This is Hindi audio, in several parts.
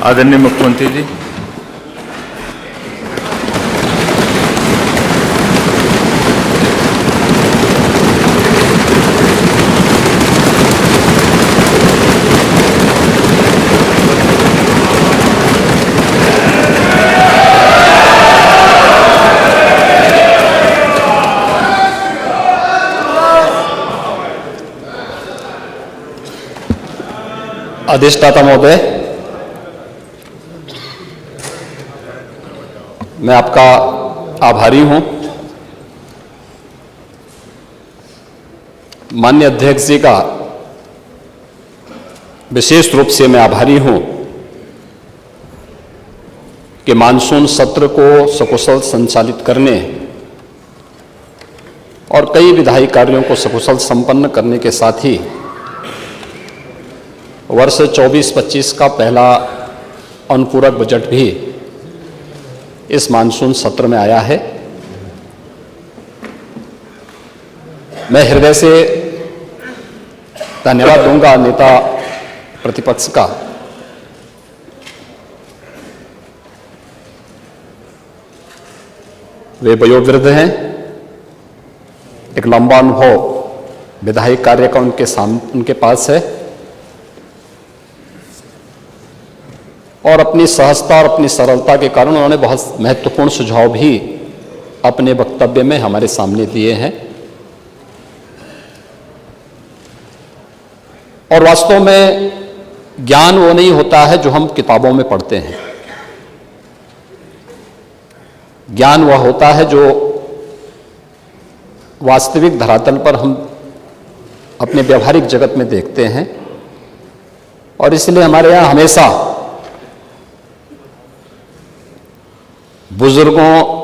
आदरणीय मुख्यमंत्री जी। अधिष्ठाता महोदय, मैं आपका आभारी हूं। माननीय अध्यक्ष जी का विशेष रूप से मैं आभारी हूं कि मानसून सत्र को सकुशल संचालित करने और कई विधायी कार्यों को सकुशल संपन्न करने के साथ ही वर्ष 24-25 का पहला अनुपूरक बजट भी इस मानसून सत्र में आया है। मैं हृदय से धन्यवाद दूंगा नेता प्रतिपक्ष का। वे वयोवृद्ध हैं, एक लंबा अनुभव विधायी कार्य का उनके पास है और अपनी सहजता और अपनी सरलता के कारण उन्होंने बहुत महत्वपूर्ण सुझाव भी अपने वक्तव्य में हमारे सामने दिए हैं। और वास्तव में ज्ञान वो नहीं होता है जो हम किताबों में पढ़ते हैं। ज्ञान वह होता है जो वास्तविक धरातल पर हम अपने व्यवहारिक जगत में देखते हैं। और इसलिए हमारे यहाँ हमेशा बुजुर्गों,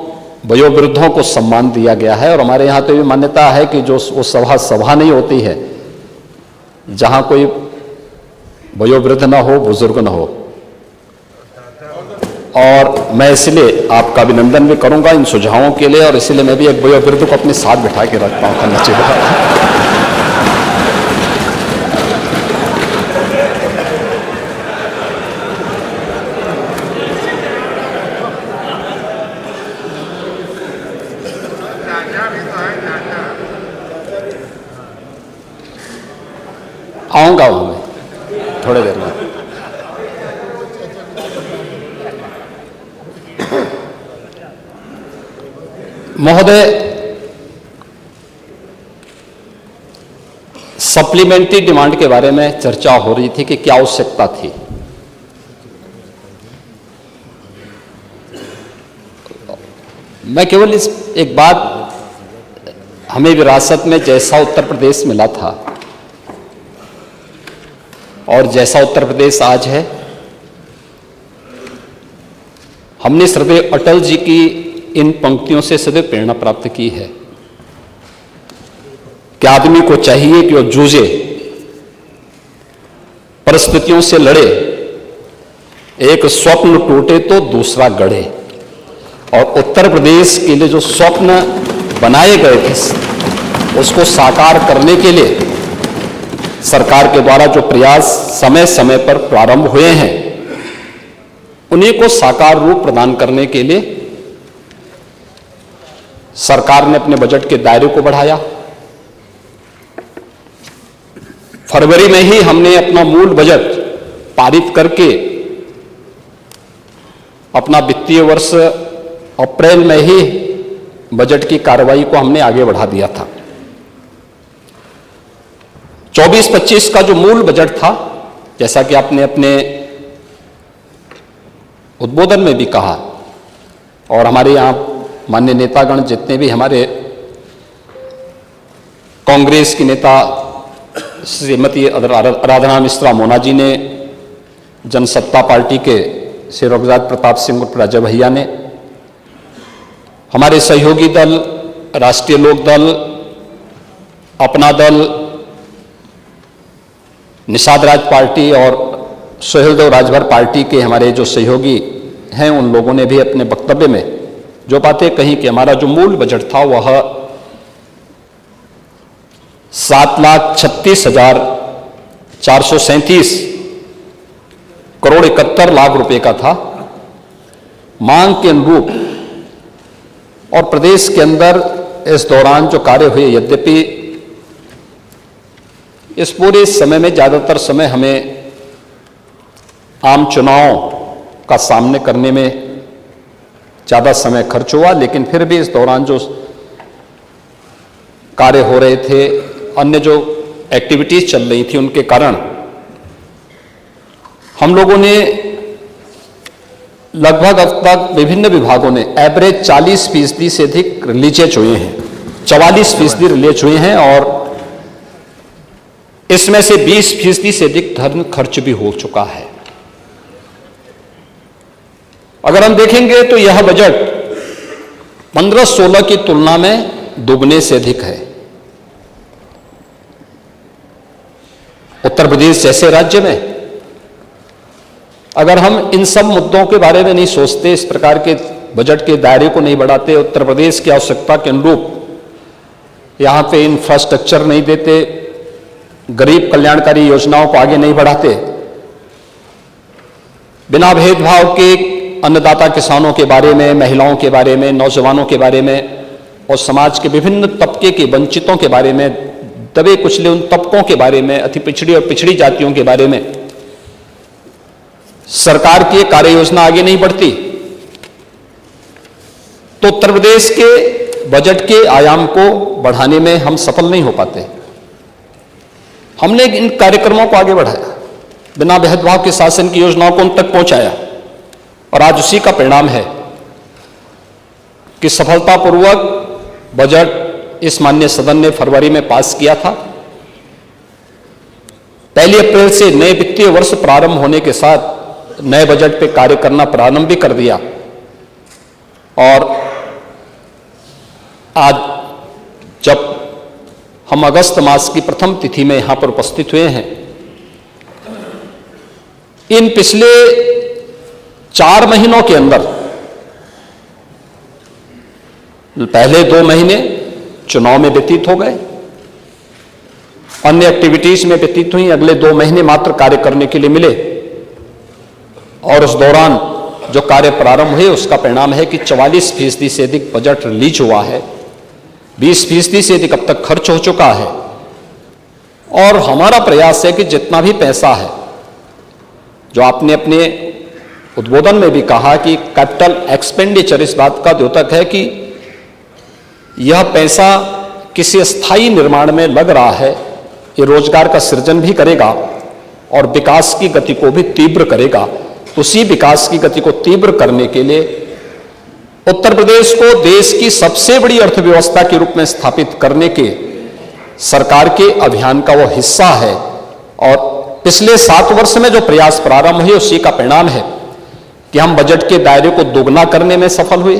वयोवृद्धों को सम्मान दिया गया है। और हमारे यहाँ तो ये मान्यता है कि जो वो सभा नहीं होती है जहाँ कोई वयोवृद्ध ना हो, बुजुर्ग ना हो। और मैं इसलिए आपका अभिनंदन भी करूंगा इन सुझावों के लिए, और इसलिए मैं भी एक वयोवृद्ध को अपने साथ बिठा के रखता हूँ करना चाहिए। आऊंगा मैं थोड़ी देर में। महोदय, सप्लीमेंट्री डिमांड के बारे में चर्चा हो रही थी कि क्या आवश्यकता थी। मैं केवल इस एक बात, हमें विरासत में जैसा उत्तर प्रदेश मिला था और जैसा उत्तर प्रदेश आज है, हमने श्रद्धेय अटल जी की इन पंक्तियों से सदैव प्रेरणा प्राप्त की है कि आदमी को चाहिए कि वो जूझे, परिस्थितियों से लड़े, एक स्वप्न टूटे तो दूसरा गढ़े। और उत्तर प्रदेश के लिए जो स्वप्न बनाए गए थे उसको साकार करने के लिए सरकार के द्वारा जो प्रयास समय समय पर प्रारंभ हुए हैं, उन्हीं को साकार रूप प्रदान करने के लिए सरकार ने अपने बजट के दायरे को बढ़ाया। फरवरी में ही हमने अपना मूल बजट पारित करके अपना वित्तीय वर्ष अप्रैल में ही बजट की कार्रवाई को हमने आगे बढ़ा दिया था। 24-25 का जो मूल बजट था, जैसा कि आपने अपने उद्बोधन में भी कहा, और हमारे यहाँ माननीय नेतागण जितने भी हमारे कांग्रेस की नेता श्रीमती आराधना मिश्रा मोना जी ने, जनसत्ता पार्टी के श्री रघुराज प्रताप सिंह उर्फ राजा भैया ने, हमारे सहयोगी दल राष्ट्रीय लोक दल, अपना दल, निषाद राज पार्टी और सुहेलदेव राजभर पार्टी के हमारे जो सहयोगी हैं, उन लोगों ने भी अपने वक्तव्य में जो बातें कही कि हमारा जो मूल बजट था वह 7,36,437 1,71,00,000 रुपए का था। मांग के अनुरूप और प्रदेश के अंदर इस दौरान जो कार्य हुए, यद्यपि इस पूरे समय में ज़्यादातर समय हमें आम चुनाव का सामने करने में ज़्यादा समय खर्च हुआ, लेकिन फिर भी इस दौरान जो कार्य हो रहे थे, अन्य जो एक्टिविटीज चल रही थी, उनके कारण हम लोगों ने लगभग अब तक विभिन्न विभागों ने एवरेज 40% से अधिक रिलीजेज हुए हैं, 44% रिलीज हुए हैं, और इसमें से 20% से अधिक धन खर्च भी हो चुका है। अगर हम देखेंगे तो यह बजट 15-16 की तुलना में दोगुने से अधिक है। उत्तर प्रदेश जैसे राज्य में अगर हम इन सब मुद्दों के बारे में नहीं सोचते, इस प्रकार के बजट के दायरे को नहीं बढ़ाते, उत्तर प्रदेश की आवश्यकता के अनुरूप यहां पे इंफ्रास्ट्रक्चर नहीं देते, गरीब कल्याणकारी योजनाओं को आगे नहीं बढ़ाते, बिना भेदभाव के अन्नदाता किसानों के बारे में, महिलाओं के बारे में, नौजवानों के बारे में और समाज के विभिन्न तबके के वंचितों के बारे में, दबे कुचले उन तबकों के बारे में, अति पिछड़ी और पिछड़ी जातियों के बारे में सरकार की कार्य योजना आगे नहीं बढ़ती, तो उत्तर प्रदेश के बजट के आयाम को बढ़ाने में हम सफल नहीं हो पाते। हमने इन कार्यक्रमों को आगे बढ़ाया, बिना भेदभाव के शासन की योजनाओं को उन तक पहुंचाया, और आज उसी का परिणाम है कि सफलतापूर्वक बजट इस माननीय सदन ने फरवरी में पास किया था। 1 अप्रैल से नए वित्तीय वर्ष प्रारंभ होने के साथ नए बजट पे कार्य करना प्रारंभ भी कर दिया, और आज जब हम अगस्त मास की प्रथम तिथि में यहां पर उपस्थित हुए हैं, इन पिछले 4 महीनों के अंदर पहले 2 महीने चुनाव में व्यतीत हो गए, अन्य एक्टिविटीज में व्यतीत हुई, अगले 2 महीने मात्र कार्य करने के लिए मिले, और उस दौरान जो कार्य प्रारंभ हुए उसका परिणाम है कि 44% से अधिक बजट रिलीज हुआ है, 20% से अधिक अब तक खर्च हो चुका है, और हमारा प्रयास है कि जितना भी पैसा है, जो आपने अपने उद्बोधन में भी कहा कि कैपिटल एक्सपेंडिचर इस बात का द्योतक है कि यह पैसा किसी स्थायी निर्माण में लग रहा है, ये रोजगार का सृजन भी करेगा और विकास की गति को भी तीव्र करेगा। उसी विकास की गति को तीव्र करने के लिए उत्तर प्रदेश को देश की सबसे बड़ी अर्थव्यवस्था के रूप में स्थापित करने के सरकार के अभियान का वो हिस्सा है, और पिछले 7 वर्ष में जो प्रयास प्रारंभ हुए उसी का परिणाम है कि हम बजट के दायरे को दोगुना करने में सफल हुए।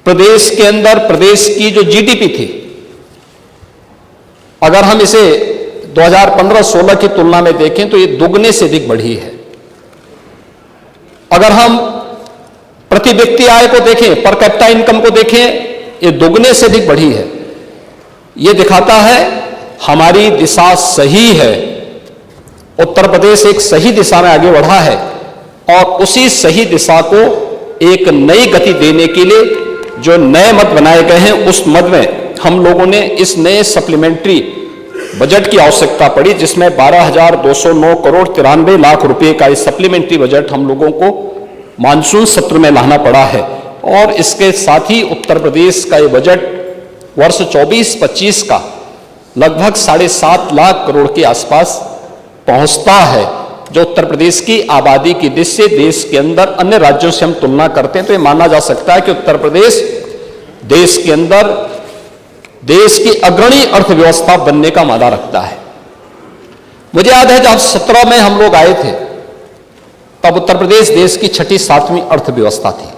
प्रदेश के अंदर प्रदेश की जो जीडीपी थी, अगर हम इसे 2015-16 की तुलना में देखें तो ये दोगुने से अधिक बढ़ी है। अगर हम प्रति व्यक्ति आय को देखें, पर कैपिटा इनकम को देखें, ये दोगुने से अधिक बढ़ी है। ये दिखाता है हमारी दिशा सही है, उत्तर प्रदेश एक सही दिशा में आगे बढ़ा है, और उसी सही दिशा को एक नई गति देने के लिए जो नए मद बनाए गए हैं, उस मद में हम लोगों ने इस नए सप्लीमेंट्री बजट की आवश्यकता पड़ी, जिसमें 12,209 करोड़ 93 लाख रुपए का इस सप्लीमेंट्री बजट हम लोगों को मानसून सत्र में लाना पड़ा है। और इसके साथ ही उत्तर प्रदेश का ये बजट वर्ष 24-25 का लगभग 7.5 लाख करोड़ के आसपास पहुंचता है, जो उत्तर प्रदेश की आबादी की दृष्टि से देश के अंदर अन्य राज्यों से हम तुलना करते हैं तो ये माना जा सकता है कि उत्तर प्रदेश देश के अंदर देश की अग्रणी अर्थव्यवस्था बनने का मादा रखता है। मुझे याद है जब 17 में हम लोग आए थे, तब उत्तर प्रदेश देश की 6ठी-7वीं अर्थव्यवस्था थी।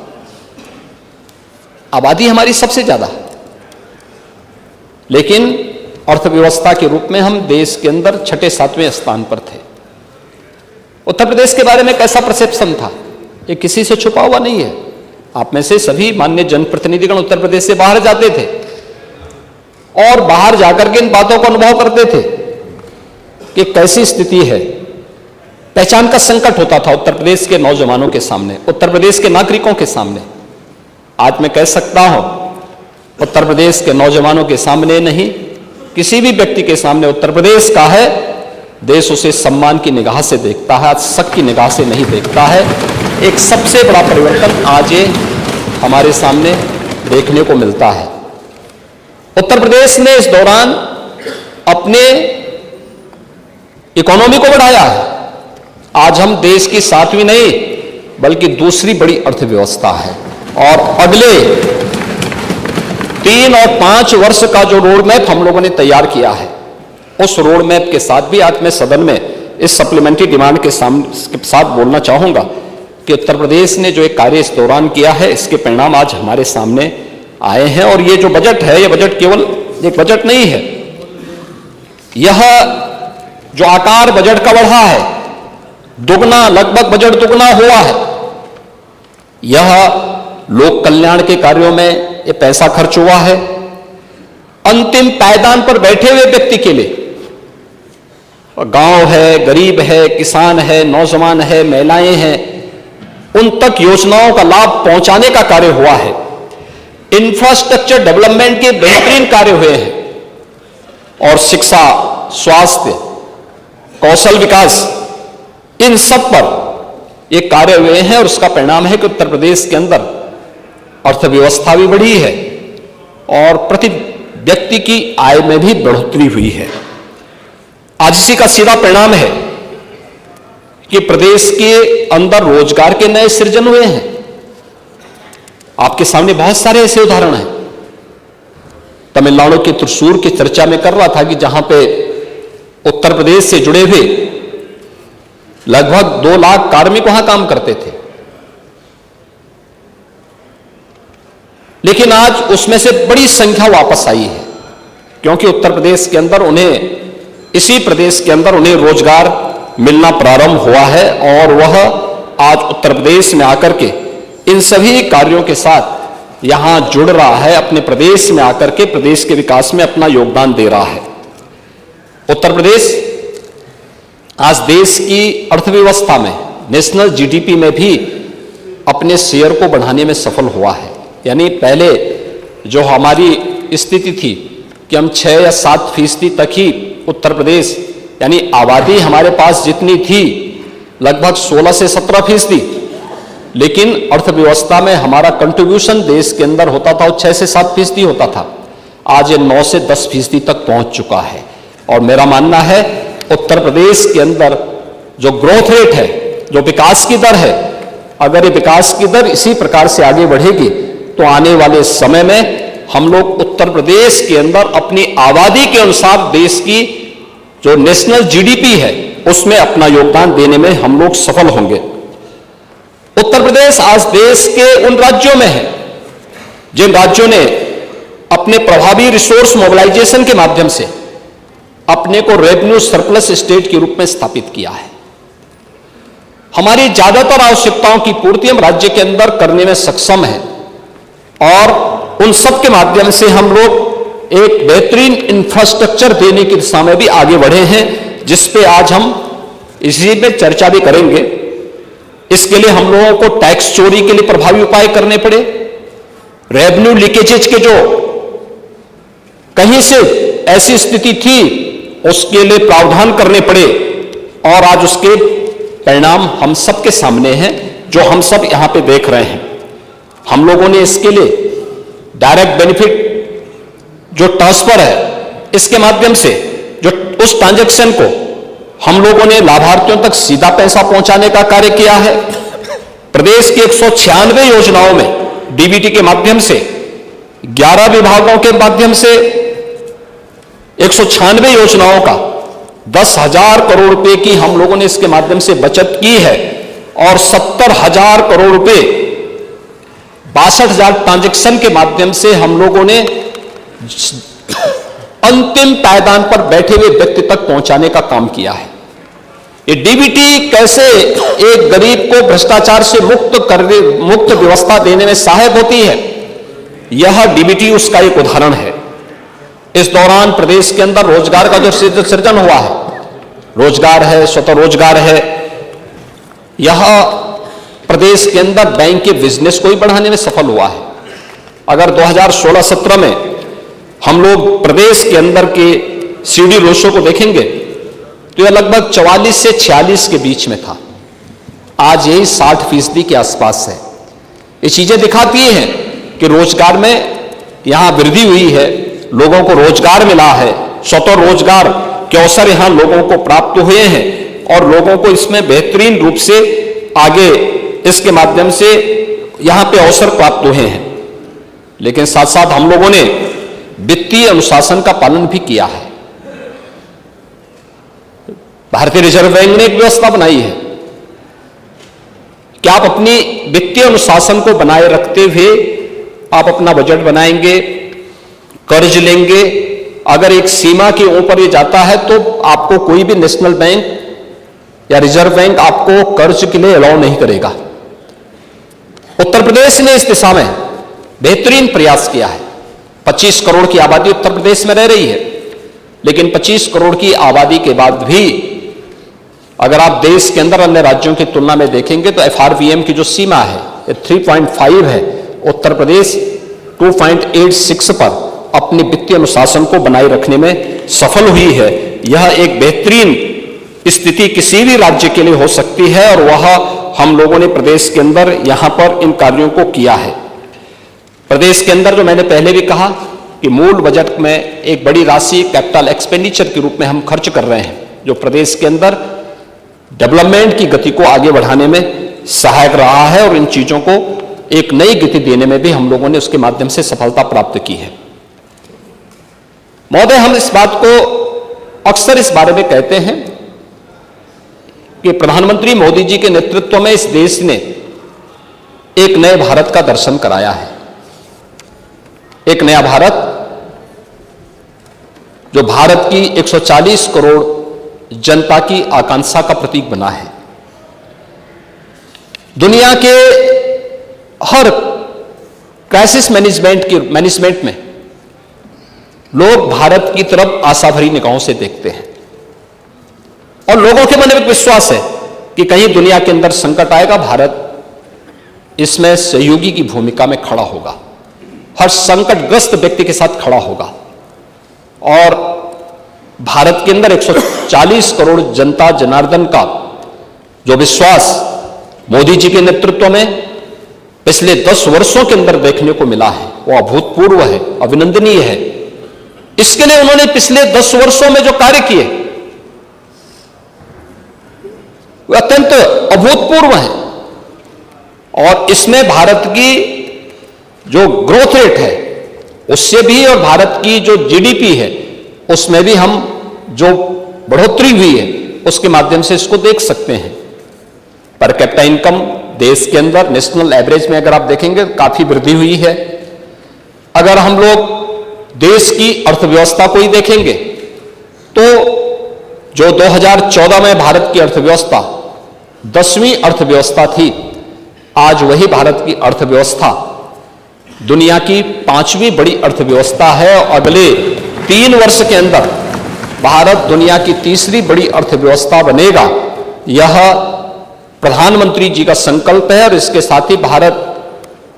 आबादी हमारी सबसे ज्यादा है, लेकिन अर्थव्यवस्था के रूप में हम देश के अंदर 6ठे-7वें स्थान पर थे। उत्तर प्रदेश के बारे में कैसा परसेप्शन था, ये किसी से छुपा हुआ नहीं है। आप में से सभी माननीय जनप्रतिनिधिगण उत्तर प्रदेश से बाहर जाते थे और बाहर जाकर के इन बातों को अनुभव करते थे कि कैसी स्थिति है। पहचान का संकट होता था उत्तर प्रदेश के नौजवानों के सामने, उत्तर प्रदेश के नागरिकों के सामने। आज मैं कह सकता हूं, उत्तर प्रदेश के नौजवानों के सामने नहीं, किसी भी व्यक्ति के सामने उत्तर प्रदेश का है, देश उसे सम्मान की निगाह से देखता है, शक की निगाह से नहीं देखता है। एक सबसे बड़ा परिवर्तन आज ये हमारे सामने देखने को मिलता है। उत्तर प्रदेश ने इस दौरान अपने इकोनॉमी को बढ़ाया है। आज हम देश की 7वीं नहीं बल्कि दूसरी बड़ी अर्थव्यवस्था है, और अगले 3 और 5 वर्ष का जो रोड मैप हम लोगों ने तैयार किया है, उस रोड मैप के साथ भी आज मैं सदन में इस सप्लीमेंट्री डिमांड के साथ बोलना चाहूंगा कि उत्तर प्रदेश ने जो एक कार्य इस दौरान किया है, इसके परिणाम आज हमारे सामने आए हैं। और ये जो बजट है, ये बजट केवल एक बजट नहीं है, यह जो आकार बजट का बढ़ा है, दुगना, लगभग बजट दुगना हुआ है। यह लोक कल्याण के कार्यों में ये पैसा खर्च हुआ है। अंतिम पायदान पर बैठे हुए व्यक्ति के लिए, गांव है, गरीब है, किसान है, नौजवान है, महिलाएं हैं, उन तक योजनाओं का लाभ पहुंचाने का कार्य हुआ है। इंफ्रास्ट्रक्चर डेवलपमेंट के बेहतरीन कार्य हुए हैं, और शिक्षा, स्वास्थ्य, कौशल विकास, इन सब पर ये कार्य हुए हैं। और उसका परिणाम है कि उत्तर प्रदेश के अंदर अर्थव्यवस्था भी बढ़ी है और प्रति व्यक्ति की आय में भी बढ़ोतरी हुई है। आज इसी का सीधा परिणाम है कि प्रदेश के अंदर रोजगार के नए सृजन हुए हैं। आपके सामने बहुत सारे ऐसे उदाहरण हैं। तमिलनाडु के त्रिशूर की चर्चा में कर रहा था कि जहां पे उत्तर प्रदेश से जुड़े हुए लगभग 2 लाख कार्मिक वहां काम करते थे, लेकिन आज उसमें से बड़ी संख्या वापस आई है, क्योंकि उत्तर प्रदेश के अंदर उन्हें, इसी प्रदेश के अंदर उन्हें रोजगार मिलना प्रारंभ हुआ है, और वह आज उत्तर प्रदेश में आकर के इन सभी कार्यों के साथ यहां जुड़ रहा है, अपने प्रदेश में आकर के प्रदेश के विकास में अपना योगदान दे रहा है। उत्तर प्रदेश आज देश की अर्थव्यवस्था में, नेशनल जीडीपी में भी अपने शेयर को बढ़ाने में सफल हुआ है। यानी पहले जो हमारी स्थिति थी कि हम 6 या 7% तक ही उत्तर प्रदेश, यानी आबादी हमारे पास जितनी थी लगभग 16 से 17%, लेकिन अर्थव्यवस्था में हमारा कंट्रीब्यूशन देश के अंदर होता था वो 6 से 7% होता था। आज ये 9 से 10% तक पहुंच चुका है। और मेरा मानना है उत्तर प्रदेश के अंदर जो ग्रोथ रेट है, जो विकास की दर है, अगर ये विकास की दर इसी प्रकार से आगे बढ़ेगी तो आने वाले समय में हम लोग उत्तर प्रदेश के अंदर अपनी आबादी के अनुसार देश की जो नेशनल जीडीपी है उसमें अपना योगदान देने में हम लोग सफल होंगे। उत्तर प्रदेश आज देश के उन राज्यों में है जिन राज्यों ने अपने प्रभावी रिसोर्स मोबिलाइजेशन के माध्यम से अपने को रेवेन्यू सरप्लस स्टेट के रूप में स्थापित किया है। हमारी ज्यादातर आवश्यकताओं की पूर्ति हम राज्य के अंदर करने में सक्षम हैं, और उन सब के माध्यम से हम लोग एक बेहतरीन इंफ्रास्ट्रक्चर देने की दिशा में भी आगे बढ़े हैं, जिस पे आज हम इसी में चर्चा भी करेंगे। इसके लिए हम लोगों को टैक्स चोरी के लिए प्रभावी उपाय करने पड़े, रेवेन्यू लीकेजेज के जो कहीं से ऐसी स्थिति थी उसके लिए प्रावधान करने पड़े, और आज उसके परिणाम हम सब के सामने हैं, जो हम सब यहां पे देख रहे हैं। हम लोगों ने इसके लिए डायरेक्ट बेनिफिट जो ट्रांसफर है, इसके माध्यम से जो उस ट्रांजैक्शन को हम लोगों ने लाभार्थियों तक सीधा पैसा पहुंचाने का कार्य किया है। प्रदेश की 196 योजनाओं में डीबीटी के माध्यम से 11 विभागों के माध्यम से 196 योजनाओं का 10,000 करोड़ रुपए की हम लोगों ने इसके माध्यम से बचत की है, और 70,000 करोड़ रुपए 62,000 ट्रांजैक्शन के माध्यम से हम लोगों ने अंतिम पायदान पर बैठे हुए व्यक्ति तक पहुंचाने का काम किया है। ये डीबीटी कैसे एक गरीब को भ्रष्टाचार से मुक्त व्यवस्था देने में सहायक होती है, यह डीबीटी उसका एक उदाहरण है। इस दौरान प्रदेश के अंदर रोजगार का जो सृजन हुआ है, रोजगार है, स्वतः रोजगार है, यह प्रदेश के अंदर बैंक के बिजनेस को ही बढ़ाने में सफल हुआ है। अगर 2016-17 में हम लोग प्रदेश के अंदर के सीडी रेशो को देखेंगे तो यह लगभग 44 से 46 के बीच में था, आज यही 60% के आसपास है। ये चीजें दिखाती हैं कि रोजगार में यहां वृद्धि हुई है, लोगों को रोजगार मिला है, स्वतः रोजगार के अवसर यहां लोगों को प्राप्त हुए हैं और लोगों को इसमें बेहतरीन रूप से आगे इसके माध्यम से यहां पे अवसर प्राप्त हुए हैं। लेकिन साथ साथ हम लोगों ने वित्तीय अनुशासन का पालन भी किया है। भारतीय रिजर्व बैंक ने एक व्यवस्था बनाई है कि आप अपनी वित्तीय अनुशासन को बनाए रखते हुए आप अपना बजट बनाएंगे, कर्ज लेंगे। अगर एक सीमा के ऊपर ये जाता है तो आपको कोई भी नेशनल बैंक या रिजर्व बैंक आपको कर्ज के लिए अलाउ नहीं करेगा। उत्तर प्रदेश ने इस दिशा में बेहतरीन प्रयास किया है। 25 करोड़ की आबादी उत्तर प्रदेश में रह रही है, लेकिन 25 करोड़ की आबादी के बाद भी अगर आप देश के अंदर अन्य राज्यों की तुलना में देखेंगे तो FRBM की जो सीमा है ये 3.5 है। उत्तर प्रदेश 2.86 पर अपनी वित्तीय अनुशासन को बनाए रखने में सफल हुई है। यह एक बेहतरीन स्थिति किसी भी राज्य के लिए हो सकती है और वह हम लोगों ने प्रदेश के अंदर यहां पर इन कार्यों को किया है। प्रदेश के अंदर जो मैंने पहले भी कहा कि मूल बजट में एक बड़ी राशि कैपिटल एक्सपेंडिचर के रूप में हम खर्च कर रहे हैं, जो प्रदेश के अंदर डेवलपमेंट की गति को आगे बढ़ाने में सहायक रहा है और इन चीजों को एक नई गति देने में भी हम लोगों ने उसके माध्यम से सफलता प्राप्त की है। महोदय, हम इस बात को अक्सर इस बारे में कहते हैं कि प्रधानमंत्री मोदी जी के नेतृत्व में इस देश ने एक नए भारत का दर्शन कराया है। एक नया भारत जो भारत की 140 करोड़ जनता की आकांक्षा का प्रतीक बना है। दुनिया के हर क्राइसिस मैनेजमेंट में लोग भारत की तरफ आशा भरी निगाहों से देखते हैं और लोगों के मन में विश्वास है कि कहीं दुनिया के अंदर संकट आएगा, भारत इसमें सहयोगी की भूमिका में खड़ा होगा, हर संकटग्रस्त व्यक्ति के साथ खड़ा होगा। और भारत के अंदर 140 करोड़ जनता जनार्दन का जो विश्वास मोदी जी के नेतृत्व में पिछले 10 वर्षों के अंदर देखने को मिला है वो अभूतपूर्व है, अभिनंदनीय है। इसके लिए उन्होंने पिछले 10 वर्षों में जो कार्य किए वे अत्यंत अभूतपूर्व है और इसमें भारत की जो ग्रोथ रेट है उससे भी और भारत की जो जीडीपी है उसमें भी हम जो बढ़ोतरी हुई है उसके माध्यम से इसको देख सकते हैं। पर कैपिटा इनकम देश के अंदर नेशनल एवरेज में अगर आप देखेंगे काफी वृद्धि हुई है। अगर हम लोग देश की अर्थव्यवस्था को ही देखेंगे तो जो 2014 में भारत की अर्थव्यवस्था 10वीं अर्थव्यवस्था थी, आज वही भारत की अर्थव्यवस्था दुनिया की 5वीं बड़ी अर्थव्यवस्था है और अगले 3 वर्ष के अंदर भारत दुनिया की 3री बड़ी अर्थव्यवस्था बनेगा। यह प्रधानमंत्री जी का संकल्प है और इसके साथ ही भारत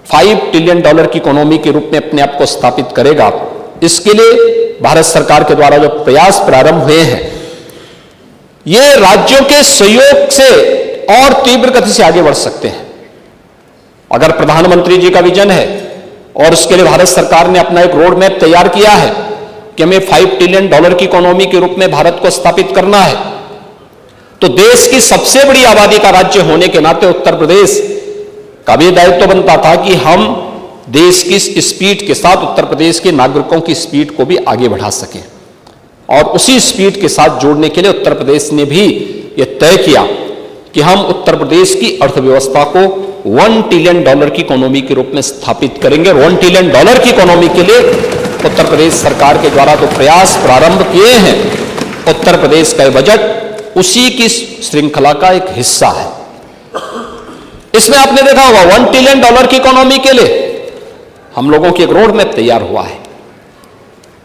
$5 ट्रिलियन की इकोनॉमी के रूप में अपने आप को स्थापित करेगा। इसके लिए भारत सरकार के द्वारा जो प्रयास प्रारंभ हुए हैं ये राज्यों के सहयोग से और तीव्र गति से आगे बढ़ सकते हैं। अगर प्रधानमंत्री जी का विजन है और उसके लिए भारत सरकार ने अपना एक रोड मैप तैयार किया है कि हमें $5 ट्रिलियन की इकोनॉमी के रूप में भारत को स्थापित करना है, तो देश की सबसे बड़ी आबादी का राज्य होने के नाते उत्तर प्रदेश का भी दायित्व बनता था कि हम देश की स्पीड के साथ उत्तर प्रदेश के नागरिकों की स्पीड को भी आगे बढ़ा सकें। और उसी स्पीड के साथ जोड़ने के लिए उत्तर प्रदेश ने भी यह तय किया कि हम उत्तर प्रदेश की अर्थव्यवस्था को $1 ट्रिलियन की इकोनॉमी के रूप में स्थापित करेंगे। $1 ट्रिलियन की इकोनॉमी के लिए उत्तर प्रदेश सरकार के द्वारा जो प्रयास प्रारंभ किए हैं, उत्तर प्रदेश का बजट उसी की श्रृंखला का एक हिस्सा है। इसमें आपने देखा होगा $1 ट्रिलियन की इकोनॉमी के लिए हम लोगों की एक रोड मैप तैयार हुआ है।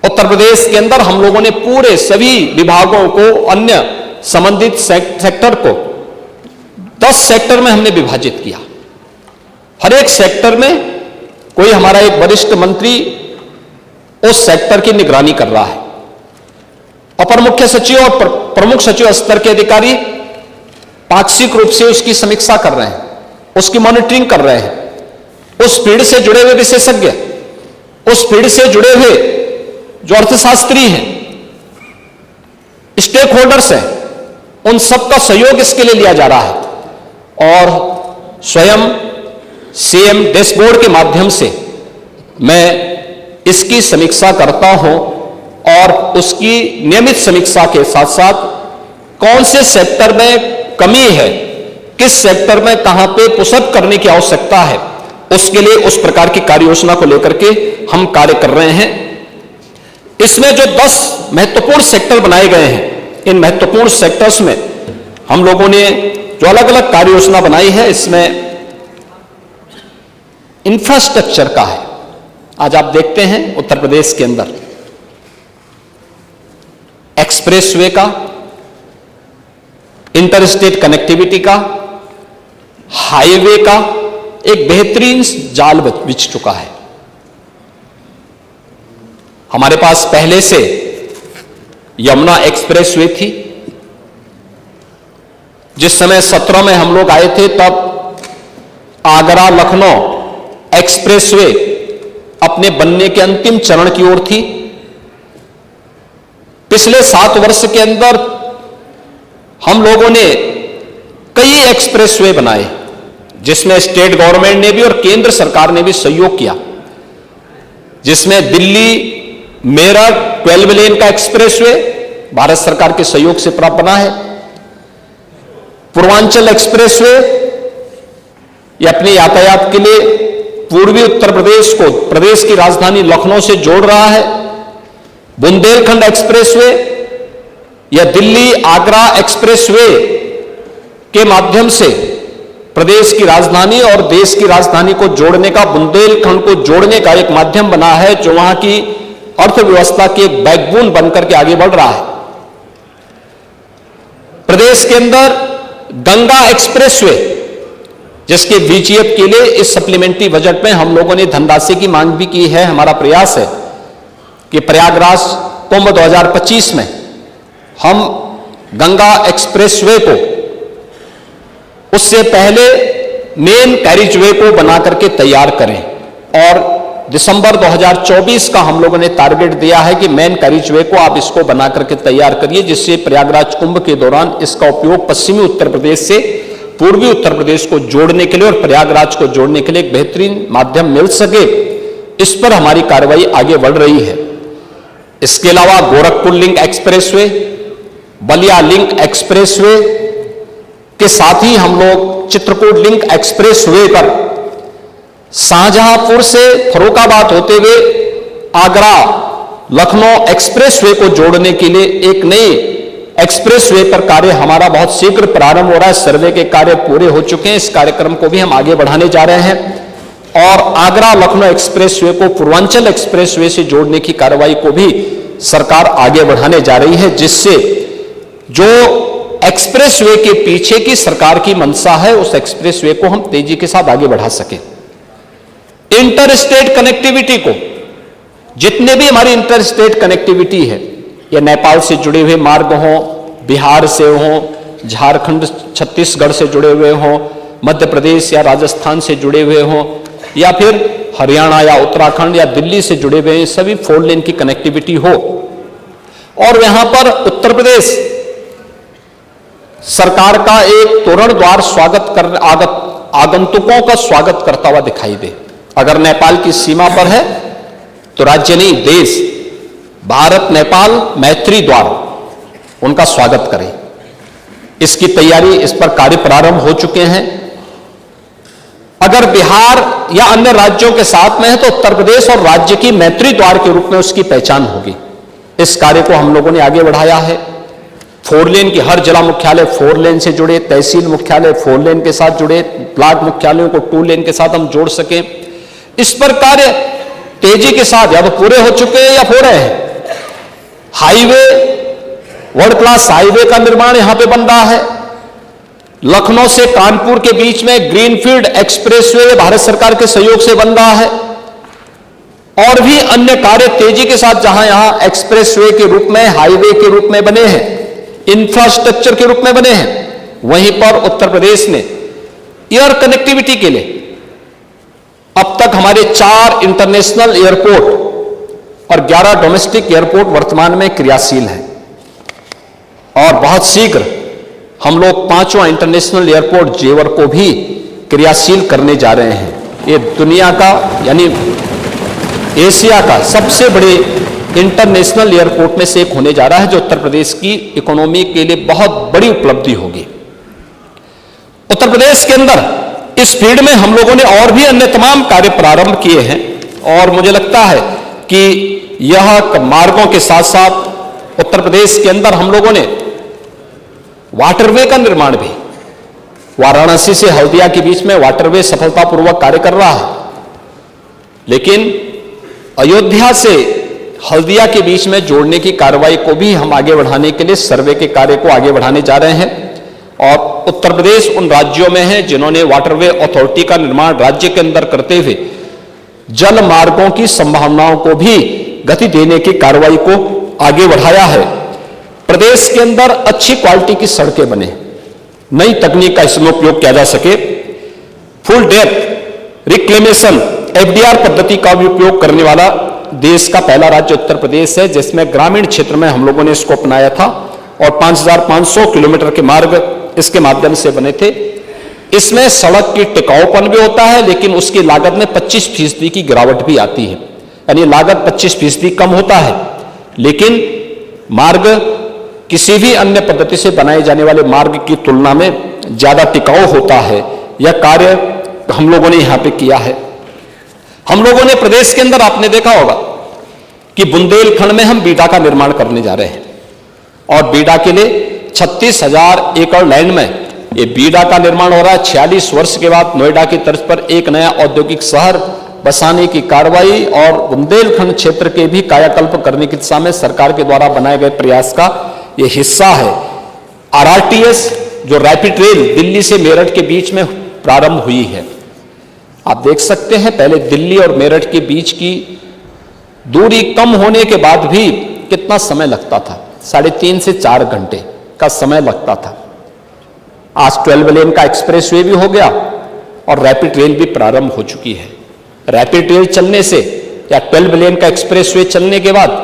उत्तर प्रदेश के अंदर हम लोगों ने पूरे सभी विभागों को, अन्य संबंधित सेक्टर को 10 सेक्टर में हमने विभाजित किया। हर एक सेक्टर में कोई हमारा एक वरिष्ठ मंत्री उस सेक्टर की निगरानी कर रहा है। अपर मुख्य सचिव और प्रमुख सचिव स्तर के अधिकारी पाक्षिक रूप से उसकी समीक्षा कर रहे हैं, उसकी मॉनिटरिंग कर रहे हैं। उस फील्ड से जुड़े हुए विशेषज्ञ, उस फील्ड से जुड़े हुए जो अर्थशास्त्री हैं, स्टेक होल्डर्स हैं, उन सबका सहयोग इसके लिए लिया जा रहा है। और स्वयं सीएम डैशबोर्ड के माध्यम से मैं इसकी समीक्षा करता हूं और उसकी नियमित समीक्षा के साथ साथ कौन से सेक्टर में कमी है, किस सेक्टर में कहां पे पुशअप करने की आवश्यकता है, उसके लिए उस प्रकार की कार्य योजना को लेकर के हम कार्य कर रहे हैं। इसमें जो 10 महत्वपूर्ण सेक्टर बनाए गए हैं, इन महत्वपूर्ण सेक्टर्स में हम लोगों ने जो अलग अलग कार्य योजना बनाई है, इसमें इंफ्रास्ट्रक्चर का है। आज आप देखते हैं उत्तर प्रदेश के अंदर एक्सप्रेसवे का, इंटरस्टेट कनेक्टिविटी का, हाईवे का एक बेहतरीन जाल बिछ चुका है। हमारे पास पहले से यमुना एक्सप्रेसवे थी। जिस समय 17 में हम लोग आए थे तब आगरा लखनऊ एक्सप्रेसवे अपने बनने के अंतिम चरण की ओर थी। पिछले 7 वर्ष के अंदर हम लोगों ने कई एक्सप्रेसवे बनाए, जिसमें स्टेट गवर्नमेंट ने भी और केंद्र सरकार ने भी सहयोग किया, जिसमें दिल्ली मेरठ 12 लेन का एक्सप्रेसवे भारत सरकार के सहयोग से प्राप्त बना है। पूर्वांचल एक्सप्रेसवे ये अपने यातायात के लिए पूर्वी उत्तर प्रदेश को प्रदेश की राजधानी लखनऊ से जोड़ रहा है। बुंदेलखंड एक्सप्रेसवे या दिल्ली आगरा एक्सप्रेसवे के माध्यम से प्रदेश की राजधानी और देश की राजधानी को जोड़ने का, बुंदेलखंड को जोड़ने का एक माध्यम बना है, जो वहां की अर्थव्यवस्था की एक बैकबोन बनकर के आगे बढ़ रहा है। प्रदेश के अंदर गंगा एक्सप्रेसवे, जिसके VGF के लिए इस सप्लीमेंट्री बजट में हम लोगों ने धनराशि की मांग भी की है। हमारा प्रयास है कि प्रयागराज कुंभ 2025 में हम गंगा एक्सप्रेसवे को उससे पहले मेन कैरिजवे को बना करके तैयार करें और दिसंबर 2024 का हम लोगों ने टारगेट दिया है कि मेन कैरिजवे को आप इसको बना करके तैयार करिए, जिससे प्रयागराज कुंभ के दौरान इसका उपयोग पश्चिमी उत्तर प्रदेश से पूर्वी उत्तर प्रदेश को जोड़ने के लिए और प्रयागराज को जोड़ने के लिए एक बेहतरीन माध्यम मिल सके। इस पर हमारी कार्रवाई आगे बढ़ रही है। इसके अलावा Gorakhpur link expressway, Ballia link expressway के साथ ही हम लोग चित्रकूट लिंक एक्सप्रेसवे पर शाहजहांपुर से फर्रुखाबाद होते हुए आगरा लखनऊ एक्सप्रेसवे को जोड़ने के लिए एक नई एक्सप्रेसवे पर कार्य हमारा बहुत शीघ्र प्रारंभ हो रहा है। सर्वे के कार्य पूरे हो चुके हैं। इस कार्यक्रम को भी हम आगे बढ़ाने जा रहे हैं और आगरा लखनऊ एक्सप्रेसवे को पूर्वांचल एक्सप्रेसवे से जोड़ने की कार्रवाई को भी सरकार आगे बढ़ाने जा रही है, जिससे जो एक्सप्रेसवे के पीछे की सरकार की मंशा है, उस एक्सप्रेसवे को हम तेजी के साथ आगे बढ़ा सकें। इंटरस्टेट कनेक्टिविटी को, जितने भी हमारी इंटरस्टेट कनेक्टिविटी है, या नेपाल से जुड़े हुए मार्ग हों, बिहार से हों, झारखंड छत्तीसगढ़ से जुड़े हुए हों, मध्य प्रदेश या राजस्थान से जुड़े हुए हों, या फिर हरियाणा या उत्तराखंड या दिल्ली से जुड़े हुए सभी 4 लेन की कनेक्टिविटी हो। और यहां पर उत्तर प्रदेश सरकार का एक तोरण द्वार आगंतुकों का स्वागत करता हुआ दिखाई दे। अगर नेपाल की सीमा पर है तो राज्य नहीं, देश भारत नेपाल मैत्री द्वार उनका स्वागत करें। इसकी तैयारी, इस पर कार्य प्रारंभ हो चुके हैं। अगर बिहार या अन्य राज्यों के साथ में है तो उत्तर प्रदेश और राज्य की मैत्री द्वार के रूप में उसकी पहचान होगी। इस कार्य को हम लोगों ने आगे बढ़ाया है। 4 लेन की हर जिला मुख्यालय 4 लेन से जुड़े, तहसील मुख्यालय 4 लेन के साथ जुड़े, ब्लॉक मुख्यालयों को 2 लेन के साथ हम जोड़ सकें। इस पर कार्य तेजी के साथ या तो पूरे हो चुके हैं या हो रहे हैं। हाईवे, वर्ल्ड क्लास हाईवे का निर्माण यहां पे बन रहा है। लखनऊ से कानपुर के बीच में ग्रीनफील्ड एक्सप्रेसवे भारत सरकार के सहयोग से बन रहा है, और भी अन्य कार्य तेजी के साथ जहां यहां एक्सप्रेसवे के रूप में, हाईवे के रूप में बने हैं, इंफ्रास्ट्रक्चर के रूप में बने हैं, वहीं पर उत्तर प्रदेश ने एयर कनेक्टिविटी के लिए अब तक हमारे 4 इंटरनेशनल एयरपोर्ट और 11 डोमेस्टिक एयरपोर्ट वर्तमान में क्रियाशील हैं, और बहुत शीघ्र हम लोग 5वां इंटरनेशनल एयरपोर्ट जेवर को भी क्रियाशील करने जा रहे हैं। ये दुनिया का यानी एशिया का सबसे बड़े इंटरनेशनल एयरपोर्ट में से एक होने जा रहा है, जो उत्तर प्रदेश की इकोनॉमी के लिए बहुत बड़ी उपलब्धि होगी। उत्तर प्रदेश के अंदर इस फील्ड में हम लोगों ने और भी अन्य तमाम कार्य प्रारंभ किए हैं, और मुझे लगता है कि यह मार्गों के साथ साथ उत्तर प्रदेश के अंदर हम लोगों ने वाटरवे का निर्माण भी, वाराणसी से हल्दिया के बीच में वाटरवे सफलतापूर्वक कार्य कर रहा है, लेकिन अयोध्या से हल्दिया के बीच में जोड़ने की कार्रवाई को भी हम आगे बढ़ाने के लिए सर्वे के कार्य को आगे बढ़ाने जा रहे हैं। और उत्तर प्रदेश उन राज्यों में है जिन्होंने वाटरवे अथॉरिटी का निर्माण राज्य के अंदर करते हुए जल मार्गों की संभावनाओं को भी गति देने की कार्रवाई को आगे बढ़ाया है। प्रदेश के अंदर अच्छी क्वालिटी की सड़कें बने, नई तकनीक का इसमें उपयोग किया जा सके, फुल डेप्थ रिक्लेमेशन FDR पद्धति का भी उपयोग करने वाला देश का पहला राज्य उत्तर प्रदेश है, जिसमें ग्रामीण क्षेत्र में हम लोगों ने इसको अपनाया था, और 5,500 किलोमीटर के मार्ग इसके माध्यम से बने थे। इसमें सड़क की टिकाऊपन भी होता है, लेकिन उसकी लागत में 25% की गिरावट भी आती है, यानी लागत 25% कम होता है, लेकिन मार्ग किसी भी अन्य पद्धति से बनाए जाने वाले मार्ग की तुलना में ज्यादा टिकाऊ होता है। यह कार्य हम लोगों ने यहां पे किया है। हम लोगों ने प्रदेश के अंदर, आपने देखा होगा कि बुंदेलखंड में हम बीडा का निर्माण करने जा रहे हैं, और बीडा के लिए 36,000 एकड़ लैंड में ये बीडा का निर्माण हो रहा है। 46 वर्ष के बाद नोएडा की तर्ज पर एक नया औद्योगिक शहर बसाने की कार्रवाई और बुंदेलखंड क्षेत्र के भी कायाकल्प करने की दिशा में सरकार के द्वारा बनाए गए प्रयास का ये हिस्सा है। RRTS जो रैपिड रेल दिल्ली से मेरठ के बीच में प्रारंभ हुई है, आप देख सकते हैं पहले दिल्ली और मेरठ के बीच की दूरी कम होने के बाद भी कितना समय लगता था, 3.5 से 4 घंटे का समय लगता था। आज 12 लेन का एक्सप्रेसवे भी हो गया और रैपिड रेल भी प्रारंभ हो चुकी है। रैपिड रेल चलने से या 12 लेन का एक्सप्रेसवे चलने के बाद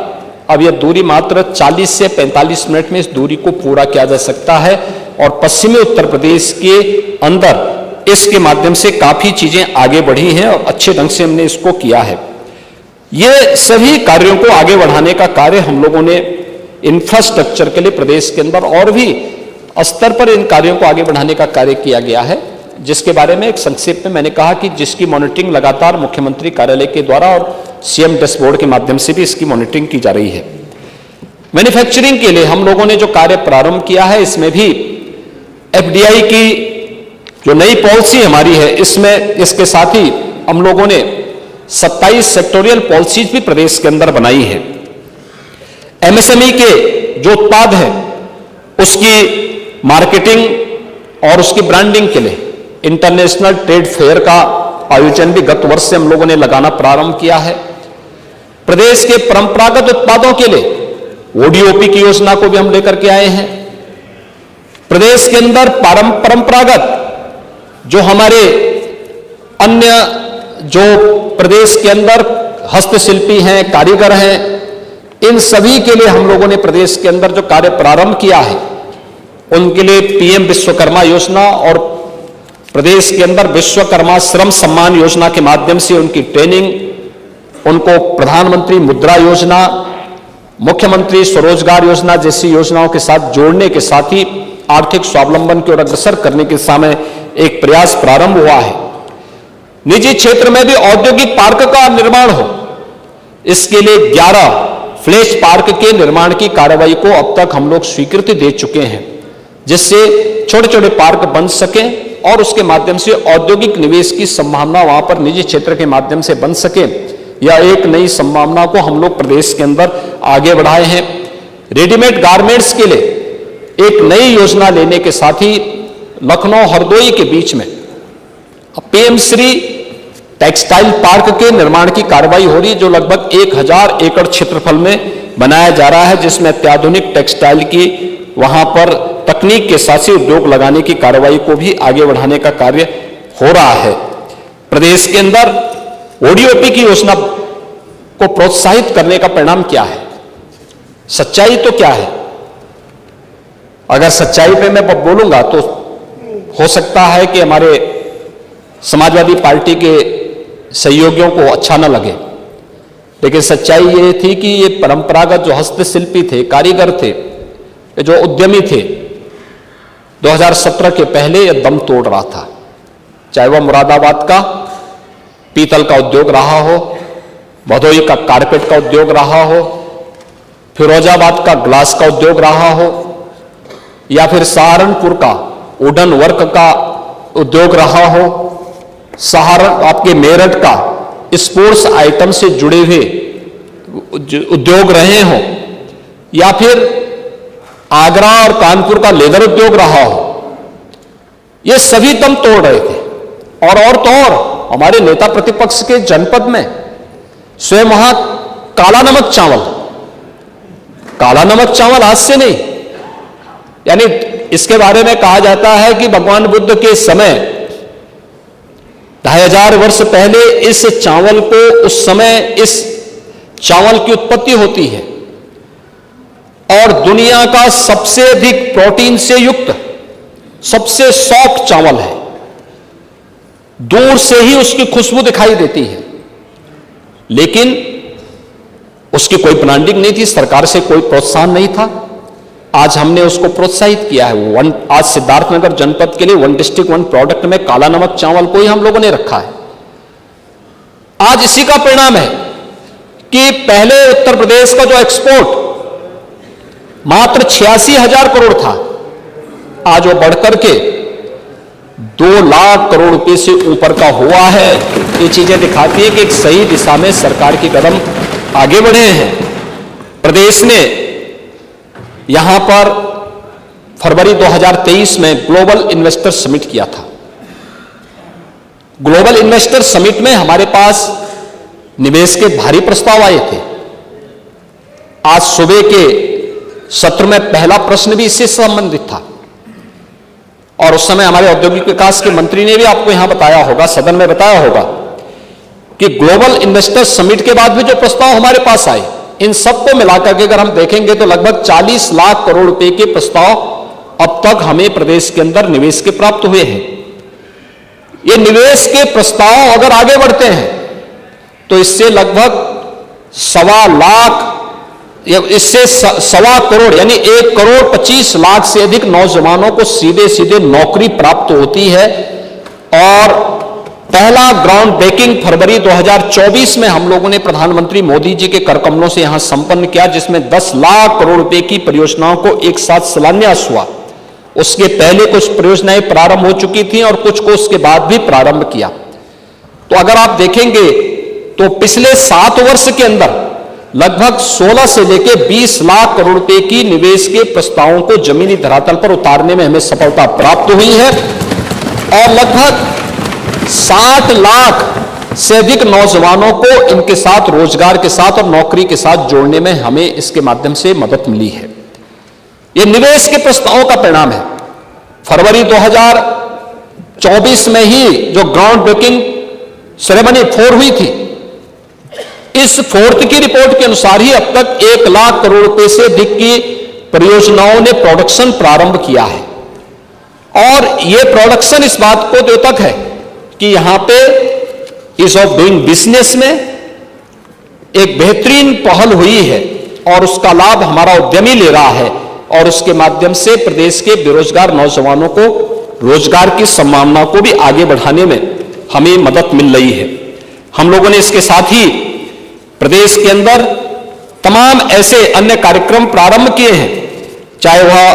अब यह दूरी मात्र 40 से 45 मिनट में इस दूरी को पूरा किया जा सकता है, और पश्चिमी उत्तर प्रदेश के अंदर इसके माध्यम से काफी चीजें आगे बढ़ी हैं और अच्छे ढंग से हमने इसको किया है। ये सभी कार्यों को आगे बढ़ाने का कार्य हम लोगों ने इंफ्रास्ट्रक्चर के लिए प्रदेश के अंदर और भी स्तर पर इन कार्यों को आगे बढ़ाने का कार्य किया गया है, जिसके बारे में एक संक्षेप में मैंने कहा कि जिसकी मॉनिटरिंग लगातार मुख्यमंत्री कार्यालय के द्वारा और CM डैशबोर्ड के माध्यम से भी इसकी मॉनिटरिंग की जा रही है। मैन्युफैक्चरिंग के लिए हम लोगों ने जो कार्य प्रारंभ किया है, इसमें भी FDI की जो नई पॉलिसी हमारी है, इसमें इसके साथ ही हम लोगों ने 27 सेक्टोरियल पॉलिसीज भी प्रदेश के अंदर बनाई है। MSME के जो उत्पाद है उसकी मार्केटिंग और उसकी ब्रांडिंग के लिए इंटरनेशनल ट्रेड फेयर का आयोजन भी गत वर्ष से हम लोगों ने लगाना प्रारंभ किया है। प्रदेश के परंपरागत उत्पादों के लिए ODOP की योजना को भी हम लेकर के आए हैं। प्रदेश के अंदर परंपरागत जो हमारे अन्य जो प्रदेश के अंदर हस्तशिल्पी हैं, कारीगर हैं, इन सभी के लिए हम लोगों ने प्रदेश के अंदर जो कार्य प्रारंभ किया है, उनके लिए PM विश्वकर्मा योजना और प्रदेश के अंदर विश्वकर्मा श्रम सम्मान योजना के माध्यम से उनकी ट्रेनिंग, उनको प्रधानमंत्री मुद्रा योजना, मुख्यमंत्री स्वरोजगार योजना जैसी योजनाओं के साथ जोड़ने के साथ ही आर्थिक स्वावलंबन की ओर अग्रसर करने के समय एक प्रयास प्रारंभ हुआ है। निजी क्षेत्र में भी औद्योगिक पार्क का निर्माण हो, इसके लिए 11 फ्लैश पार्क के निर्माण की कार्रवाई को अब तक हम लोग स्वीकृति दे चुके हैं, जिससे छोटे छोटे पार्क बन सकें और उसके माध्यम से औद्योगिक निवेश की संभावना वहां पर निजी क्षेत्र के माध्यम से बन सके। यह एक नई संभावना को हम लोग प्रदेश के अंदर आगे बढ़ाए हैं। रेडीमेड गारमेंट्स के लिए एक नई योजना लेने के साथ ही लखनऊ हरदोई के बीच में पीएम श्री टेक्सटाइल पार्क के निर्माण की कार्रवाई हो रही है, जो लगभग 1000 एकड़ क्षेत्रफल में बनाया जा रहा है, जिसमें अत्याधुनिक टेक्सटाइल की वहां पर तकनीक के साथ ही उद्योग लगाने की कार्रवाई को भी आगे बढ़ाने का कार्य हो रहा है। प्रदेश के अंदर ओडीओपी की योजना को प्रोत्साहित करने का परिणाम क्या है? सच्चाई तो क्या है? अगर सच्चाई पे मैं बोलूंगा तो हो सकता है कि हमारे समाजवादी पार्टी के सहयोगियों को अच्छा न लगे, लेकिन सच्चाई ये थी कि ये परंपरागत जो हस्तशिल्पी थे, कारीगर थे, जो उद्यमी थे, 2017 के पहले ये दम तोड़ रहा था। चाहे वह मुरादाबाद का पीतल का उद्योग रहा हो, भदोई का कारपेट का उद्योग रहा हो, फिरोजाबाद का ग्लास का उद्योग रहा हो, या फिर सहारनपुर का वुडन वर्क का उद्योग रहा हो, आपके मेरठ का स्पोर्ट्स आइटम से जुड़े हुए उद्योग रहे हो, या फिर आगरा और कानपुर का लेदर उद्योग रहा हो, ये सभी दम तोड़ रहे थे। और तो और हमारे नेता प्रतिपक्ष के जनपद में स्वयं वहां काला नमक चावल आज से नहीं, यानी इसके बारे में कहा जाता है कि भगवान बुद्ध के समय 2500 वर्ष पहले इस चावल को, उस समय इस चावल की उत्पत्ति होती है और दुनिया का सबसे अधिक प्रोटीन से युक्त सबसे सॉफ्ट चावल है। दूर से ही उसकी खुशबू दिखाई देती है, लेकिन उसकी कोई ब्रांडिंग नहीं थी, सरकार से कोई प्रोत्साहन नहीं था। आज हमने उसको प्रोत्साहित किया है। आज सिद्धार्थनगर जनपद के लिए 1 डिस्ट्रिक्ट 1 प्रोडक्ट में काला नमक चावल को ही हम लोगों ने रखा है। आज इसी का परिणाम है कि पहले उत्तर प्रदेश का जो एक्सपोर्ट मात्र 86,000 करोड़ था, आज वो बढ़कर के 2 लाख करोड़ रुपए से ऊपर का हुआ है। ये चीजें दिखाती है कि एक सही दिशा में सरकार के कदम आगे बढ़े हैं। प्रदेश ने यहां पर फरवरी 2023 में ग्लोबल इन्वेस्टर समिट किया था। ग्लोबल इन्वेस्टर समिट में हमारे पास निवेश के भारी प्रस्ताव आए थे। आज सुबह के सत्र में पहला प्रश्न भी इससे संबंधित था और उस समय हमारे औद्योगिक विकास के मंत्री ने भी आपको यहां बताया होगा, सदन में बताया होगा कि ग्लोबल इन्वेस्टर समिट के बाद भी जो प्रस्ताव हमारे पास आए, इन सबको मिलाकर के अगर हम देखेंगे तो लगभग 40 लाख करोड़ रुपए के प्रस्ताव अब तक हमें प्रदेश के अंदर निवेश के प्राप्त हुए हैं। ये निवेश के प्रस्ताव अगर आगे बढ़ते हैं तो इससे लगभग 1.25 लाख, इससे 1.25 करोड़ यानी 1,25,00,000 से अधिक नौजवानों को सीधे सीधे नौकरी प्राप्त होती है। और पहला ग्राउंड ब्रेकिंग फरवरी 2024 में हम लोगों ने प्रधानमंत्री मोदी जी के कर कमलों से यहां संपन्न किया, जिसमें 10 लाख करोड़ रुपए की परियोजनाओं को एक साथ शिलान्यास हुआ। उसके पहले कुछ परियोजनाएं प्रारंभ हो चुकी थी और कुछ को उसके बाद भी प्रारंभ किया। तो अगर आप देखेंगे तो पिछले 7 वर्ष के अंदर लगभग 16 से लेकर 20 लाख करोड़ रुपए की निवेश के प्रस्तावों को जमीनी धरातल पर उतारने में हमें सफलता प्राप्त हुई है और लगभग 60 लाख से अधिक नौजवानों को इनके साथ रोजगार के साथ और नौकरी के साथ जोड़ने में हमें इसके माध्यम से मदद मिली है। यह निवेश के प्रस्तावों का परिणाम है। फरवरी 2024 में ही जो ग्राउंड ब्रेकिंग सेरेमनी 4 हुई थी, इस 4th की रिपोर्ट के अनुसार ही अब तक 1 लाख करोड़ रुपए से अधिक की परियोजनाओं ने प्रोडक्शन प्रारंभ किया है। और यह प्रोडक्शन इस बात को द्योतक है कि यहां पे ईज ऑफ डूइंग बिजनेस में एक बेहतरीन पहल हुई है और उसका लाभ हमारा उद्यमी ले रहा है और उसके माध्यम से प्रदेश के बेरोजगार नौजवानों को रोजगार की संभावनाओं को भी आगे बढ़ाने में हमें मदद मिल रही है। हम लोगों ने इसके साथ ही प्रदेश के अंदर तमाम ऐसे अन्य कार्यक्रम प्रारंभ किए हैं, चाहे वह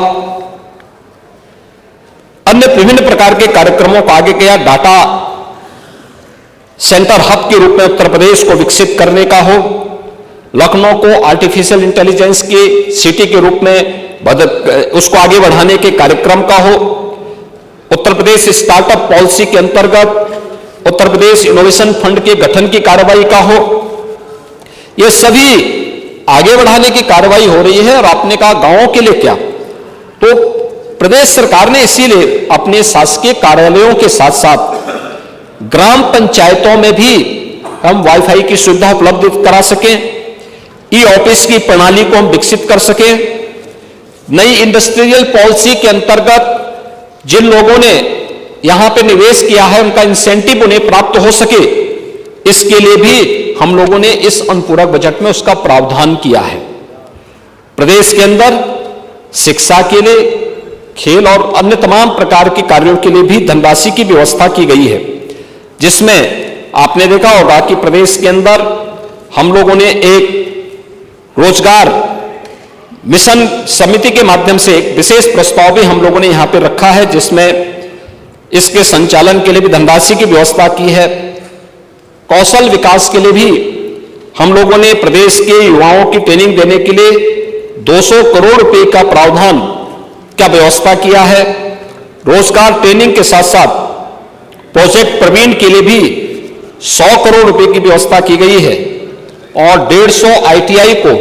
अन्य विभिन्न प्रकार के कार्यक्रमों को आगे किया, डाटा सेंटर हब के रूप में उत्तर प्रदेश को विकसित करने का हो, लखनऊ को आर्टिफिशियल इंटेलिजेंस की सिटी के रूप में उसको आगे बढ़ाने के कार्यक्रम का हो, उत्तर प्रदेश स्टार्टअप पॉलिसी के अंतर्गत उत्तर प्रदेश इनोवेशन फंड के गठन की कार्रवाई का हो, ये सभी आगे बढ़ाने की कार्रवाई हो रही है। और आपने कहा गांवों के लिए क्या, तो प्रदेश सरकार ने इसीलिए अपने शासकीय कार्यालयों के साथ साथ ग्राम पंचायतों में भी हम वाईफाई की सुविधा उपलब्ध करा सकें, ई ऑफिस की प्रणाली को हम विकसित कर सकें, नई इंडस्ट्रियल पॉलिसी के अंतर्गत जिन लोगों ने यहां पे निवेश किया है उनका इंसेंटिव उन्हें प्राप्त हो सके, इसके लिए भी हम लोगों ने इस अनुपूरक बजट में उसका प्रावधान किया है। प्रदेश के अंदर शिक्षा के लिए, खेल और अन्य तमाम प्रकार के कार्यों के लिए भी धनराशि की व्यवस्था की गई है, जिसमें आपने देखा होगा कि प्रदेश के अंदर हम लोगों ने एक रोजगार मिशन समिति के माध्यम से एक विशेष प्रस्ताव भी हम लोगों ने यहां पे रखा है, जिसमें इसके संचालन के लिए भी धनराशि की व्यवस्था की है। कौशल विकास के लिए भी हम लोगों ने प्रदेश के युवाओं की ट्रेनिंग देने के लिए 200 करोड़ रुपए का प्रावधान का व्यवस्था किया है। रोजगार ट्रेनिंग के साथ साथ प्रोजेक्ट प्रवीण के लिए भी 100 करोड़ रुपए की व्यवस्था की गई है और 150 आईटीआई को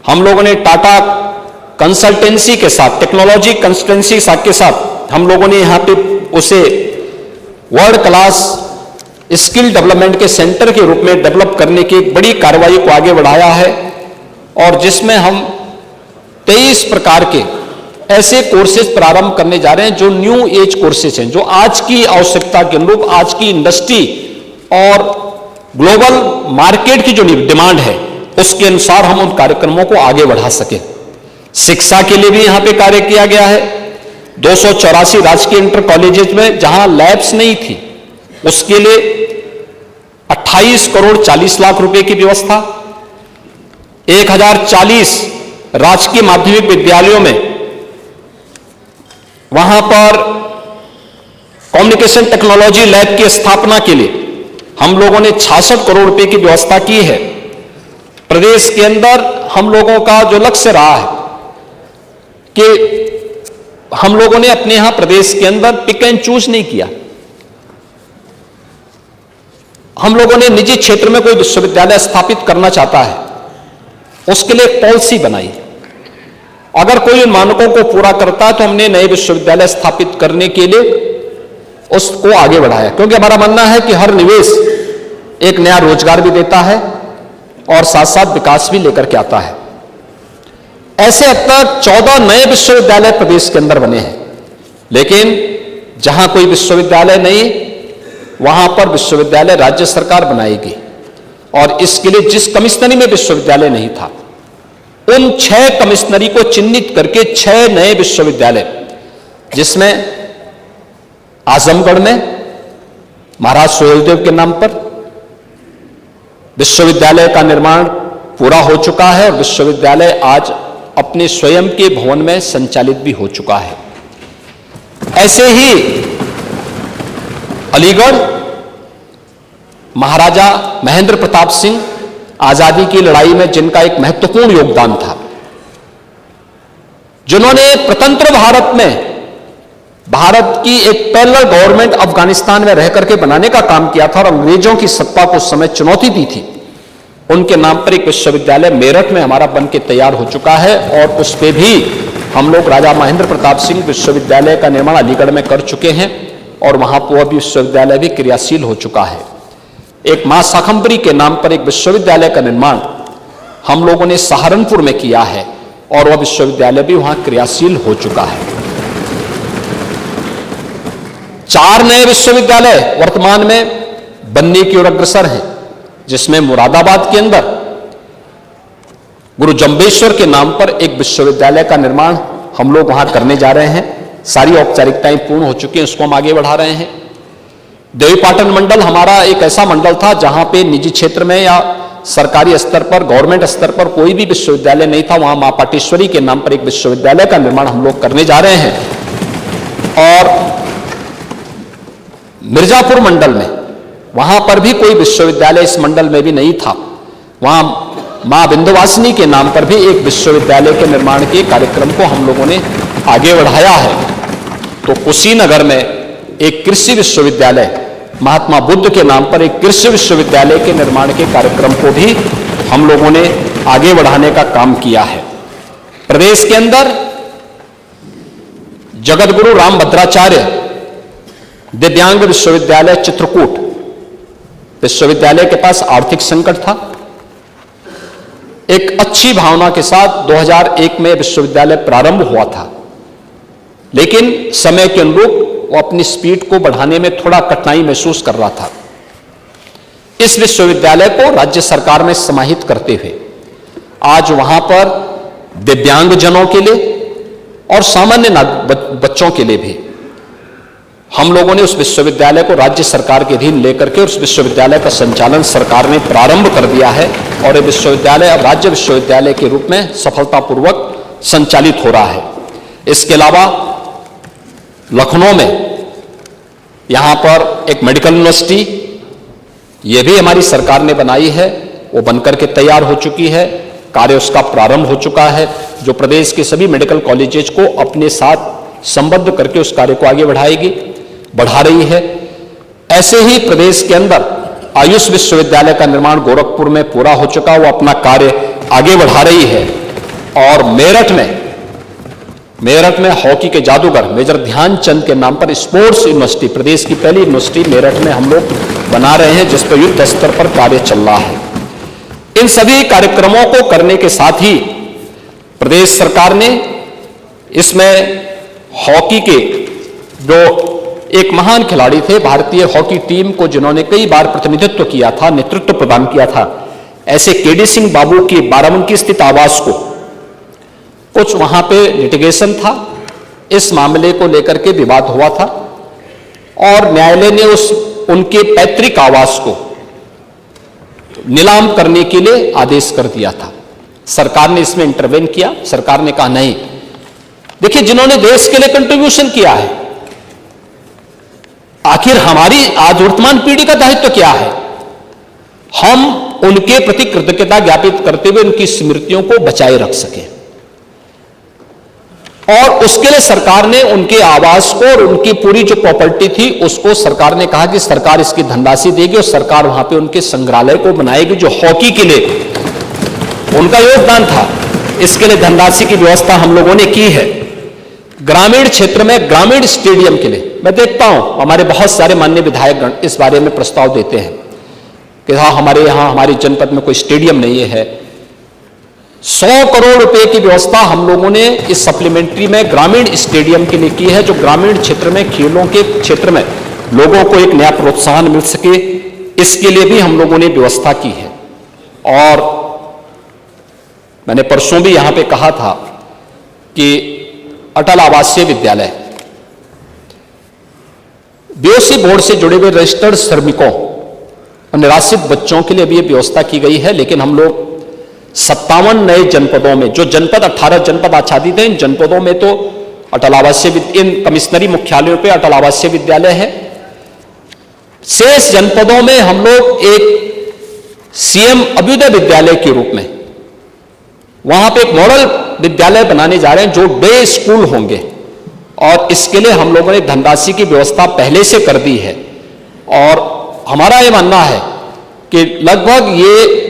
हम लोगों ने टाटा कंसल्टेंसी के साथ, टेक्नोलॉजी कंसल्टेंसी के साथ हम लोगों ने यहां पे उसे वर्ल्ड क्लास स्किल डेवलपमेंट के सेंटर के रूप में डेवलप करने की बड़ी कार्रवाई को आगे बढ़ाया है। और जिसमें हम 23 प्रकार के ऐसे कोर्सेज प्रारंभ करने जा रहे हैं जो न्यू एज कोर्सेज हैं, जो आज की आवश्यकता के अनुरूप, आज की इंडस्ट्री और ग्लोबल मार्केट की जो डिमांड है उसके अनुसार हम उन कार्यक्रमों को आगे बढ़ा सकें। शिक्षा के लिए भी यहां पे कार्य किया गया है। 284 राजकीय इंटर कॉलेजेस में जहां लैब्स नहीं थी उसके लिए 28 करोड़ 40 लाख रुपए की व्यवस्था, 1040 राजकीय माध्यमिक विद्यालयों में वहां पर कम्युनिकेशन टेक्नोलॉजी लैब की स्थापना के लिए हम लोगों ने 66 करोड़ रुपए की व्यवस्था की है। प्रदेश के अंदर हम लोगों का जो लक्ष्य रहा है कि हम लोगों ने अपने यहां प्रदेश के अंदर पिक एंड चूज नहीं किया। हम लोगों ने निजी क्षेत्र में कोई विश्वविद्यालय स्थापित करना चाहता है, उसके लिए एक पॉलिसी बनाई। अगर कोई उन मानकों को पूरा करता है तो हमने नए विश्वविद्यालय स्थापित करने के लिए उसको आगे बढ़ाया, क्योंकि हमारा मानना है कि हर निवेश एक नया रोजगार भी देता है और साथ साथ विकास भी लेकर के आता है। ऐसे अब तक 14 नए विश्वविद्यालय प्रदेश के अंदर बने हैं, लेकिन जहां कोई विश्वविद्यालय नहीं वहां पर विश्वविद्यालय राज्य सरकार बनाएगी। और इसके लिए जिस कमिश्नरी में विश्वविद्यालय नहीं था उन 6 कमिश्नरी को चिन्हित करके 6 नए विश्वविद्यालय, जिसमें आजमगढ़ में महाराज सुहेलदेव के नाम पर विश्वविद्यालय का निर्माण पूरा हो चुका है और विश्वविद्यालय आज अपने स्वयं के भवन में संचालित भी हो चुका है। ऐसे ही अलीगढ़ महाराजा महेंद्र प्रताप सिंह आजादी की लड़ाई में जिनका एक महत्वपूर्ण योगदान था, जिन्होंने स्वतंत्र भारत में भारत की एक पैरेलल गवर्नमेंट अफगानिस्तान में रह करके बनाने का काम किया था और अंग्रेजों की सत्ता को उस समय चुनौती दी थी, उनके नाम पर एक विश्वविद्यालय मेरठ में हमारा बन के तैयार हो चुका है। और उस पे भी हम लोग राजा महेंद्र प्रताप सिंह विश्वविद्यालय का निर्माण अलीगढ़ में कर चुके हैं और वहां पर भी विश्वविद्यालय भी क्रियाशील हो चुका है। एक मां शाकंभरी के नाम पर एक विश्वविद्यालय का निर्माण हम लोगों ने सहारनपुर में किया है और वह विश्वविद्यालय भी वहां क्रियाशील हो चुका है। 4 नए विश्वविद्यालय वर्तमान में बनने की ओर अग्रसर हैं, जिसमें मुरादाबाद के अंदर गुरु जंबेश्वर के नाम पर एक विश्वविद्यालय का निर्माण हम लोग वहां करने जा रहे हैं। सारी औपचारिकताएं पूर्ण हो चुकी हैं, उसको हम आगे बढ़ा रहे हैं। देवीपाटन मंडल हमारा एक ऐसा मंडल था जहां पे निजी क्षेत्र में या सरकारी स्तर पर, गवर्नमेंट स्तर पर कोई भी विश्वविद्यालय नहीं था, वहां मां पाटेश्वरी के नाम पर एक विश्वविद्यालय का निर्माण हम लोग करने जा रहे हैं। और मिर्जापुर मंडल में वहां पर भी कोई विश्वविद्यालय इस मंडल में भी नहीं था, वहां मां विंध्यवासिनी के नाम पर भी एक विश्वविद्यालय के निर्माण के कार्यक्रम को हम लोगों ने आगे बढ़ाया है। तो कुशीनगर में एक कृषि विश्वविद्यालय, महात्मा बुद्ध के नाम पर एक कृषि विश्वविद्यालय के निर्माण के कार्यक्रम को भी हम लोगों ने आगे बढ़ाने का काम किया है। प्रदेश के अंदर जगतगुरु रामभद्राचार्य दिव्यांग विश्वविद्यालय चित्रकूट विश्वविद्यालय के पास आर्थिक संकट था। एक अच्छी भावना के साथ 2001 में विश्वविद्यालय प्रारंभ हुआ था, लेकिन समय के अनुरूप वो अपनी स्पीड को बढ़ाने में थोड़ा कठिनाई महसूस कर रहा था। इस विश्वविद्यालय को राज्य सरकार में समाहित करते हुए आज वहां पर दिव्यांगजनों के लिए और सामान्य बच्चों के लिए भी हम लोगों ने उस विश्वविद्यालय को राज्य सरकार के अधीन लेकर के उस विश्वविद्यालय का संचालन सरकार ने प्रारंभ कर दिया है और ये विश्वविद्यालय अब राज्य विश्वविद्यालय के रूप में सफलतापूर्वक संचालित हो रहा है। इसके अलावा लखनऊ में यहां पर एक मेडिकल यूनिवर्सिटी ये भी हमारी सरकार ने बनाई है, वो बनकर के तैयार हो चुकी है, कार्य उसका प्रारंभ हो चुका है, जो प्रदेश के सभी मेडिकल कॉलेजेस को अपने साथ संबद्ध करके उस कार्य को आगे बढ़ा रही है। ऐसे ही प्रदेश के अंदर आयुष विश्वविद्यालय का निर्माण गोरखपुर में पूरा हो चुका, वो अपना कार्य आगे बढ़ा रही है। और मेरठ में हॉकी के जादूगर मेजर ध्यानचंद के नाम पर स्पोर्ट्स यूनिवर्सिटी, प्रदेश की पहली यूनिवर्सिटी मेरठ में हम लोग बना रहे हैं, जिस पर युद्ध स्तर पर कार्य चल रहा है। इन सभी कार्यक्रमों को करने के साथ ही प्रदेश सरकार ने इसमें हॉकी के जो एक महान खिलाड़ी थे, भारतीय हॉकी टीम को जिन्होंने कई बार प्रतिनिधित्व किया था, नेतृत्व प्रदान किया था, ऐसे केडी सिंह बाबू की बाराबंकी स्थित आवास को कुछ वहां पे लिटिगेशन था, इस मामले को लेकर के विवाद हुआ था और न्यायालय ने उनके पैतृक आवास को नीलाम करने के लिए आदेश कर दिया था। सरकार ने इसमें इंटरवेन किया। सरकार ने कहा नहीं, देखिए जिन्होंने देश के लिए कंट्रीब्यूशन किया है, आखिर हमारी आज वर्तमान पीढ़ी का दायित्व क्या है, हम उनके प्रति कृतज्ञता ज्ञापित करते हुए उनकी स्मृतियों को बचाए रख सकें। और उसके लिए सरकार ने उनके आवास को और उनकी पूरी जो प्रॉपर्टी थी उसको सरकार ने कहा कि सरकार इसकी धनराशि देगी और सरकार वहां पे उनके संग्रहालय को बनाएगी, जो हॉकी के लिए उनका योगदान था। इसके लिए धनराशि की व्यवस्था हम लोगों ने की है। ग्रामीण क्षेत्र में ग्रामीण स्टेडियम के लिए मैं देखता हूं हमारे बहुत सारे माननीय विधायकगण इस बारे में प्रस्ताव देते हैं कि हाँ हमारे यहां हमारे जनपद में कोई स्टेडियम नहीं है। 100 करोड़ रुपए की व्यवस्था हम लोगों ने इस सप्लीमेंट्री में ग्रामीण स्टेडियम के लिए की है, जो ग्रामीण क्षेत्र में खेलों के क्षेत्र में लोगों को एक नया प्रोत्साहन मिल सके, इसके लिए भी हम लोगों ने व्यवस्था की है। और मैंने परसों भी यहां पे कहा था कि अटल आवासीय विद्यालय बीओसी बोर्ड से जुड़े हुए रजिस्टर्ड श्रमिकों और निराश्रित बच्चों के लिए भी यह व्यवस्था की गई है। लेकिन हम लोग 57 नए जनपदों में, जो जनपद 18 जनपद आच्छादित हैं, इन जनपदों में तो अटल आवासीय इन कमिश्नरी मुख्यालयों पे अटल आवासीय विद्यालय है। शेष जनपदों में हम लोग एक सीएम अभ्युदय विद्यालय के रूप में वहां पे एक मॉडल विद्यालय बनाने जा रहे हैं, जो डे स्कूल होंगे। और इसके लिए हम लोगों ने धनराशि की व्यवस्था पहले से कर दी है। और हमारा ये मानना है कि लगभग ये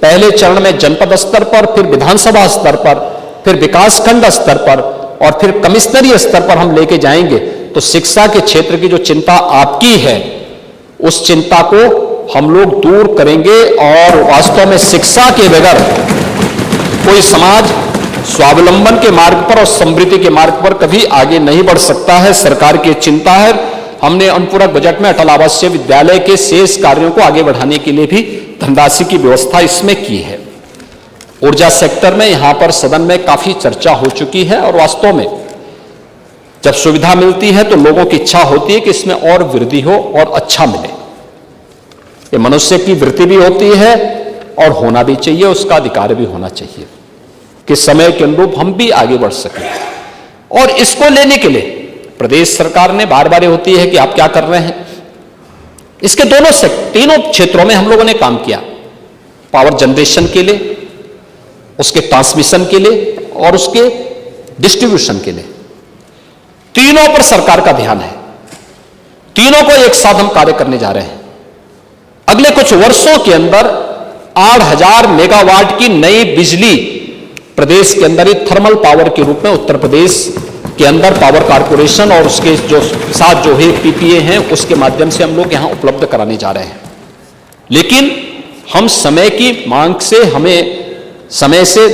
पहले चरण में जनपद स्तर पर, फिर विधानसभा स्तर पर, फिर विकासखंड स्तर पर और फिर कमिश्नरी स्तर पर हम लेके जाएंगे। तो शिक्षा के क्षेत्र की जो चिंता आपकी है, उस चिंता को हम लोग दूर करेंगे। और वास्तव में शिक्षा के बगैर कोई समाज स्वावलंबन के मार्ग पर और समृद्धि के मार्ग पर कभी आगे नहीं बढ़ सकता है। सरकार की चिंता है। हमने अनुपूरक बजट में अटल आवासीय विद्यालय के शेष कार्यों को आगे बढ़ाने के लिए भी धनराशि की व्यवस्था इसमें की है। ऊर्जा सेक्टर में यहां पर सदन में काफी चर्चा हो चुकी है और वास्तव में जब सुविधा मिलती है तो लोगों की इच्छा होती है कि इसमें और वृद्धि हो और अच्छा मिले। ये मनुष्य की वृत्ति भी होती है और होना भी चाहिए, उसका अधिकार भी होना चाहिए कि समय के अनुरूप हम भी आगे बढ़ सकें। और इसको लेने के लिए प्रदेश सरकार ने बार बार होती है कि आप क्या कर रहे हैं। इसके तीनों क्षेत्रों में हम लोगों ने काम किया। पावर जनरेशन के लिए, उसके ट्रांसमिशन के लिए और उसके डिस्ट्रीब्यूशन के लिए। तीनों पर सरकार का ध्यान है, तीनों को एक साथ हम कार्य करने जा रहे हैं। अगले कुछ वर्षों के अंदर 8,000 मेगावाट की नई बिजली प्रदेश के अंदर ही थर्मल पावर के रूप में उत्तर प्रदेश के अंदर पावर कारपोरेशन और उसके जो साथ जो है पीपीए हैं उसके माध्यम से हम लोग यहां उपलब्ध कराने जा रहे हैं। लेकिन हम समय की मांग से, हमें समय से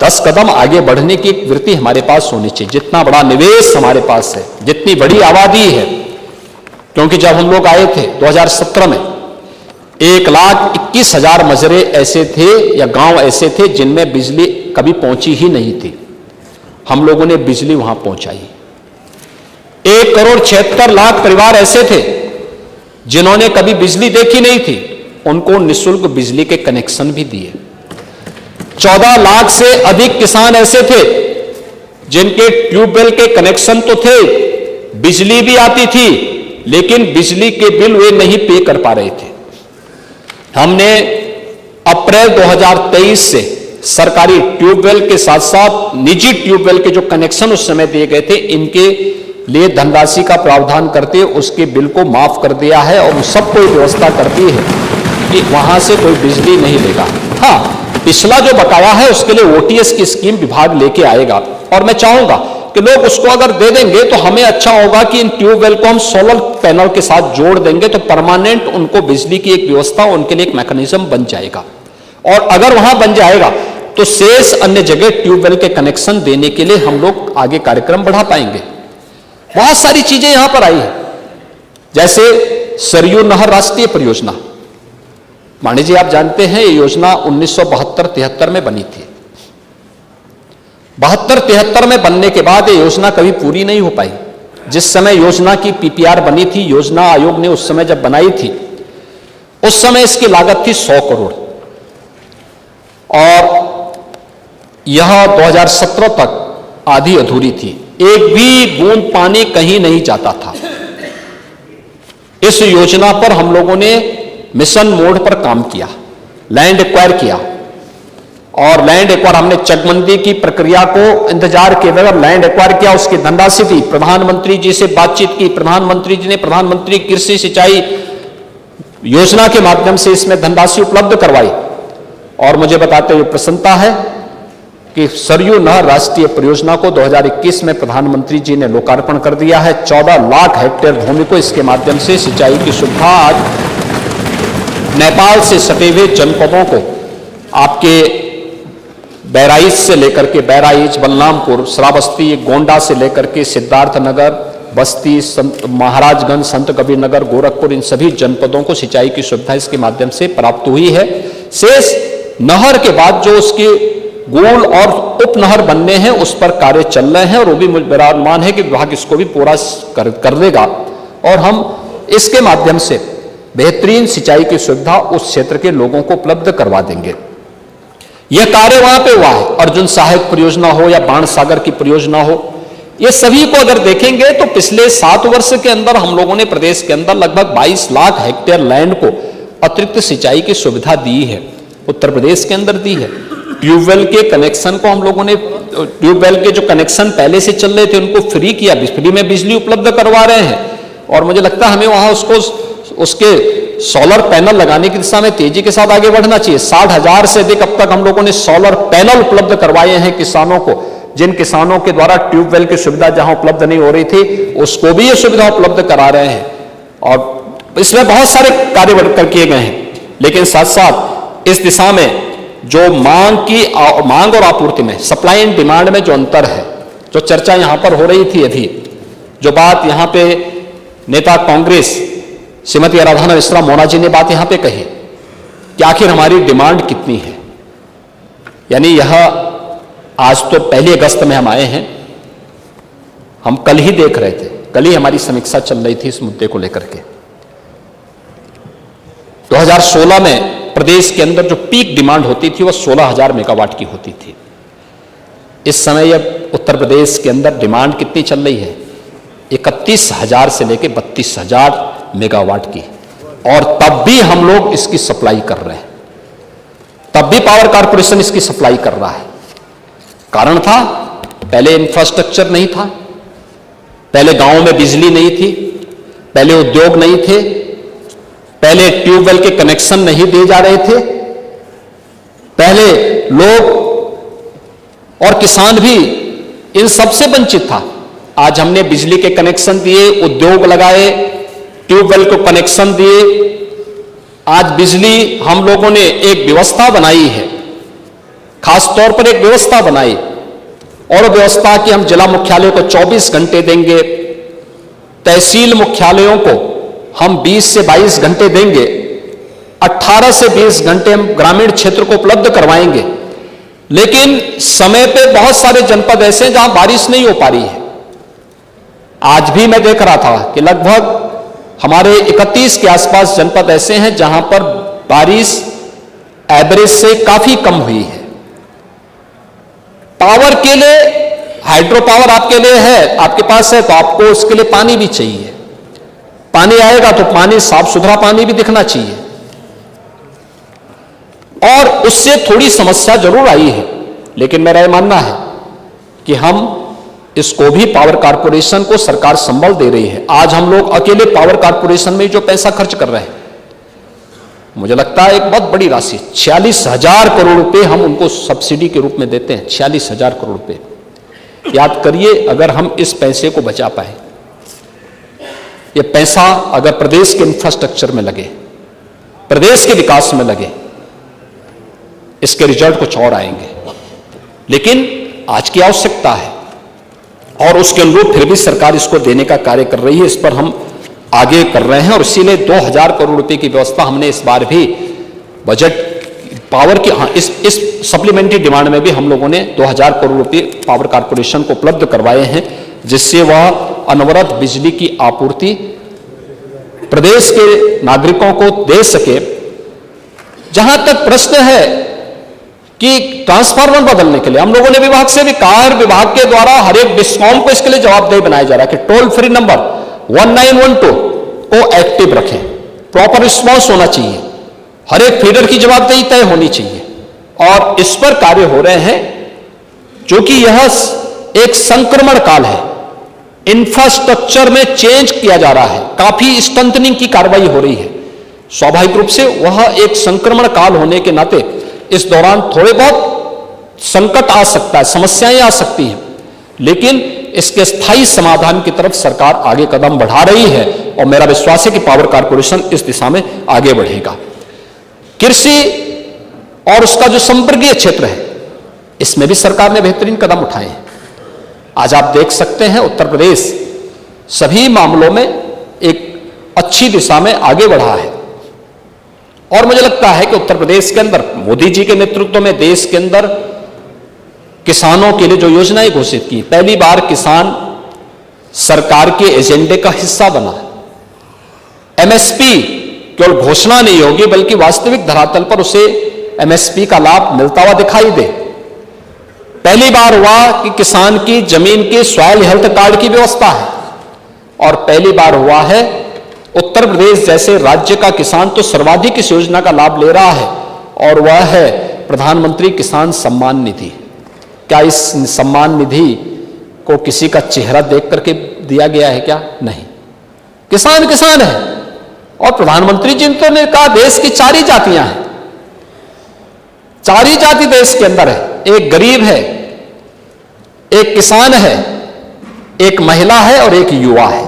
10 कदम आगे बढ़ने की एक वृत्ति हमारे पास होनी चाहिए। जितना बड़ा निवेश हमारे पास है, जितनी बड़ी आबादी है, क्योंकि जब हम लोग आए थे 2017 में 1,21,000 मजरे ऐसे थे या गांव ऐसे थे जिनमें बिजली कभी पहुंची ही नहीं थी। हम लोगों ने बिजली वहां पहुंचाई। 1,76,00,000 परिवार ऐसे थे जिन्होंने कभी बिजली देखी नहीं थी, उनको निःशुल्क बिजली के कनेक्शन भी दिए। 14 लाख से अधिक किसान ऐसे थे जिनके ट्यूबवेल के कनेक्शन तो थे, बिजली भी आती थी, लेकिन बिजली के बिल वे नहीं पे कर पा रहे थे। हमने अप्रैल 2023 से सरकारी ट्यूबवेल के साथ साथ निजी ट्यूबवेल के जो कनेक्शन उस समय दिए गए थे, इनके लिए धनराशि का प्रावधान करते उसके बिल को माफ कर दिया है और सबको व्यवस्था करती है कि वहां से कोई बिजली नहीं लेगा। हाँ, पिछला जो बकाया है उसके लिए ओटीएस की स्कीम विभाग लेके आएगा और मैं चाहूंगा कि लोग उसको अगर दे देंगे तो हमें अच्छा होगा कि इन ट्यूबवेल को हम सोलर पैनल के साथ जोड़ देंगे तो परमानेंट उनको बिजली की एक व्यवस्था, उनके लिए एक मैकेनिज्म बन जाएगा। और अगर वहां बन जाएगा तो शेष अन्य जगह ट्यूबवेल के कनेक्शन देने के लिए हम लोग आगे कार्यक्रम बढ़ा पाएंगे। बहुत सारी चीजें यहां पर आई है, जैसे सरयू नहर राष्ट्रीय परियोजना। मानी जी, आप जानते हैं ये योजना 1972-73 में बनी थी। 72-73 में बनने के बाद ये योजना कभी पूरी नहीं हो पाई। जिस समय योजना की पीपीआर बनी थी, योजना आयोग ने उस समय जब बनाई थी, उस समय इसकी लागत थी 100 करोड़ और यह 2017 तक आधी अधूरी थी। एक भी बूंद पानी कहीं नहीं जाता था। इस योजना पर हम लोगों ने मिशन मोड पर काम किया, लैंड एक्वायर किया और लैंड एक्वायर हमने चकबंदी की प्रक्रिया को इंतजार किए बगैर लैंड एक्वायर किया, उसकी धनराशि दी, प्रधानमंत्री जी से बातचीत की, प्रधानमंत्री जी ने प्रधानमंत्री कृषि सिंचाई योजना के माध्यम से इसमें धनराशि उपलब्ध करवाई और मुझे बताते हुए प्रसन्नता है कि सरयू नहर राष्ट्रीय परियोजना को 2021 में प्रधानमंत्री जी ने लोकार्पण कर दिया है। 14 लाख हेक्टेयर भूमि को इसके माध्यम से सिंचाई की सुविधा आज नेपाल से सटे हुए जनपदों को, आपके बहराइच से लेकर के बहराइच, बलरामपुर, श्रावस्ती, गोंडा से लेकर के सिद्धार्थनगर, बस्ती, महाराजगंज, संत कबीर नगर, गोरखपुर, इन सभी जनपदों को सिंचाई की सुविधा इसके माध्यम से प्राप्त हुई है। शेष नहर के बाद जो उसके गोल और उप नहर बनने हैं उस पर कार्य चल रहे हैं और वो भी मेरा अनुमान है कि विभाग इसको भी पूरा कर देगा और हम इसके माध्यम से बेहतरीन सिंचाई की सुविधा उस क्षेत्र के लोगों को उपलब्ध करवा देंगे। यह कार्य वहां पे हुआ है, अर्जुन सहायक परियोजना हो या बाण सागर की परियोजना हो, ये सभी को अगर देखेंगे तो पिछले 7 वर्ष के अंदर हम लोगों ने प्रदेश के अंदर लगभग 22 लाख हेक्टेयर लैंड को अतिरिक्त सिंचाई की सुविधा दी है, उत्तर प्रदेश के अंदर दी है। ट्यूबवेल के कनेक्शन को हम लोगों ने, ट्यूबवेल के जो कनेक्शन पहले से चल रहे थे उनको फ्री किया, फ्री में बिजली उपलब्ध करवा रहे हैं और मुझे लगता है हमें वहां उसके सोलर पैनल लगाने की दिशा में तेजी के साथ आगे बढ़ना चाहिए। 60,000 से अधिक अब तक हम लोगों ने सोलर पैनल उपलब्ध करवाए हैं किसानों को, जिन किसानों के द्वारा ट्यूबवेल की सुविधा जहां उपलब्ध नहीं हो रही थी उसको भी ये सुविधा उपलब्ध करा रहे हैं और इसमें बहुत सारे कार्य बढ़कर किए गए हैं। लेकिन साथ साथ इस दिशा में जो मांग और आपूर्ति में, सप्लाई एंड डिमांड में जो अंतर है, जो चर्चा यहां पर हो रही थी अभी, जो बात यहां पे नेता कांग्रेस श्रीमती आराधना मिश्रा मोना जी ने बात यहां पे कही कि आखिर हमारी डिमांड कितनी है। यानी यह आज तो 1 अगस्त में हम आए हैं, हम कल ही देख रहे थे, कल ही हमारी समीक्षा चल रही थी इस मुद्दे को लेकर के। 2016 में प्रदेश के अंदर जो पीक डिमांड होती थी वह 16,000 मेगावाट की होती थी। इस समय यह उत्तर प्रदेश के अंदर डिमांड कितनी चल रही है? 31,000 से लेकर 32,000 मेगावाट की, और तब भी हम लोग इसकी सप्लाई कर रहे हैं, तब भी पावर कारपोरेशन इसकी सप्लाई कर रहा है। कारण था, पहले इंफ्रास्ट्रक्चर नहीं था, पहले गांवों में बिजली नहीं थी, पहले उद्योग नहीं थे, पहले ट्यूबवेल के कनेक्शन नहीं दिए जा रहे थे, पहले लोग और किसान भी इन सबसे वंचित था। आज हमने बिजली के कनेक्शन दिए, उद्योग लगाए, ट्यूबवेल को कनेक्शन दिए। आज बिजली हम लोगों ने एक व्यवस्था बनाई है, खास तौर पर एक व्यवस्था बनाई, और व्यवस्था कि हम जिला मुख्यालय को 24 घंटे देंगे, तहसील मुख्यालयों को हम 20 से 22 घंटे देंगे, 18 से 20 घंटे हम ग्रामीण क्षेत्र को उपलब्ध करवाएंगे। लेकिन समय पे बहुत सारे जनपद ऐसे हैं जहां बारिश नहीं हो पा रही है। आज भी मैं देख रहा था कि लगभग हमारे 31 के आसपास जनपद ऐसे हैं जहां पर बारिश एवरेज से काफी कम हुई है। पावर के लिए, हाइड्रो पावर आपके लिए है, आपके पास है, तो आपको उसके लिए पानी भी चाहिए। पानी आएगा तो पानी, साफ सुथरा पानी भी दिखना चाहिए, और उससे थोड़ी समस्या जरूर आई है। लेकिन मेरा यह मानना है कि हम इसको भी पावर कारपोरेशन को सरकार संबल दे रही है। आज हम लोग अकेले पावर कारपोरेशन में जो पैसा खर्च कर रहे हैं, मुझे लगता है एक बहुत बड़ी राशि, 46,000 करोड़ रुपए हम उनको सब्सिडी के रूप में देते हैं। 46,000 करोड़ रुपए, याद करिए, अगर हम इस पैसे को बचा पाए, ये पैसा अगर प्रदेश के इंफ्रास्ट्रक्चर में लगे, प्रदेश के विकास में लगे, इसके रिजल्ट कुछ और आएंगे। लेकिन आज की आवश्यकता है और उसके अनुरूप फिर भी सरकार इसको देने का कार्य कर रही है। इस पर हम आगे कर रहे हैं, और इसीलिए 2,000 करोड़ रुपए की व्यवस्था हमने इस बार भी बजट पावर की, हाँ, इस सप्लीमेंट्री डिमांड में भी हम लोगों ने 2,000 करोड़ रुपए पावर कारपोरेशन को उपलब्ध करवाए हैं, जिससे वह अनवरत बिजली की आपूर्ति प्रदेश के नागरिकों को दे सके। जहां तक प्रश्न है कि ट्रांसफार्मर बदलने के लिए हम लोगों ने विभाग से भी कहा है, विभाग के द्वारा हर एक डिस्कॉम को इसके लिए जवाबदेही बनाया जा रहा है कि टोल फ्री नंबर 1912 को एक्टिव रखें, प्रॉपर रिस्पॉन्स होना चाहिए, हर एक फीडर की जवाबदेही तय होनी चाहिए, और इस पर कार्य हो रहे हैं। क्योंकि यह एक संक्रमण काल है, इंफ्रास्ट्रक्चर में चेंज किया जा रहा है, काफी स्ट्रेंथनिंग की कार्रवाई हो रही है। स्वाभाविक रूप से वह एक संक्रमण काल होने के नाते इस दौरान थोड़े बहुत संकट आ सकता है, समस्याएं आ सकती हैं, लेकिन इसके स्थायी समाधान की तरफ सरकार आगे कदम बढ़ा रही है, और मेरा विश्वास है कि पावर कारपोरेशन इस दिशा में आगे बढ़ेगा। कृषि और उसका जो संपर्कीय क्षेत्र है, इसमें भी सरकार ने बेहतरीन कदम उठाए हैं। आज आप देख सकते हैं उत्तर प्रदेश सभी मामलों में एक अच्छी दिशा में आगे बढ़ा है, और मुझे लगता है कि उत्तर प्रदेश के अंदर मोदी जी के नेतृत्व में देश के अंदर किसानों के लिए जो योजनाएं घोषित की, पहली बार किसान सरकार के एजेंडे का हिस्सा बना। एमएसपी केवल घोषणा नहीं होगी, बल्कि वास्तविक धरातल पर उसे एमएसपी का लाभ मिलता हुआ दिखाई दे। पहली बार हुआ कि किसान की जमीन के सॉइल हेल्थ कार्ड की व्यवस्था है, और पहली बार हुआ है उत्तर प्रदेश जैसे राज्य का किसान तो सर्वाधिक इस योजना का लाभ ले रहा है, और वह है प्रधानमंत्री किसान सम्मान निधि। क्या इस सम्मान निधि को किसी का चेहरा देख करके दिया गया है क्या? नहीं, किसान किसान है। और प्रधानमंत्री जी ने कहा देश की 4 ही जातियां हैं, 4 ही जाति देश के अंदर है, एक गरीब है, एक किसान है, एक महिला है और एक युवा है।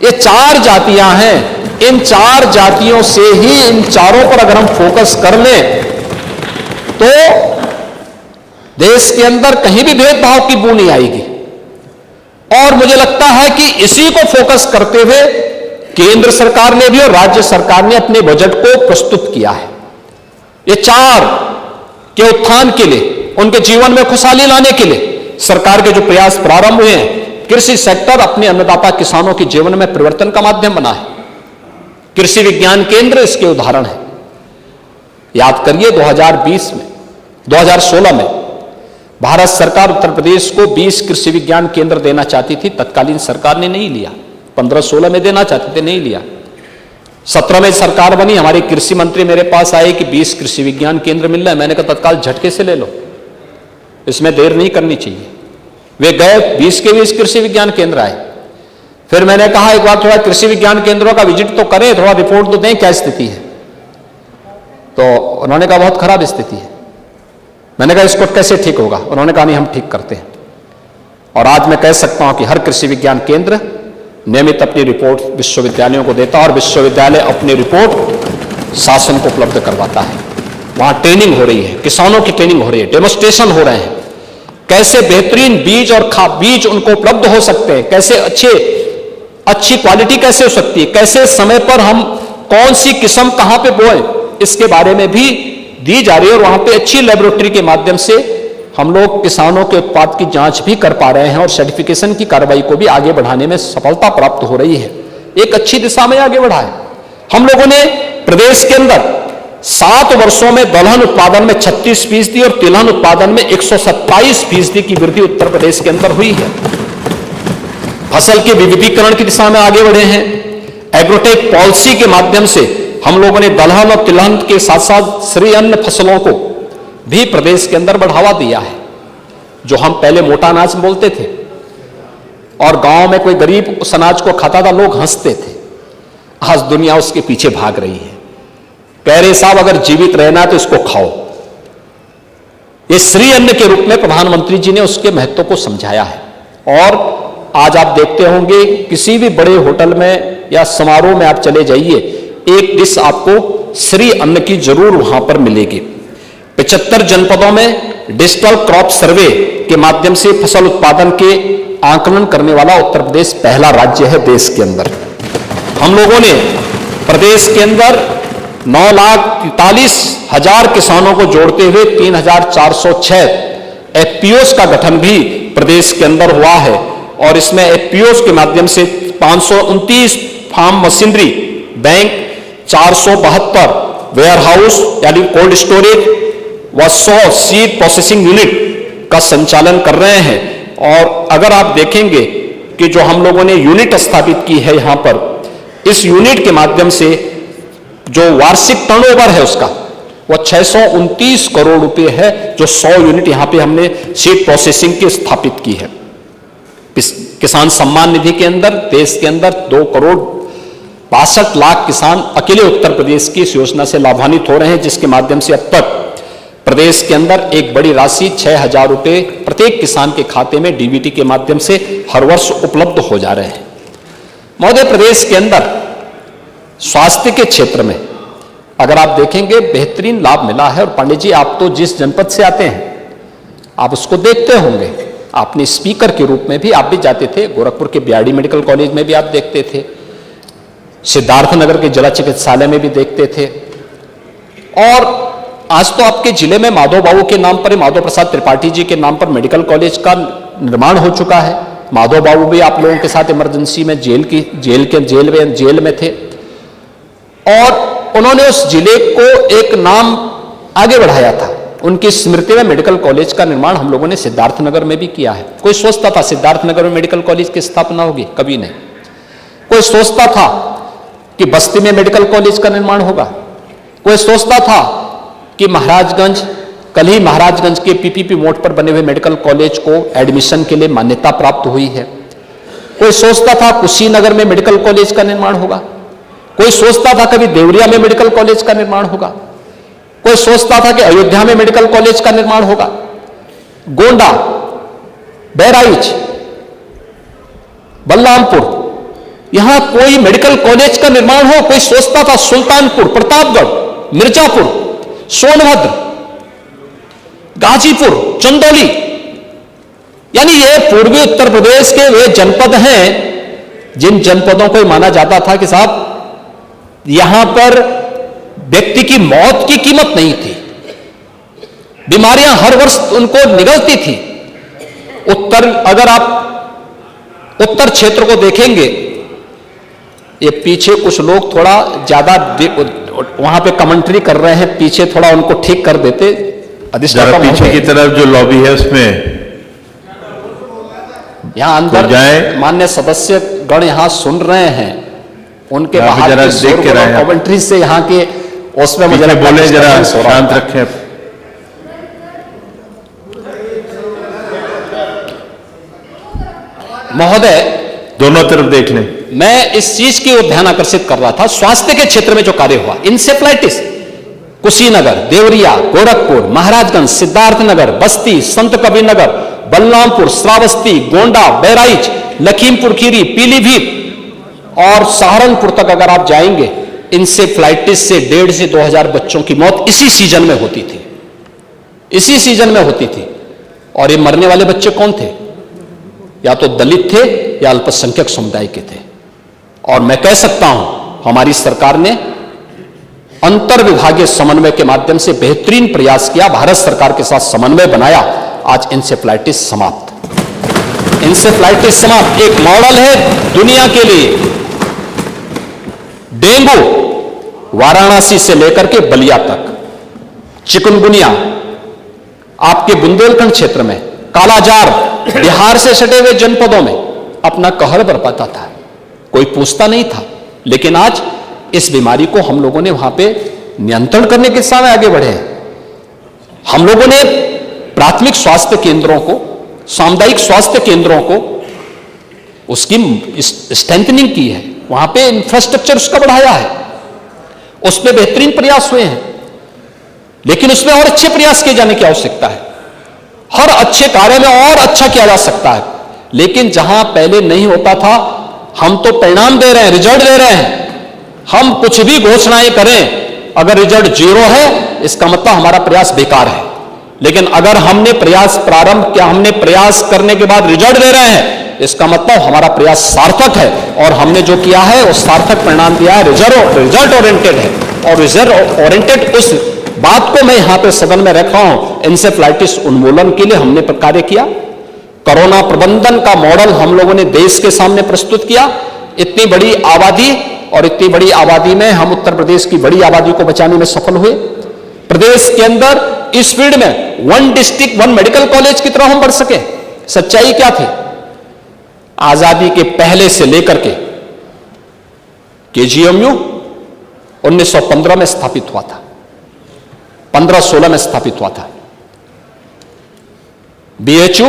ये 4 जातियां हैं। इन 4 जातियों से ही, इन चारों पर अगर हम फोकस कर लें तो देश के अंदर कहीं भी भेदभाव की बू नहीं आएगी। और मुझे लगता है कि इसी को फोकस करते हुए केंद्र सरकार ने भी और राज्य सरकार ने अपने बजट को प्रस्तुत किया है। ये 4 के उत्थान के लिए, उनके जीवन में खुशहाली लाने के लिए सरकार के जो प्रयास प्रारंभ हुए हैं, कृषि सेक्टर अपने अन्नदाता किसानों के जीवन में परिवर्तन का माध्यम बना है। कृषि विज्ञान केंद्र इसके उदाहरण है। याद करिए 2016 में भारत सरकार उत्तर प्रदेश को 20 कृषि विज्ञान केंद्र देना चाहती थी, तत्कालीन सरकार ने नहीं लिया। 15-16 में देना चाहते थे, नहीं लिया। 17 में सरकार बनी, हमारे कृषि मंत्री मेरे पास आए कि 20 कृषि विज्ञान केंद्र मिल रहा है। मैंने कहा तत्काल झटके से ले लो, इसमें देर नहीं करनी चाहिए। वे गए, 20 के 20 कृषि विज्ञान केंद्र आए। फिर मैंने कहा एक बार थोड़ा कृषि विज्ञान केंद्रों का विजिट तो करें, थोड़ा रिपोर्ट तो दें क्या स्थिति है। तो उन्होंने कहा बहुत खराब स्थिति है। मैंने कहा इसको कैसे ठीक होगा? उन्होंने कहा नहीं हम ठीक करते हैं। और आज मैं कह सकता हूं कि हर कृषि विज्ञान केंद्र नियमित अपनी रिपोर्ट विश्वविद्यालयों को देता है और विश्वविद्यालय अपनी रिपोर्ट शासन को उपलब्ध करवाता है। वहां ट्रेनिंग हो रही है, किसानों की ट्रेनिंग हो रही है, डेमोन्स्ट्रेशन हो रहे हैं, कैसे बेहतरीन बीज और बीज उनको उपलब्ध हो सकते हैं, कैसे अच्छी क्वालिटी कैसे हो सकती है, कैसे समय पर हम कौन सी किस्म कहां पे बोएं, इसके बारे में भी दी जा रही है। और वहां पे अच्छी लेबोरेटरी के माध्यम से हम लोग किसानों के उत्पाद की जांच भी कर पा रहे हैं और सर्टिफिकेशन की कार्रवाई को भी आगे बढ़ाने में सफलता प्राप्त हो रही है। एक अच्छी दिशा में आगे बढ़ा है। हम लोगों ने प्रदेश के अंदर 7 वर्षों में दलहन उत्पादन में 36% और तिलहन उत्पादन में 127% की वृद्धि उत्तर प्रदेश के अंदर हुई है। फसल के विविधीकरण की दिशा में आगे बढ़े हैं। एग्रोटेक पॉलिसी के माध्यम से हम लोगों ने दलहन और तिलहन के साथ साथ श्री अन्न फसलों को भी प्रदेश के अंदर बढ़ावा दिया है। जो हम पहले मोटा अनाज बोलते थे और गांव में कोई गरीब उस अनाज को खाता था, लोग हंसते थे, आज दुनिया उसके पीछे भाग रही है। कह रहे साहब अगर जीवित रहना है तो इसको खाओ। ये श्री अन्न के रूप में प्रधानमंत्री जी ने उसके महत्व को समझाया है। और आज आप देखते होंगे किसी भी बड़े होटल में या समारोह में आप चले जाइए, एक डिश आपको श्री अन्न की जरूर वहां पर मिलेगी। 75 जनपदों में डिजिटल क्रॉप सर्वे के माध्यम से फसल उत्पादन के आकलन करने वाला उत्तर प्रदेश पहला राज्य है देश के अंदर। हम लोगों ने प्रदेश के अंदर 9,43,000 किसानों को जोड़ते हुए 3,406 एफपीओस का गठन भी प्रदेश के अंदर हुआ है। और इसमें एफपीओस के माध्यम से 529 farm machinery bank, 472 warehouse यानी कोल्ड स्टोरेज व 100 सीड प्रोसेसिंग यूनिट का संचालन कर रहे हैं। और अगर आप देखेंगे कि जो हम लोगों ने यूनिट स्थापित की है यहां पर, इस यूनिट के माध्यम से जो वार्षिक टर्नओवर है उसका वो 629 करोड़ रुपए है, जो 100 यूनिट यहां पे हमने सीड प्रोसेसिंग की स्थापित की है। किसान सम्मान निधि के अंदर देश के अंदर 2 करोड़ 62 लाख किसान अकेले उत्तर प्रदेश की इस योजना से लाभान्वित हो रहे हैं, जिसके माध्यम से अब तक प्रदेश के अंदर एक बड़ी राशि 6,000 रुपए प्रत्येक किसान के खाते में डीबीटी के माध्यम से हर वर्ष उपलब्ध हो जा रहे हैं। महोदय, प्रदेश के अंदर स्वास्थ्य के क्षेत्र में अगर आप देखेंगे बेहतरीन लाभ मिला है। और पंडित जी, आप तो जिस जनपद से आते हैं आप उसको देखते होंगे, आपने स्पीकर के रूप में भी आप भी जाते थे, गोरखपुर के बीआरडी मेडिकल कॉलेज में भी आप देखते थे, सिद्धार्थनगर के जिला चिकित्सालय में भी देखते थे। और आज तो आपके जिले में माधव बाबू के नाम पर, माधव प्रसाद त्रिपाठी जी के नाम पर मेडिकल कॉलेज का निर्माण हो चुका है। माधव बाबू भी आप लोगों के साथ इमरजेंसी में जेल में थे और उन्होंने उस जिले को एक नाम आगे बढ़ाया था। उनकी स्मृति में मेडिकल कॉलेज का निर्माण हम लोगों ने सिद्धार्थनगर में भी किया है। कोई सोचता था सिद्धार्थनगर में मेडिकल कॉलेज की स्थापना होगी? कभी नहीं। कोई सोचता था कि बस्ती में मेडिकल कॉलेज का निर्माण होगा? कोई सोचता था कि महाराजगंज, कल ही महाराजगंज के पीपीपी मोड पर बने हुए मेडिकल कॉलेज को एडमिशन के लिए मान्यता प्राप्त हुई है? कोई सोचता था कुशीनगर में मेडिकल कॉलेज का निर्माण होगा? कोई सोचता था कभी देवरिया में मेडिकल कॉलेज का निर्माण होगा? कोई सोचता था कि अयोध्या में मेडिकल कॉलेज का निर्माण होगा? गोंडा, बहराइच, बलरामपुर, यहां कोई मेडिकल कॉलेज का निर्माण हो? कोई सोचता था सुल्तानपुर, प्रतापगढ़, मिर्जापुर, सोनभद्र, गाजीपुर, चंदौली, यानी ये पूर्वी उत्तर प्रदेश के वे जनपद हैं जिन जनपदों को माना जाता था कि साहब यहां पर व्यक्ति की मौत की कीमत नहीं थी, बीमारियां हर वर्ष उनको निगलती थी। अगर आप उत्तर क्षेत्र को देखेंगे, ये पीछे कुछ लोग थोड़ा ज्यादा वहां पे कमेंट्री कर रहे हैं, पीछे थोड़ा उनको ठीक कर देते। अधिष्ठाता पीछे की तरफ जो लॉबी है उसमें यहां अंदर तो मान्य सदस्य गण यहां सुन रहे हैं, उनके बाहर के शोर कमेंट्री से यहाँ के उसमें मुझे बोले जरा शांत रखें। महोदय, दोनों तरफ देख लें। मैं इस चीज की ओर ध्यान आकर्षित कर रहा था, स्वास्थ्य के क्षेत्र में जो कार्य हुआ, इंसेफ्लाइटिस कुशीनगर, देवरिया, गोरखपुर, महाराजगंज, सिद्धार्थनगर, बस्ती, संत कबीरनगर, बलरामपुर, श्रावस्ती, गोंडा, बहराइच, लखीमपुर खीरी, पीलीभीत और सहारनपुर तक अगर आप जाएंगे, इंसेफ्लाइटिस से 1,500 से 2,000 बच्चों की मौत इसी सीजन में होती थी, इसी सीजन में होती थी। और ये मरने वाले बच्चे कौन थे? या तो दलित थे या अल्पसंख्यक समुदाय के थे। और मैं कह सकता हूं हमारी सरकार ने अंतर विभागीय समन्वय के माध्यम से बेहतरीन प्रयास किया, भारत सरकार के साथ समन्वय बनाया, आज इंसेफ्लाइटिस समाप्त। इंसेफ्लाइटिस समाप्त एक मॉडल है दुनिया के लिए। डेंगू वाराणसी से लेकर के बलिया तक, चिकनगुनिया आपके बुंदेलखंड क्षेत्र में, कालाजार बिहार से सटे हुए जनपदों में अपना कहर बरपाता था, कोई पूछता नहीं था। लेकिन आज इस बीमारी को हम लोगों ने वहां पे नियंत्रण करने के साथ आगे बढ़े हैं। हम लोगों ने प्राथमिक स्वास्थ्य केंद्रों को, सामुदायिक स्वास्थ्य केंद्रों को उसकी स्ट्रेंथनिंग की है, वहां पे इंफ्रास्ट्रक्चर उसका बढ़ाया है, उसमें बेहतरीन प्रयास हुए हैं। लेकिन उसमें और अच्छे प्रयास किए जाने की आवश्यकता है। हर अच्छे कार्य में और अच्छा किया जा सकता है। लेकिन जहां पहले नहीं होता था, हम तो परिणाम दे रहे हैं, रिजल्ट दे रहे हैं। हम कुछ भी घोषणाएं करें, अगर रिजल्ट 0 है इसका मतलब हमारा प्रयास बेकार है। लेकिन अगर हमने प्रयास प्रारंभ किया, हमने प्रयास करने के बाद रिजल्ट दे रहे हैं, इसका मतलब हमारा प्रयास सार्थक है और हमने जो किया है वो सार्थक परिणाम दिया है, रिजल्ट ओरिएंटेड है। और रिजल्ट ओरिएंटेड उस बात को मैं यहां पे सदन में रखा हूं, इंसेफ्लाइटिस उन्मूलन के लिए हमने कार्य किया। कोरोना प्रबंधन का मॉडल हम लोगों ने देश के सामने प्रस्तुत किया। इतनी बड़ी आबादी और इतनी बड़ी आबादी में हम उत्तर प्रदेश की बड़ी आबादी को बचाने में सफल हुए। प्रदेश के अंदर इस फील्ड में 1 डिस्ट्रिक्ट 1 मेडिकल कॉलेज की तरफ हम बढ़ सके। सच्चाई क्या थी? आजादी के पहले से लेकर के केजीएमयू 1915 में स्थापित हुआ था, 15-16 में स्थापित हुआ था। बीएचयू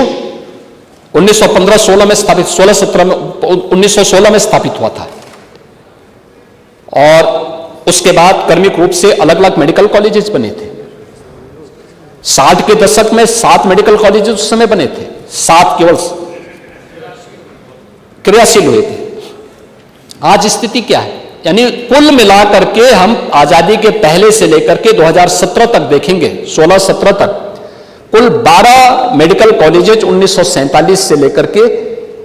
1915-16 में स्थापित, 16-17 में, 1916 में स्थापित हुआ था। और उसके बाद क्रमिक रूप से अलग अलग मेडिकल कॉलेजेस बने थे। 60 के दशक में 7 मेडिकल कॉलेजेस उस समय बने थे, 7 केवल क्रियाशील हुए थे। आज स्थिति क्या है? यानी कुल मिलाकर के हम आजादी के पहले से लेकर के 2017 तक देखेंगे, 16-17 तक कुल 12 मेडिकल कॉलेजेस 1947 से लेकर के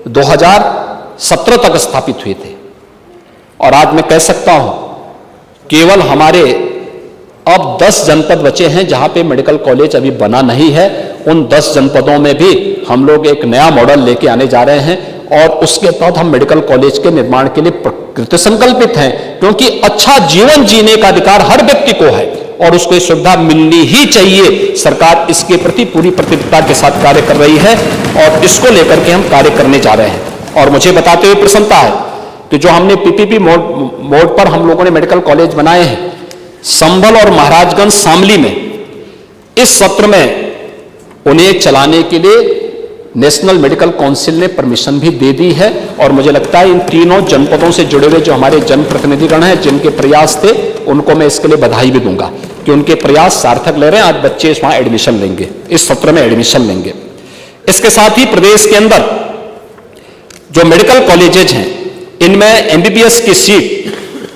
2017 तक स्थापित हुए थे। और आज मैं कह सकता हूं केवल हमारे अब 10 जनपद बचे हैं जहां पे मेडिकल कॉलेज अभी बना नहीं है। उन 10 जनपदों में भी हम लोग एक नया मॉडल लेके आने जा रहे हैं और उसके तहत हम मेडिकल कॉलेज के निर्माण के लिए कृत संकल्पित हैं, क्योंकि अच्छा जीवन जीने का अधिकार हर व्यक्ति को है और उसको सुविधा मिलनी ही चाहिए। सरकार इसके प्रति पूरी प्रतिबद्धता के साथ कार्य कर रही है और इसको लेकर के हम कार्य करने जा रहे हैं। और मुझे बताते हुए प्रसन्नता है कि जो हमने पीपीपी मोड पर हम लोगों ने मेडिकल कॉलेज बनाए हैं, संभल और महाराजगंज शामली में, इस सत्र में उन्हें चलाने के लिए नेशनल मेडिकल काउंसिल ने परमिशन भी दे दी है। और मुझे लगता है इन तीनों जनपदों से जुड़े हुए जो हमारे जनप्रतिनिधिगण हैं, जिनके प्रयास थे, उनको मैं इसके लिए बधाई भी दूंगा कि उनके प्रयास सार्थक ले रहे हैं। आज बच्चे वहां एडमिशन लेंगे, इस सत्र में एडमिशन लेंगे। इसके साथ ही प्रदेश के अंदर जो मेडिकल कॉलेजेज हैं, इनमें एमबीबीएस की सीट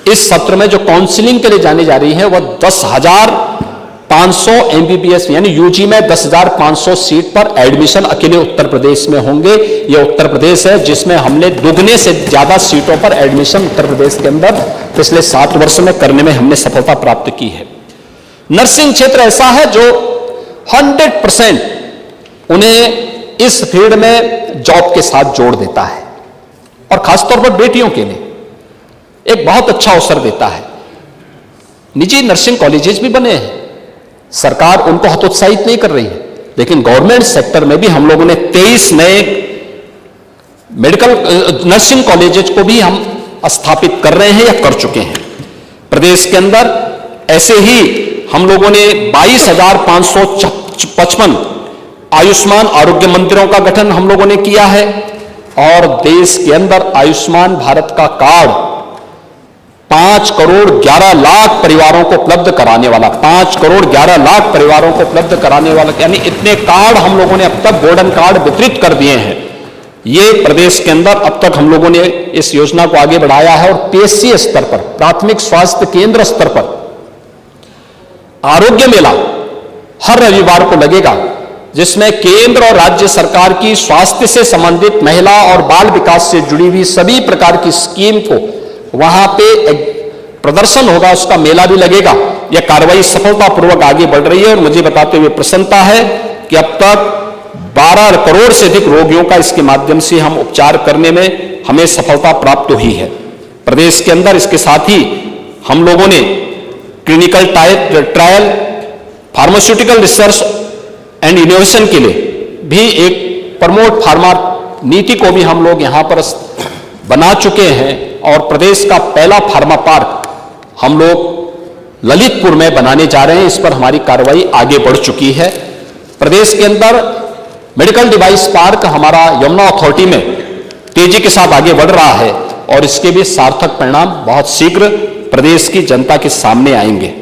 इस सत्र में जो काउंसिलिंग के लिए जाने जा रही है वह 10,500 एमबीबीएस यानी यूजी में 10,500 सीट पर एडमिशन अकेले उत्तर प्रदेश में होंगे। यह उत्तर प्रदेश है जिसमें हमने दुगने से ज्यादा सीटों पर एडमिशन उत्तर प्रदेश के अंदर पिछले 7 वर्ष में करने में हमने सफलता प्राप्त की है। नर्सिंग क्षेत्र ऐसा है जो 100% उन्हें इस फील्ड में जॉब के साथ जोड़ देता है और खासतौर पर बेटियों के लिए एक बहुत अच्छा अवसर देता है। निजी नर्सिंग कॉलेजेस भी बने हैं, सरकार उनको हतोत्साहित नहीं कर रही है, लेकिन गवर्नमेंट सेक्टर में भी हम लोगों ने 23 नए मेडिकल नर्सिंग कॉलेजेस को भी हम स्थापित कर रहे हैं या कर चुके हैं। प्रदेश के अंदर ऐसे ही हम लोगों ने 22,555 आयुष्मान आरोग्य मंदिरों का गठन हम लोगों ने किया है और देश के अंदर आयुष्मान भारत का कार्ड 5 करोड़ 11 लाख परिवारों को उपलब्ध कराने वाला, 5 करोड़ 11 लाख परिवारों को उपलब्ध कराने वाला, यानी इतने कार्ड हम लोगों ने अब तक गोल्डन कार्ड वितरित कर दिए हैं। ये प्रदेश के अंदर अब तक हम लोगों ने इस योजना को आगे बढ़ाया है। और पीएचसी स्तर पर, प्राथमिक स्वास्थ्य केंद्र स्तर पर आरोग्य मेला हर रविवार को लगेगा, जिसमें केंद्र और राज्य सरकार की स्वास्थ्य से संबंधित महिला और बाल विकास से जुड़ी हुई सभी प्रकार की स्कीम को वहां पे प्रदर्शन होगा, उसका मेला भी लगेगा। यह कार्रवाई सफलतापूर्वक आगे बढ़ रही है और मुझे बताते हुए प्रसन्नता है कि अब तक 12 करोड़ से अधिक रोगियों का इसके माध्यम से हम उपचार करने में हमें सफलता प्राप्त हुई है प्रदेश के अंदर। इसके साथ ही हम लोगों ने clinical trial, pharmaceutical research and innovation के लिए भी एक प्रमोट फार्मा नीति को भी हम लोग यहां पर बना चुके हैं और प्रदेश का पहला फार्मा पार्क हम लोग ललितपुर में बनाने जा रहे हैं। इस पर हमारी कार्रवाई आगे बढ़ चुकी है। प्रदेश के अंदर मेडिकल डिवाइस पार्क हमारा यमुना अथॉरिटी में तेजी के साथ आगे बढ़ रहा है और इसके भी सार्थक परिणाम बहुत शीघ्र प्रदेश की जनता के सामने आएंगे।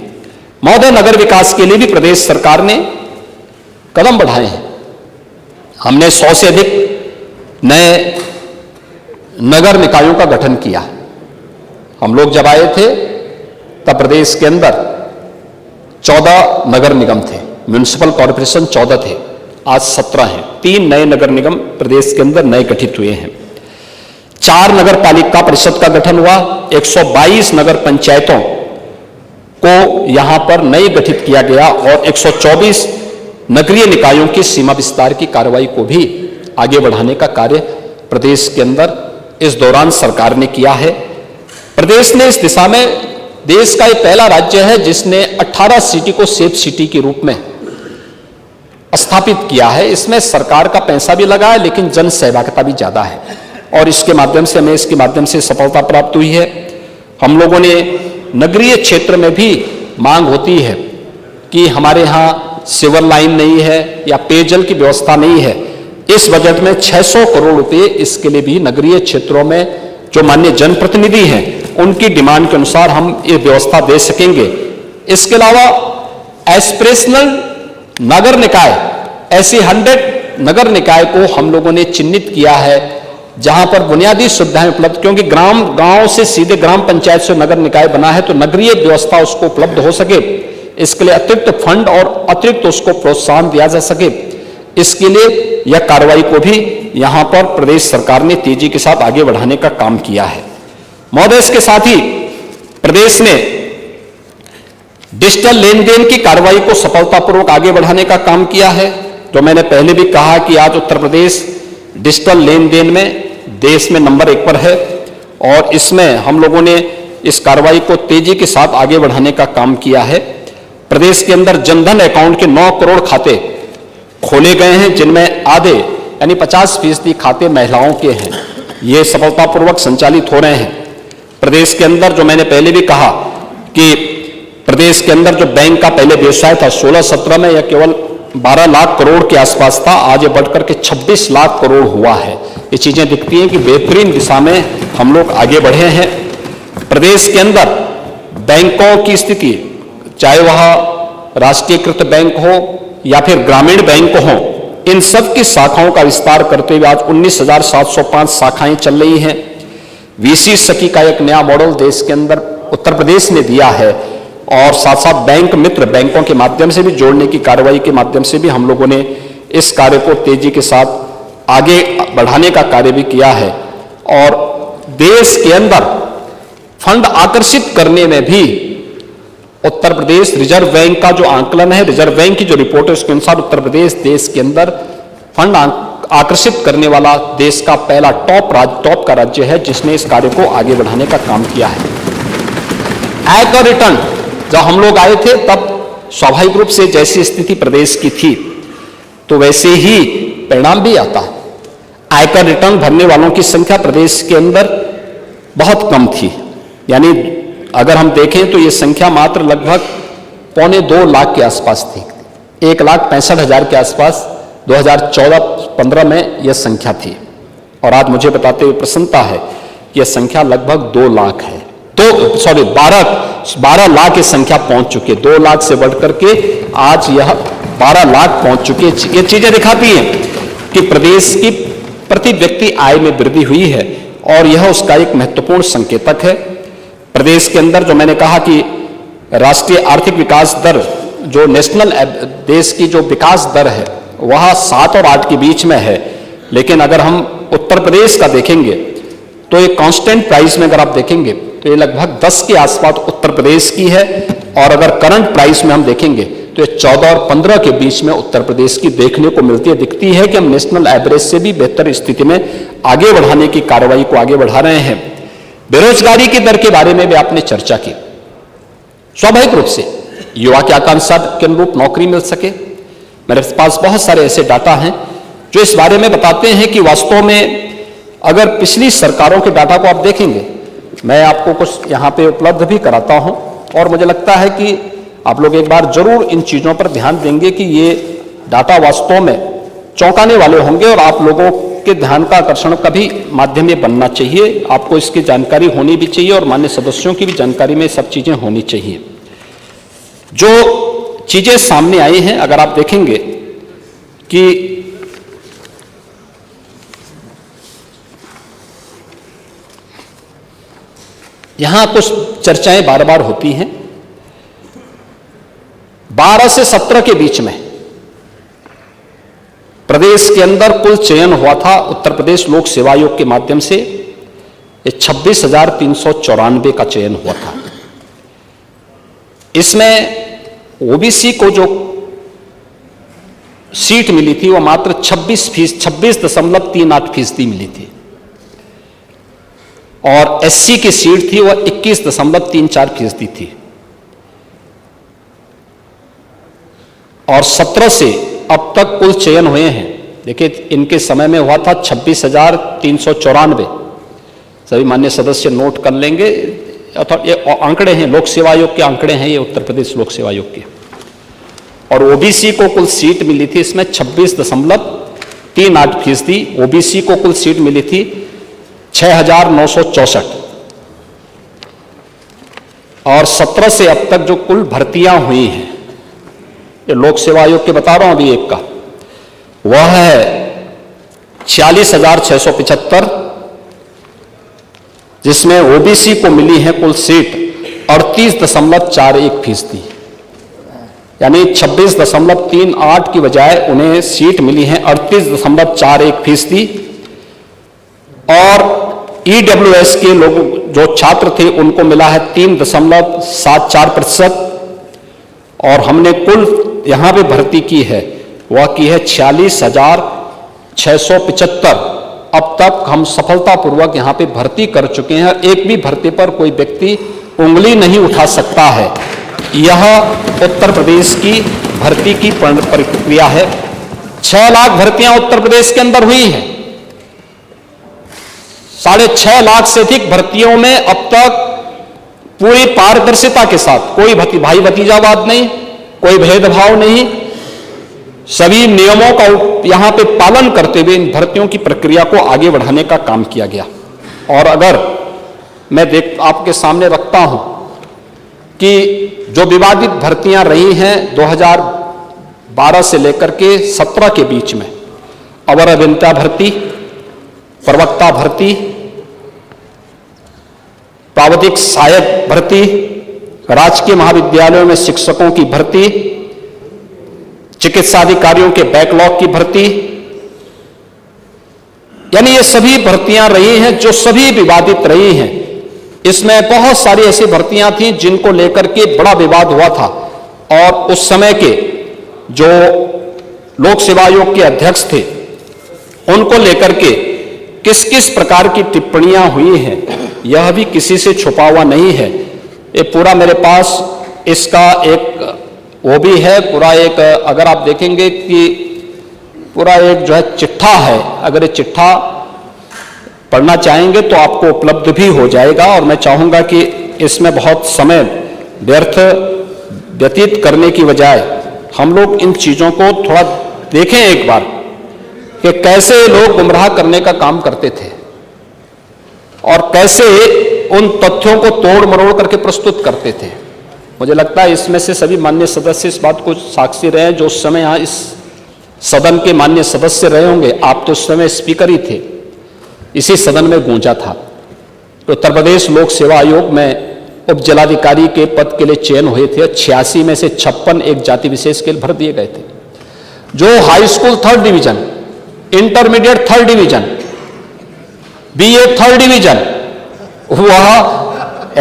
महोदय, नगर विकास के लिए भी प्रदेश सरकार ने कदम बढ़ाए हैं। हमने 100 से अधिक नए नगर निकायों का गठन किया। हम लोग जब आए थे तब प्रदेश के अंदर 14 नगर निगम थे, म्युनिसिपल कॉर्पोरेशन 14 थे, आज 17 हैं। 3 नए नगर निगम प्रदेश के अंदर नए गठित हुए हैं। 4 नगर पालिका परिषद का गठन हुआ। 122 नगर पंचायतों को यहां पर नई गठित किया गया और 124 नगरीय निकायों की सीमा विस्तार की कार्रवाई को भी आगे बढ़ाने का कार्य प्रदेश के अंदर इस दौरान सरकार ने किया है। प्रदेश ने इस दिशा में देश का एक पहला राज्य है जिसने 18 सिटी को सेफ सिटी के रूप में स्थापित किया है। इसमें सरकार का पैसा भी लगा है लेकिन जन सहभागिता भी ज्यादा है और इसके माध्यम से हमें इसके माध्यम से सफलता प्राप्त हुई है। हम लोगों ने नगरीय क्षेत्र में भी मांग होती है कि हमारे यहाँ सीवर लाइन नहीं है या पेयजल की व्यवस्था नहीं है। इस बजट में 600 करोड़ रुपए इसके लिए भी नगरीय क्षेत्रों में जो माननीय जनप्रतिनिधि हैं उनकी डिमांड के अनुसार हम ये व्यवस्था दे सकेंगे। इसके अलावा एस्पिरेशनल नगर निकाय, ऐसी 100 नगर निकाय को हम लोगों ने चिन्हित किया है जहां पर बुनियादी सुविधाएं उपलब्ध, क्योंकि गांव से सीधे ग्राम पंचायत से नगर निकाय बना है तो नगरीय व्यवस्था उसको उपलब्ध हो सके, इसके लिए अतिरिक्त फंड और अतिरिक्त उसको प्रोत्साहन दिया जा सके, इसके लिए यह कार्रवाई को भी यहां पर प्रदेश सरकार ने तेजी के साथ आगे बढ़ाने का काम किया है। महोदय, इसके साथ ही प्रदेश ने डिजिटल लेन देन की कार्रवाई को सफलतापूर्वक आगे बढ़ाने का काम किया है। तो मैंने पहले भी कहा कि आज उत्तर प्रदेश डिजिटल लेन देन में देश में नंबर 1 पर है और इसमें हम लोगों ने इस कार्रवाई को तेजी के साथ आगे बढ़ाने का काम किया है। प्रदेश के अंदर जनधन अकाउंट के 9 करोड़ खाते खोले गए हैं जिनमें आधे यानी 50% खाते महिलाओं के हैं। ये सफलतापूर्वक संचालित हो रहे हैं। प्रदेश के अंदर जो मैंने पहले भी कहा कि प्रदेश के अंदर जो बैंक का पहले व्यवसाय था 16-17 में यह केवल 12 लाख करोड़ के आसपास था, आज ये बढ़कर के 26 लाख करोड़ हुआ है। ये चीजें दिखती हैं कि बेहतरीन दिशा में हम लोग आगे बढ़े हैं। प्रदेश के अंदर बैंकों की स्थिति, चाहे वह राष्ट्रीयकृत बैंक हो या फिर ग्रामीण बैंक हो, इन सब की शाखाओं का विस्तार करते हुए आज 19,705 शाखाएं चल रही हैं। वीसी सखी का एक नया मॉडल देश के अंदर उत्तर प्रदेश ने दिया है और साथ साथ बैंक मित्र बैंकों के माध्यम से भी जोड़ने की कार्रवाई के माध्यम से भी हम लोगों ने इस कार्य को तेजी के साथ आगे बढ़ाने का कार्य भी किया है। और देश के अंदर फंड आकर्षित करने में भी उत्तर प्रदेश, रिजर्व बैंक का जो आंकलन है, रिजर्व बैंक की जो रिपोर्ट है उसके अनुसार उत्तर प्रदेश देश के अंदर फंड आकर्षित करने वाला देश का पहला टॉप का राज्य है जिसने इस कार्य को आगे बढ़ाने का काम किया है। आयकर रिटर्न जब हम लोग आए थे तब स्वाभाविक रूप से जैसी स्थिति प्रदेश की थी तो वैसे ही परिणाम भी आता है। आयकर रिटर्न भरने वालों की संख्या प्रदेश के अंदर बहुत कम थी, यानी अगर हम देखें तो ये संख्या मात्र लगभग 1.25 लाख के आसपास थी। 1,65,000 के आसपास 2014-15 में यह संख्या थी और आज मुझे बताते हुए प्रसन्नता है कि यह संख्या लगभग 2 लाख है। तो सॉरी 12 लाख की संख्या पहुंच चुकी है। 2 लाख से बढ़कर के आज यह 12 लाख पहुंच चुकी है। ये चीजें दिखाती हैं कि प्रदेश की प्रति व्यक्ति आय में वृद्धि हुई है और यह उसका एक महत्वपूर्ण संकेतक है। प्रदेश के अंदर जो मैंने कहा कि राष्ट्रीय आर्थिक विकास दर, जो नेशनल देश की जो विकास दर है वह 7 और 8 के बीच में है, लेकिन अगर हम उत्तर प्रदेश का देखेंगे तो ये कांस्टेंट प्राइस में अगर आप देखेंगे तो ये लगभग 10 के आसपास उत्तर प्रदेश की है, और अगर करंट प्राइस में हम देखेंगे तो ये 14 और 15 के बीच में उत्तर प्रदेश की देखने को मिलती है। दिखती है कि हम नेशनल एवरेज से भी बेहतर स्थिति में आगे बढ़ाने की कार्रवाई को आगे बढ़ा रहे हैं। बेरोजगारी की दर के बारे में भी आपने चर्चा की। स्वाभाविक रूप से युवा की आकांक्षा के अनुरूप नौकरी मिल सके, मेरे पास बहुत सारे ऐसे डाटा हैं जो इस बारे में बताते हैं कि वास्तव में अगर पिछली सरकारों के डाटा को आप देखेंगे, मैं आपको कुछ यहां पे उपलब्ध भी कराता हूं, और मुझे लगता है कि आप लोग एक बार जरूर इन चीजों पर ध्यान देंगे कि ये डाटा वास्तव में चौंकाने वाले होंगे और आप लोगों के ध्यान का आकर्षण का भी माध्यम ये बनना चाहिए। आपको इसकी जानकारी होनी भी चाहिए और मान्य सदस्यों की भी जानकारी में सब चीजें होनी चाहिए। जो चीजें सामने आई हैं, अगर आप देखेंगे कि यहां कुछ चर्चाएं बार बार होती हैं। 12 से 17 के बीच में प्रदेश के अंदर कुल चयन हुआ था उत्तर प्रदेश लोक सेवा आयोग के माध्यम से 26,394 का चयन हुआ था। इसमें ओबीसी को जो सीट मिली थी वह मात्र 26.38% मिली थी, और एससी की सीट थी वह 21.34% थी। और 17 से अब तक कुल चयन हुए हैं, देखिए इनके समय में हुआ था 26,394। सभी मान्य सदस्य नोट कर लेंगे, अर्थात ये आंकड़े हैं, लोक सेवा आयोग के आंकड़े हैं ये, उत्तर प्रदेश लोक सेवा आयोग के। और ओबीसी को कुल सीट मिली थी इसमें 26.38%। ओबीसी को कुल सीट मिली थी 6,964। और 17 से अब तक जो कुल भर्तियां हुई हैं, ये लोक सेवा आयोग के बता रहा हूं अभी एक का, वह है 46,675, जिसमें ओबीसी को मिली है कुल सीट 38.41%, यानी 26.38 की बजाय उन्हें सीट मिली है 38.41%। और ईडब्ल्यूएस के लोग जो छात्र थे उनको मिला है 3.74%, और हमने कुल यहां पे भर्ती की है वह की है 46,675। अब तक हम सफलतापूर्वक यहां पे भर्ती कर चुके हैं। एक भी भर्ती पर कोई व्यक्ति उंगली नहीं उठा सकता है। यह उत्तर प्रदेश की भर्ती की प्रक्रिया है। 6 लाख भर्तियां उत्तर प्रदेश के अंदर हुई हैं। 6.5 लाख से अधिक भर्तियों में अब तक पूरी पारदर्शिता के साथ, कोई भाई भतीजावाद नहीं, कोई भेदभाव नहीं, सभी नियमों का यहां पे पालन करते हुए इन भर्तियों की प्रक्रिया को आगे बढ़ाने का काम किया गया। और अगर मैं आपके सामने रखता हूं कि जो विवादित भर्तियां रही हैं 2012 से लेकर के 17 के बीच में, अवर अभियंता भर्ती, प्रवक्ता भर्ती, प्रावधिक सहायक भर्ती, राजकीय महाविद्यालयों में शिक्षकों की भर्ती, चिकित्सा अधिकारियों के बैकलॉग की भर्ती, यानी ये सभी भर्तियां रही हैं जो सभी विवादित रही हैं। इसमें बहुत सारी ऐसी भर्तियां थी जिनको लेकर के बड़ा विवाद हुआ था, और उस समय के जो लोक सेवा आयोग के अध्यक्ष थे उनको लेकर के किस किस प्रकार की टिप्पणियां हुई हैं यह भी किसी से छुपा हुआ नहीं है। ये पूरा मेरे पास इसका एक वो भी है, पूरा एक, अगर आप देखेंगे कि पूरा एक जो है चिट्ठा है, अगर ये चिट्ठा पढ़ना चाहेंगे तो आपको उपलब्ध भी हो जाएगा। और मैं चाहूंगा कि इसमें बहुत समय व्यर्थ व्यतीत करने की बजाय हम लोग इन चीजों को थोड़ा देखें एक बार कि कैसे लोग गुमराह करने का काम करते थे और कैसे उन तथ्यों को तोड़ मरोड़ करके प्रस्तुत करते थे। मुझे लगता है इसमें से सभी माननीय सदस्य इस बात को साक्षी रहे हैं, जो उस समय यहां इस सदन के माननीय सदस्य रहे होंगे। आप तो उस समय स्पीकर ही थे, इसी सदन में गूंजा था। तो उत्तर प्रदेश लोक सेवा आयोग में उप जिलाधिकारी के पद के लिए चयन हुए थे। 86 में से 56 एक जाति विशेष के लिए भर दिए गए थे। जो high school 3rd division, intermediate 3rd division, BA 3rd division, वह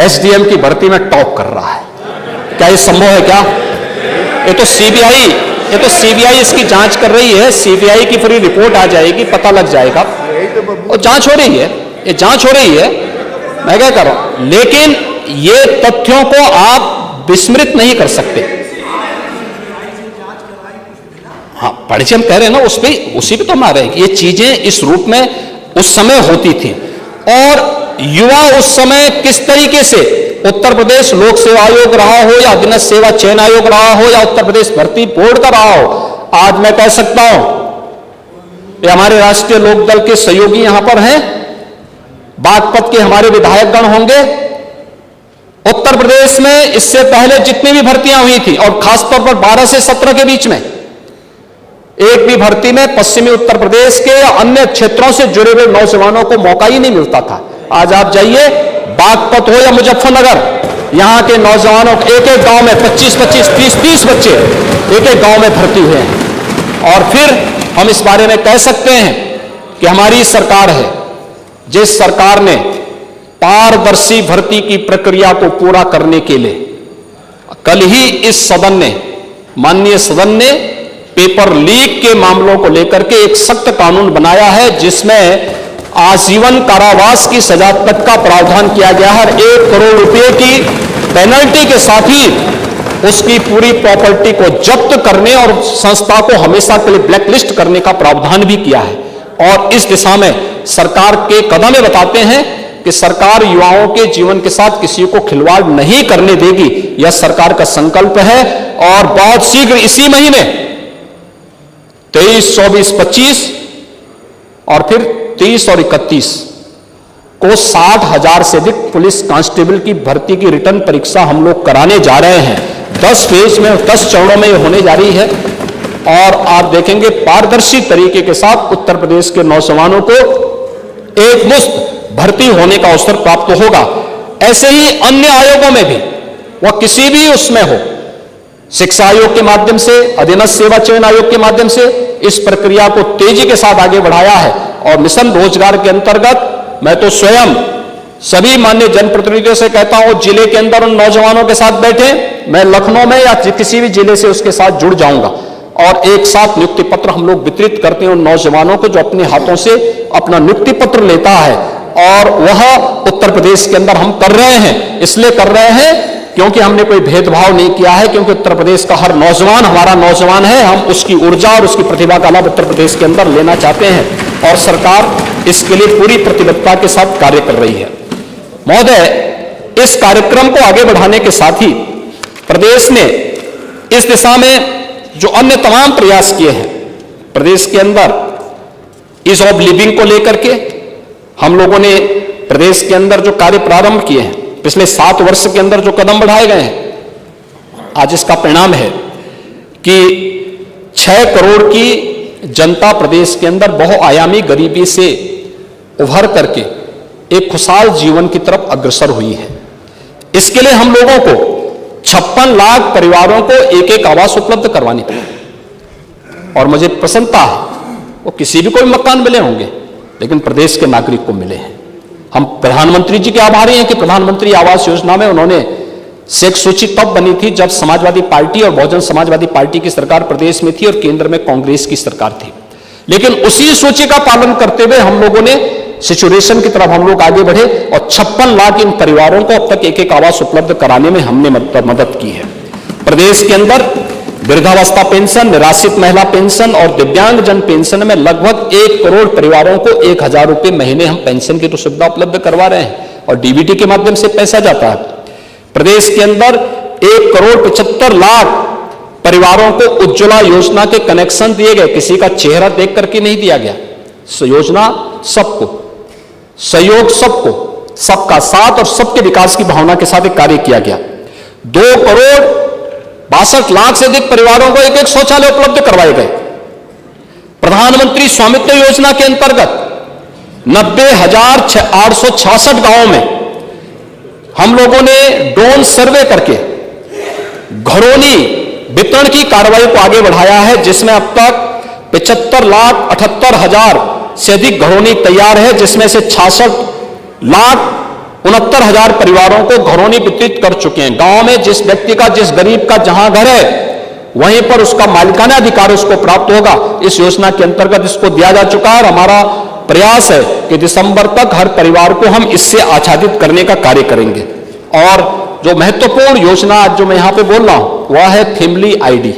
एसडीएम की भर्ती में टॉप कर रहा है। क्या ये संभव है क्या? ये तो सीबीआई इसकी जांच कर रही है। सीबीआई की पूरी रिपोर्ट आ जाएगी, पता लग जाएगा। और जांच हो रही है, ये जांच हो रही है, मैं क्या कर रहा हूं। लेकिन ये तथ्यों को आप विस्मृत नहीं कर सकते। हाँ, परिचय हम कह रहे हैं ना, उसी पे तो मार रहे हैं। ये चीजें इस रूप में उस समय होती थी और युवा उस समय किस तरीके से उत्तर प्रदेश लोक सेवा आयोग रहा हो या अधीनस्थ सेवा चयन आयोग रहा हो या उत्तर प्रदेश भर्ती बोर्ड का रहा हो, आज मैं कह सकता हूं ये हमारे राष्ट्रीय लोकदल के सहयोगी यहां पर हैं, बागपत के हमारे विधायकगण होंगे। उत्तर प्रदेश में इससे पहले जितनी भी भर्तियां हुई थी और खासतौर पर 12 से 17 के बीच में एक भी भर्ती में पश्चिमी उत्तर प्रदेश के या अन्य क्षेत्रों से जुड़े हुए नौजवानों को मौका ही नहीं मिलता था। आज आप जाइए, बागपत हो या मुजफ्फरनगर, यहां के नौजवानों एक एक गांव में 25-25, 30-30 बच्चे एक एक गांव में भर्ती हुए हैं। और फिर हम इस बारे में कह सकते हैं कि हमारी सरकार है, जिस सरकार ने पारदर्शी भर्ती की प्रक्रिया को पूरा करने के लिए कल ही इस सदन ने, माननीय सदन ने पेपर लीक के मामलों को लेकर के एक सख्त कानून बनाया है, जिसमें आजीवन कारावास की सजा तक का प्रावधान किया गया है। 1 करोड़ रुपए की पेनल्टी के साथ ही उसकी पूरी प्रॉपर्टी को जब्त करने और संस्था को हमेशा के लिए ब्लैकलिस्ट करने का प्रावधान भी किया है। और इस दिशा में सरकार के कदम बताते हैं कि सरकार युवाओं के जीवन के साथ किसी को खिलवाड़ नहीं करने देगी, यह सरकार का संकल्प है। और बहुत शीघ्र इसी महीने 23, 24, 25 और फिर 30 और 31 को 60,000 से अधिक पुलिस कांस्टेबल की भर्ती की रिटर्न परीक्षा हम लोग कराने जा रहे हैं। 10 फेज में, 10 चरणों में ये होने जा रही है। और आप देखेंगे पारदर्शी तरीके के साथ उत्तर प्रदेश के नौजवानों को एक मुश्त भर्ती होने का अवसर प्राप्त होगा। ऐसे ही अन्य आयोगों में भी, वह किसी भी उसमें हो, शिक्षा आयोग के माध्यम से, अधीनस्थ सेवा चयन आयोग के माध्यम से इस प्रक्रिया को तेजी के साथ आगे बढ़ाया है। और मिशन रोजगार के अंतर्गत मैं तो स्वयं सभी माननीय जनप्रतिनिधियों से कहता हूं, जिले के अंदर उन नौजवानों के साथ बैठे, मैं लखनऊ में या किसी भी जिले से उसके साथ जुड़ जाऊंगा और एक साथ नियुक्ति पत्र हम लोग वितरित करते हैं उन नौजवानों को जो अपने हाथों से अपना नियुक्ति पत्र लेता है। और वह उत्तर प्रदेश के अंदर हम कर रहे हैं, इसलिए कर रहे हैं क्योंकि हमने कोई भेदभाव नहीं किया है, क्योंकि उत्तर प्रदेश का हर नौजवान हमारा नौजवान है। हम उसकी ऊर्जा और उसकी प्रतिभा का लाभ उत्तर प्रदेश के अंदर लेना चाहते हैं और सरकार इसके लिए पूरी प्रतिबद्धता के साथ कार्य कर रही है। महोदय, इस कार्यक्रम को आगे बढ़ाने के साथ ही प्रदेश ने इस दिशा में जो अन्य तमाम प्रयास किए हैं, प्रदेश के अंदर ईज ऑफ लिविंग को लेकर के हम लोगों ने प्रदेश के अंदर जो कार्य प्रारंभ किए हैं, पिछले 7 वर्ष के अंदर जो कदम बढ़ाए गए हैं, आज इसका परिणाम है कि 6 करोड़ की जनता प्रदेश के अंदर बहुआयामी गरीबी से उभर करके एक खुशहाल जीवन की तरफ अग्रसर हुई है। इसके लिए हम लोगों को 56 लाख परिवारों को एक एक आवास उपलब्ध करवानी पड़ी। और मुझे प्रसन्नता है, वो किसी भी कोई मकान मिले होंगे, लेकिन प्रदेश के नागरिक को मिले हैं। हम प्रधानमंत्री जी के आभारी हैं कि प्रधानमंत्री आवास योजना में उन्होंने एक सूची तब बनी थी जब समाजवादी पार्टी और बहुजन समाजवादी पार्टी की सरकार प्रदेश में थी और केंद्र में कांग्रेस की सरकार थी। लेकिन उसी सूची का पालन करते हुए हम लोगों ने सिचुएशन की तरफ हम लोग आगे बढ़े और 56 लाख इन परिवारों को अब तक एक एक आवास उपलब्ध कराने में हमने मदद की है। प्रदेश के अंदर वृद्धावस्था पेंशन, निराश्रित महिला पेंशन और दिव्यांगजन पेंशन में लगभग 1 करोड़ परिवारों को 1,000 रुपए महीने हम पेंशन की तो सुविधा उपलब्ध करवा रहे हैं और डीबीटी के माध्यम से पैसा जाता है। प्रदेश के अंदर 1 करोड़ 75 लाख परिवारों को उज्ज्वला योजना के कनेक्शन दिए गए, किसी का चेहरा देख करके नहीं दिया गया। योजना सबको, सहयोग सबको, सबका साथ और सबके विकास की भावना के साथ एक कार्य किया गया। 2,62,00,000 से अधिक परिवारों को एक शौचालय उपलब्ध करवाए गए। प्रधानमंत्री स्वामित्व योजना के अंतर्गत 90,866 गांवों में हम लोगों ने ड्रोन सर्वे करके घरौनी वितरण की कार्रवाई को आगे बढ़ाया है, जिसमें अब तक 75,78,000 से अधिक घरौनी तैयार है, जिसमें से 66,69,000 परिवारों को घरौनी वितरित कर चुके हैं। गांव में जिस व्यक्ति का, जिस गरीब का जहां घर है, वहीं पर उसका मालिकाना अधिकार उसको प्राप्त होगा। इस योजना के अंतर्गत इसको दिया जा चुका है और हमारा प्रयास है कि दिसंबर तक हर परिवार को हम इससे आच्छादित करने का कार्य करेंगे। और जो महत्वपूर्ण योजना आज जो मैं यहां पे बोल रहा हूं, वह है फैमिली आईडी।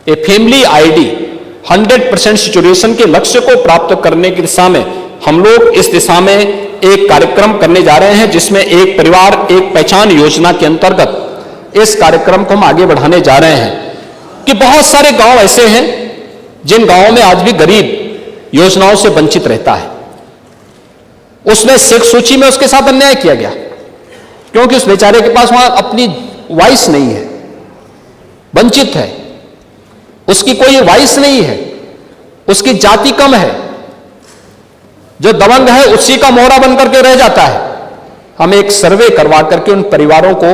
ये फैमिली आईडी 100% सैचुरेशन के लक्ष्य को प्राप्त करने की दिशा में हम लोग इस दिशा में एक कार्यक्रम करने जा रहे हैं, जिसमें एक परिवार एक पहचान योजना के अंतर्गत इस कार्यक्रम को हम आगे बढ़ाने जा रहे हैं। कि बहुत सारे गांव ऐसे हैं जिन गांवों में आज भी गरीब योजनाओं से वंचित रहता है। उसमें सिख सूची में उसके साथ अन्याय किया गया, क्योंकि उस बेचारे के पास वहां अपनी वॉइस नहीं है, वंचित है, उसकी कोई वॉइस नहीं है, उसकी जाति कम है, जो दबंग है उसी का मोहरा बनकर के रह जाता है। हम एक सर्वे करवा करके उन परिवारों को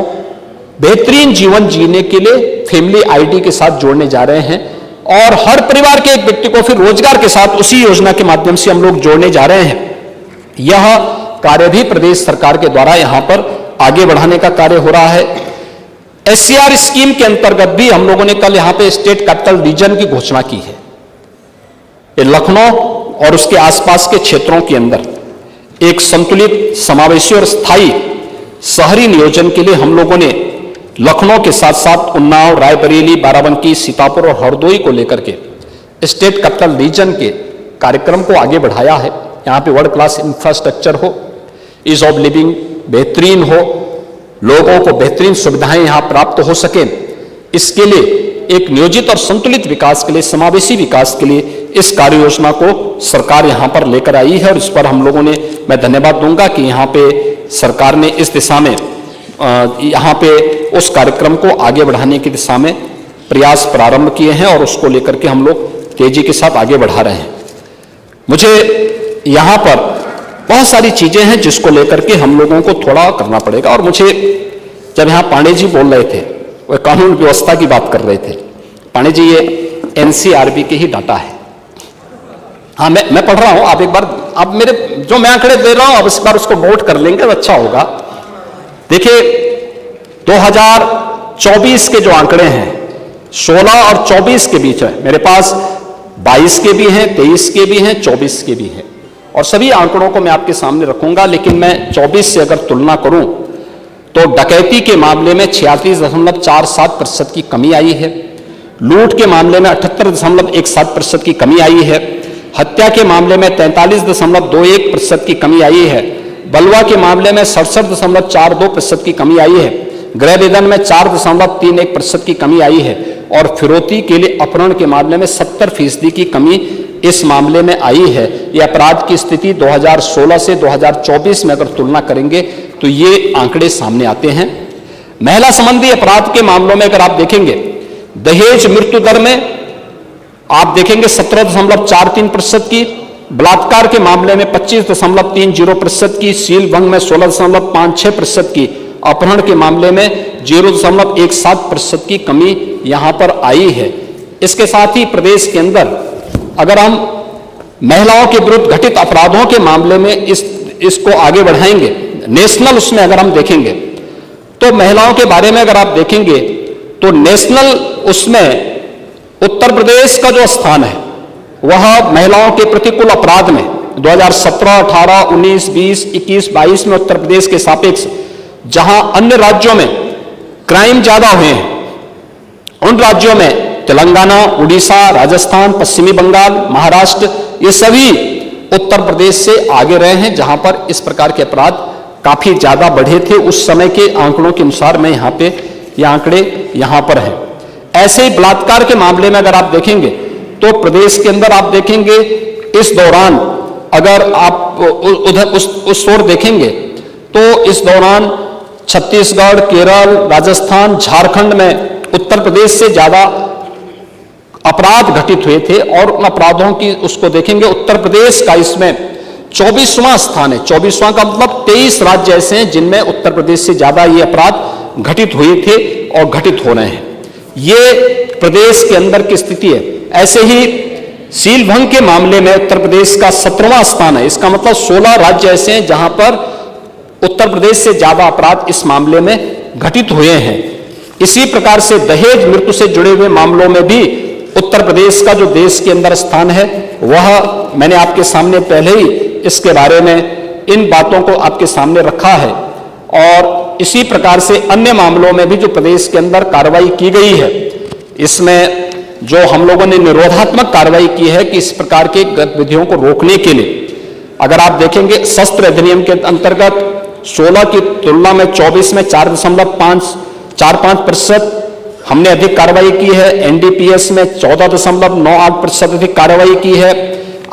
बेहतरीन जीवन जीने के लिए फैमिली आईडी के साथ जोड़ने जा रहे हैं और हर परिवार के एक व्यक्ति को फिर रोजगार के साथ उसी योजना के माध्यम से हम लोग जोड़ने जा रहे हैं। यह कार्य भी प्रदेश सरकार के द्वारा यहां पर आगे बढ़ाने का कार्य हो रहा है। SCR स्कीम के अंतर्गत भी हम लोगों ने कल यहां पे स्टेट कैपिटल रीजन की घोषणा की है। ये लखनऊ और उसके आसपास के क्षेत्रों के अंदर एक संतुलित, समावेशी और स्थायी शहरी नियोजन के लिए हम लोगों ने लखनऊ के साथ साथ उन्नाव, रायबरेली, बाराबंकी, सीतापुर और हरदोई को लेकर के स्टेट कैपिटल रीजन के कार्यक्रम को आगे बढ़ाया है। यहाँ पे वर्ल्ड क्लास इंफ्रास्ट्रक्चर हो, ईज ऑफ लिविंग बेहतरीन हो, लोगों को बेहतरीन सुविधाएं यहाँ प्राप्त हो सके, इसके लिए एक नियोजित और संतुलित विकास के लिए, समावेशी विकास के लिए इस कार्य योजना को सरकार यहाँ पर लेकर आई है। और इस पर हम लोगों ने, मैं धन्यवाद दूंगा कि यहाँ पे सरकार ने इस दिशा में यहाँ पे उस कार्यक्रम को आगे बढ़ाने की दिशा में प्रयास प्रारंभ किए हैं और उसको लेकर के हम लोग तेजी के साथ आगे बढ़ा रहे हैं। मुझे यहाँ पर बहुत सारी चीजें हैं जिसको लेकर के हम लोगों को थोड़ा करना पड़ेगा। और मुझे जब यहाँ पांडे जी बोल रहे थे, वह कानून व्यवस्था की बात कर रहे थे, पांडे जी ये NCRB के ही डाटा है। हाँ, मैं पढ़ रहा हूं, आप एक बार, आप मेरे जो मैं आंकड़े दे रहा हूं, अब इस बार उसको नोट कर लेंगे तो अच्छा होगा। देखिए 2024 के जो आंकड़े हैं 16 और 24 के बीच है, मेरे पास 22 के भी हैं, 23 के भी हैं, 24 के भी हैं और सभी आंकड़ों को मैं आपके सामने रखूंगा। लेकिन मैं 24 से अगर तुलना करूं तो डकैती के मामले में 36.47% की कमी आई है, लूट के मामले में 78.17% की कमी आई है, हत्या के मामले में 43.21% की कमी आई है, बलवा के मामले में 67.42% की कमी आई है, गृह विधन में 4.31% की कमी आई है और फिरौती के लिए अपहरण के मामले में 70% की कमी इस मामले में आई है। ये अपराध की स्थिति 2016 से 2024 में अगर तुलना करेंगे तो ये आंकड़े सामने आते हैं। महिला संबंधी अपराध के मामलों में अगर आप देखेंगे, दहेज मृत्यु दर में आप देखेंगे 17.43% की, बलात्कार के मामले में 25.30% की, सील भंग में 16.56% की, अपहरण के मामले में 0.17% की कमी यहां पर आई है। इसके साथ ही प्रदेश के अंदर अगर हम महिलाओं के विरुद्ध घटित अपराधों के मामले में इसको आगे बढ़ाएंगे, नेशनल उसमें अगर हम देखेंगे तो महिलाओं के बारे में अगर आप देखेंगे तो नेशनल उसमें उत्तर प्रदेश का जो स्थान है वह महिलाओं के प्रतिकूल अपराध में 2017, 18, 19, 20, 21, 22 में उत्तर प्रदेश के सापेक्ष जहां अन्य राज्यों में क्राइम ज्यादा हुए हैं, उन राज्यों में तेलंगाना, उड़ीसा, राजस्थान, पश्चिमी बंगाल, महाराष्ट्र, ये सभी उत्तर प्रदेश से आगे रहे हैं जहां पर इस प्रकार के अपराध काफी ज्यादा बढ़े थे। उस समय के आंकड़ों के अनुसार मैं यहां पे ये आंकड़े यहां पर हैं। ऐसे ही बलात्कार के मामले में अगर आप देखेंगे तो प्रदेश के अंदर आप देखेंगे इस दौरान, अगर आप उधर उस ओर देखेंगे तो इस दौरान छत्तीसगढ़, केरल, राजस्थान, झारखंड में उत्तर प्रदेश से ज्यादा अपराध घटित हुए थे। और उन अपराधों की उसको देखेंगे, उत्तर प्रदेश का इसमें 24वां स्थान है। 24वां का मतलब 23 राज्य ऐसे हैं जिनमें उत्तर प्रदेश से ज्यादा ये अपराध घटित हुए थे और घटित हो रहे हैं। ये प्रदेश के अंदर की स्थिति है। ऐसे ही सील भंग के मामले में उत्तर प्रदेश का 17वां स्थान है। इसका मतलब 16 राज्य ऐसे हैं जहां पर उत्तर प्रदेश से ज्यादा अपराध इस मामले में घटित हुए हैं। इसी प्रकार से दहेज मृत्यु से जुड़े हुए मामलों में भी उत्तर प्रदेश का जो देश के अंदर स्थान है, वह मैंने आपके सामने पहले ही इसके बारे में इन बातों को आपके सामने रखा है। और इसी प्रकार से अन्य मामलों में भी जो प्रदेश के अंदर कार्रवाई की गई है, इसमें जो हम लोगों ने निरोधात्मक कार्रवाई की है कि इस प्रकार के गतिविधियों को रोकने के लिए, अगर आप देखेंगे शस्त्र अधिनियम के अंतर्गत 16 की तुलना में 24 में 4.5% हमने अधिक कार्रवाई की है। एनडीपीएस में 14.98% अधिक कार्रवाई की है।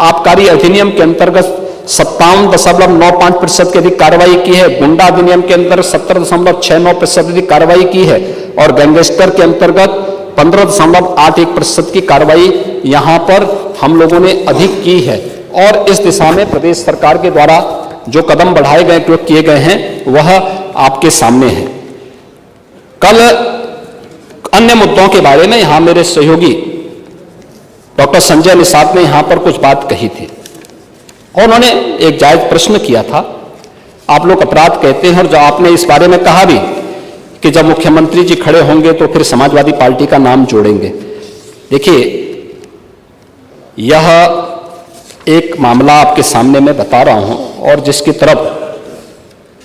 आबकारी अधिनियम के अंतर्गत 57.95% की अधिक कार्रवाई की है। गुंडा अधिनियम के अंतर्गत 70.69% अधिक कार्रवाई की है। और गैंगस्टर के अंतर्गत 15.81% की कार्रवाई यहां पर हम लोगों ने अधिक की है। और इस दिशा में प्रदेश सरकार के द्वारा जो कदम बढ़ाए गए, किए गए हैं, वह आपके सामने है। कल अन्य मुद्दों के बारे में यहां मेरे सहयोगी डॉक्टर संजय निषाद ने यहां पर कुछ बात कही थी और उन्होंने एक जायज प्रश्न किया था। आप लोग अपराध कहते हैं और जो आपने इस बारे में कहा भी कि जब मुख्यमंत्री जी खड़े होंगे तो फिर समाजवादी पार्टी का नाम जोड़ेंगे। देखिए, यह एक मामला आपके सामने मैं बता रहा हूं और जिसकी तरफ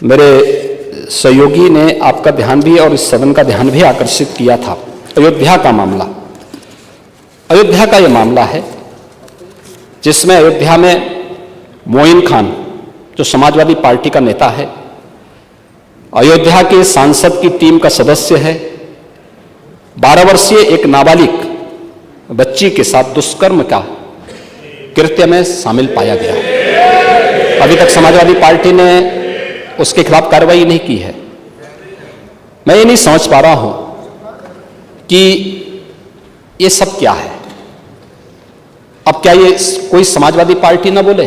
मेरे सहयोगी ने आपका ध्यान भी और इस सदन का ध्यान भी आकर्षित किया था। अयोध्या का मामला, अयोध्या का यह मामला है जिसमें अयोध्या में मोइन खान जो समाजवादी पार्टी का नेता है, अयोध्या के सांसद की टीम का सदस्य है, 12 वर्षीय एक नाबालिग बच्ची के साथ दुष्कर्म का कृत्य में शामिल पाया गया। अभी तक समाजवादी पार्टी ने उसके खिलाफ कार्रवाई नहीं की है। मैं ये नहीं समझ पा रहा हूं कि ये सब क्या है। अब क्या ये कोई समाजवादी पार्टी ना बोले?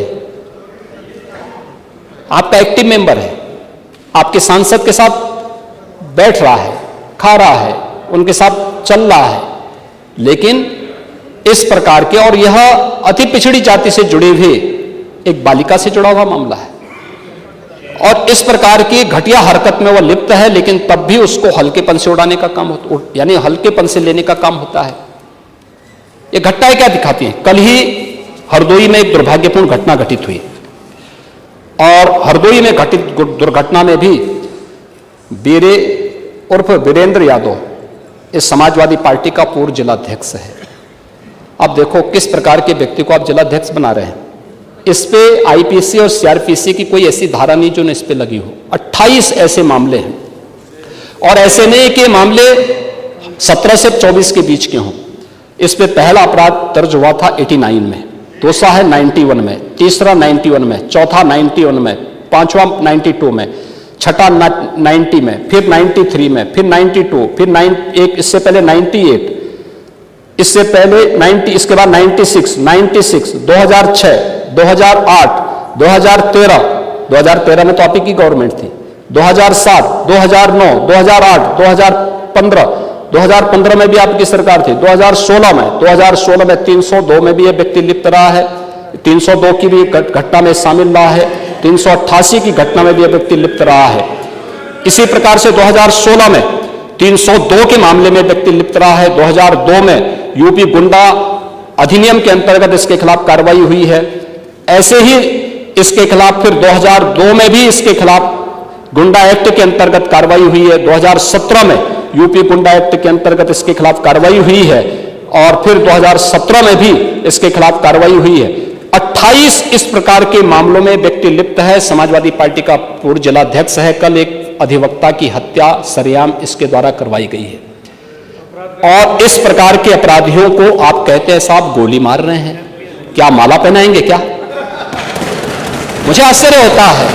आपका एक्टिव मेंबर है, आपके सांसद के साथ बैठ रहा है, खा रहा है, उनके साथ चल रहा है, लेकिन इस प्रकार के, और यह अति पिछड़ी जाति से जुड़े हुए एक बालिका से जुड़ा हुआ मामला है और इस प्रकार की घटिया हरकत में वह लिप्त है, लेकिन तब भी उसको हल्केपन से उड़ाने का काम होता, यानी हल्केपन से लेने का काम होता है। ये घटनाएं क्या दिखाती हैं? कल ही हरदोई में एक दुर्भाग्यपूर्ण घटना घटित हुई और हरदोई में घटित दुर्घटना में भी बीरे उर्फ वीरेंद्र यादव इस समाजवादी पार्टी का पूर्व जिलाध्यक्ष है। अब देखो किस प्रकार के व्यक्ति को आप जिलाध्यक्ष बना रहे हैं। इस पे आईपीसी और सीआरपीसी की कोई ऐसी धारा नहीं जो इस पे लगी हो। 28 ऐसे मामले हैं और ऐसे नहीं कि मामले 17 से 24 के बीच के हों। इस पे पहला अपराध दर्ज हुआ था 89 में, दूसरा है 91 में, तीसरा 91 में, चौथा 91 में, पांचवा 92 में, छठा 90 में, फिर 93 में, फिर 92, फिर एक इससे पहले 98, इससे पहले 90, इसके बाद 96, 2006, 2008, 2013 में तो आप ही की गवर्नमेंट थी, 2007, 2009, 2008, 2015 में भी आपकी सरकार थी, 2016 में 302 में भी यह व्यक्ति लिप्त रहा है, 302 की भी घटना में शामिल रहा है, 388 की घटना में भी यह व्यक्ति लिप्त रहा है। इसी प्रकार से 2016 में 302 के मामले में व्यक्ति लिप्त रहा है। 2002 में यूपी गुंडा अधिनियम के अंतर्गत इसके खिलाफ कार्रवाई हुई है। ऐसे ही इसके खिलाफ फिर 2002 में भी इसके खिलाफ गुंडा एक्ट के अंतर्गत कार्रवाई हुई है। 2017 में यूपी गुंडा एक्ट के अंतर्गत इसके खिलाफ कार्रवाई हुई है और फिर 2017 में भी इसके खिलाफ कार्रवाई हुई है। 28 इस प्रकार के मामलों में व्यक्ति लिप्त है। समाजवादी पार्टी का पूर्व जिलाध्यक्ष है। कल एक अधिवक्ता की हत्या सरेआम इसके द्वारा करवाई गई है। और इस प्रकार के अपराधियों को आप कहते हैं साहब गोली मार रहे हैं, क्या माला पहनाएंगे क्या? मुझे आश्चर्य होता है।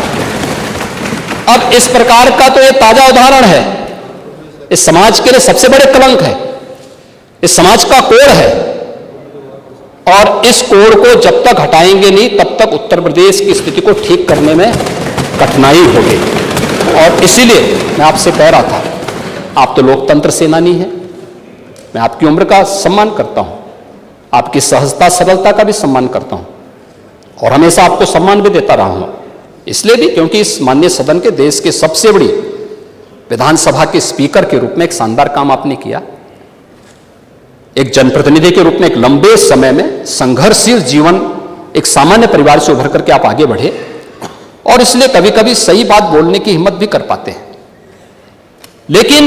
अब इस प्रकार का तो ये ताजा उदाहरण है, इस समाज के लिए सबसे बड़े कलंक है, इस समाज का कोड है, और इस कोड को जब तक हटाएंगे नहीं तब तक उत्तर प्रदेश की स्थिति को ठीक करने में कठिनाई होगी। और इसीलिए मैं आपसे कह रहा था, आप तो लोकतंत्र सेनानी हैं, मैं आपकी उम्र का सम्मान करता हूं, आपकी सहजता सरलता का भी सम्मान करता हूं, और हमेशा आपको सम्मान भी देता रहा हूं, इसलिए भी क्योंकि इस माननीय सदन के देश के सबसे बड़ी विधानसभा के स्पीकर के रूप में एक शानदार काम आपने किया, एक जनप्रतिनिधि के रूप में एक लंबे समय में संघर्षशील जीवन, एक सामान्य परिवार से उभर करके आप आगे बढ़े, और इसलिए कभी कभी सही बात बोलने की हिम्मत भी कर पाते हैं। लेकिन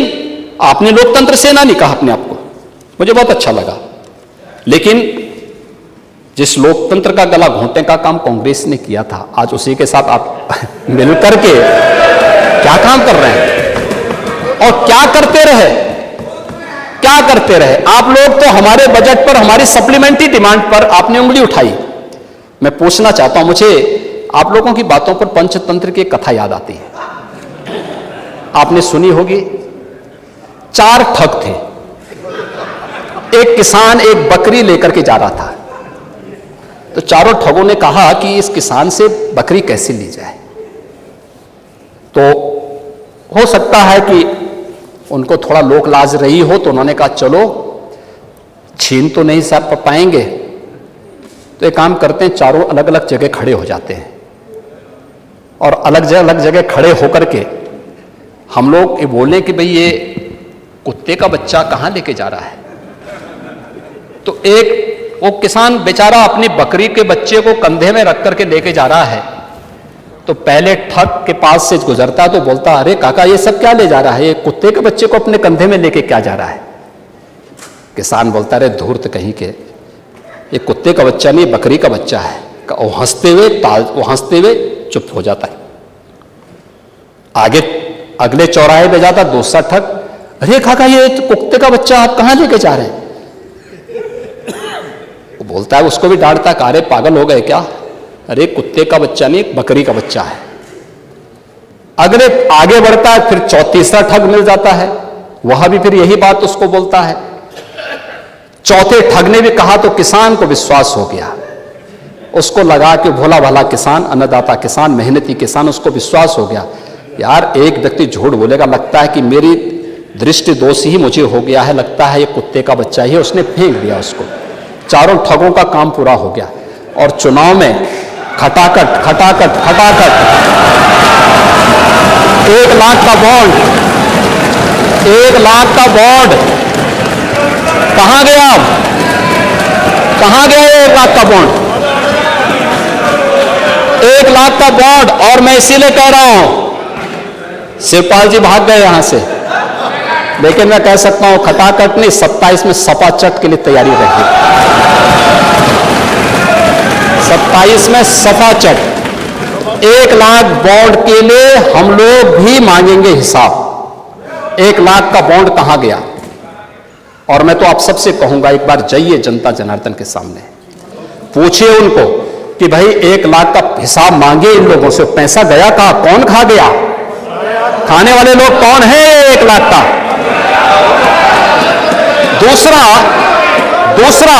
आपने लोकतंत्र सेनानी कहा अपने आप को, मुझे बहुत अच्छा लगा, लेकिन जिस लोकतंत्र का गला घोंटने का काम कांग्रेस ने किया था, आज उसी के साथ आप मिलकर के क्या काम कर रहे हैं और क्या करते रहे, क्या करते रहे आप लोग? तो हमारे बजट पर, हमारी सप्लीमेंट्री डिमांड पर आपने उंगली उठाई। मैं पूछना चाहता हूं, मुझे आप लोगों की बातों पर पंचतंत्र की कथा याद आती है, आपने सुनी होगी। 4 ठग थे, एक किसान एक बकरी लेकर के जा रहा था, तो चारों ठगों ने कहा कि इस किसान से बकरी कैसे ली जाए। तो हो सकता है कि उनको थोड़ा लोक लाज रही हो, तो उन्होंने कहा चलो छीन तो नहीं सब पाएंगे, तो एक काम करते हैं, चारों अलग अलग जगह खड़े हो जाते हैं, और अलग जगह खड़े होकर के हम लोग ये बोलें कि भाई ये कुत्ते का बच्चा कहां लेके जा रहा है। तो एक वो किसान बेचारा अपनी बकरी के बच्चे को कंधे में रख करके लेके जा रहा है, तो पहले ठग के पास से गुजरता तो बोलता, अरे काका ये सब क्या ले जा रहा है, ये कुत्ते के बच्चे को अपने कंधे में लेके क्या जा रहा है। किसान बोलता, अरे धूर्त कहीं के, ये कुत्ते का बच्चा नहीं बकरी का बच्चा है। वो हंसते हुए चुप हो जाता है। आगे अगले चौराहे पे जाता दूसरा ठग, अरे काका ये कुत्ते का बच्चा आप कहां लेके जा रहे हैं। वो बोलता है, उसको भी डांटता, अरे पागल हो गए क्या, अरे कुत्ते का बच्चा नहीं बकरी का बच्चा है। अगले आगे बढ़ता है, फिर तीसरा ठग मिल जाता है, वह भी फिर यही बात उसको बोलता है। चौथे ठग ने भी कहा तो किसान को विश्वास हो गया, उसको लगा कि भोला भाला किसान, अन्नदाता किसान, मेहनती किसान, उसको विश्वास हो गया यार एक व्यक्ति झूठ बोलेगा, लगता है कि मेरी दृष्टि दोष ही मुझे हो गया है, लगता है ये कुत्ते का बच्चा ही है, उसने फेंक दिया उसको। चारों ठगों का काम पूरा हो गया, और चुनाव में खटाखट 1 लाख का बॉन्ड, 1 लाख का बॉन्ड कहां गया? अब कहां गया 1 लाख का बॉन्ड? 1 लाख का बॉन्ड। और मैं इसीलिए कह रहा हूं, शिवपाल जी भाग गए यहां से, लेकिन मैं कह सकता हूं खटाखट नहीं, 27 में सपा चट के लिए तैयारी रहेगी। 27 में सपा चट। 1 लाख बॉन्ड के लिए हम लोग भी मांगेंगे हिसाब। 1 लाख का बॉन्ड कहां गया? और मैं तो आप सबसे कहूंगा, एक बार जाइए जनता जनार्दन के सामने, पूछिए उनको कि भाई 1 लाख का हिसाब मांगे इन लोगों से, पैसा गया कहां, कौन खा गया, खाने वाले लोग कौन है 1 लाख का। दूसरा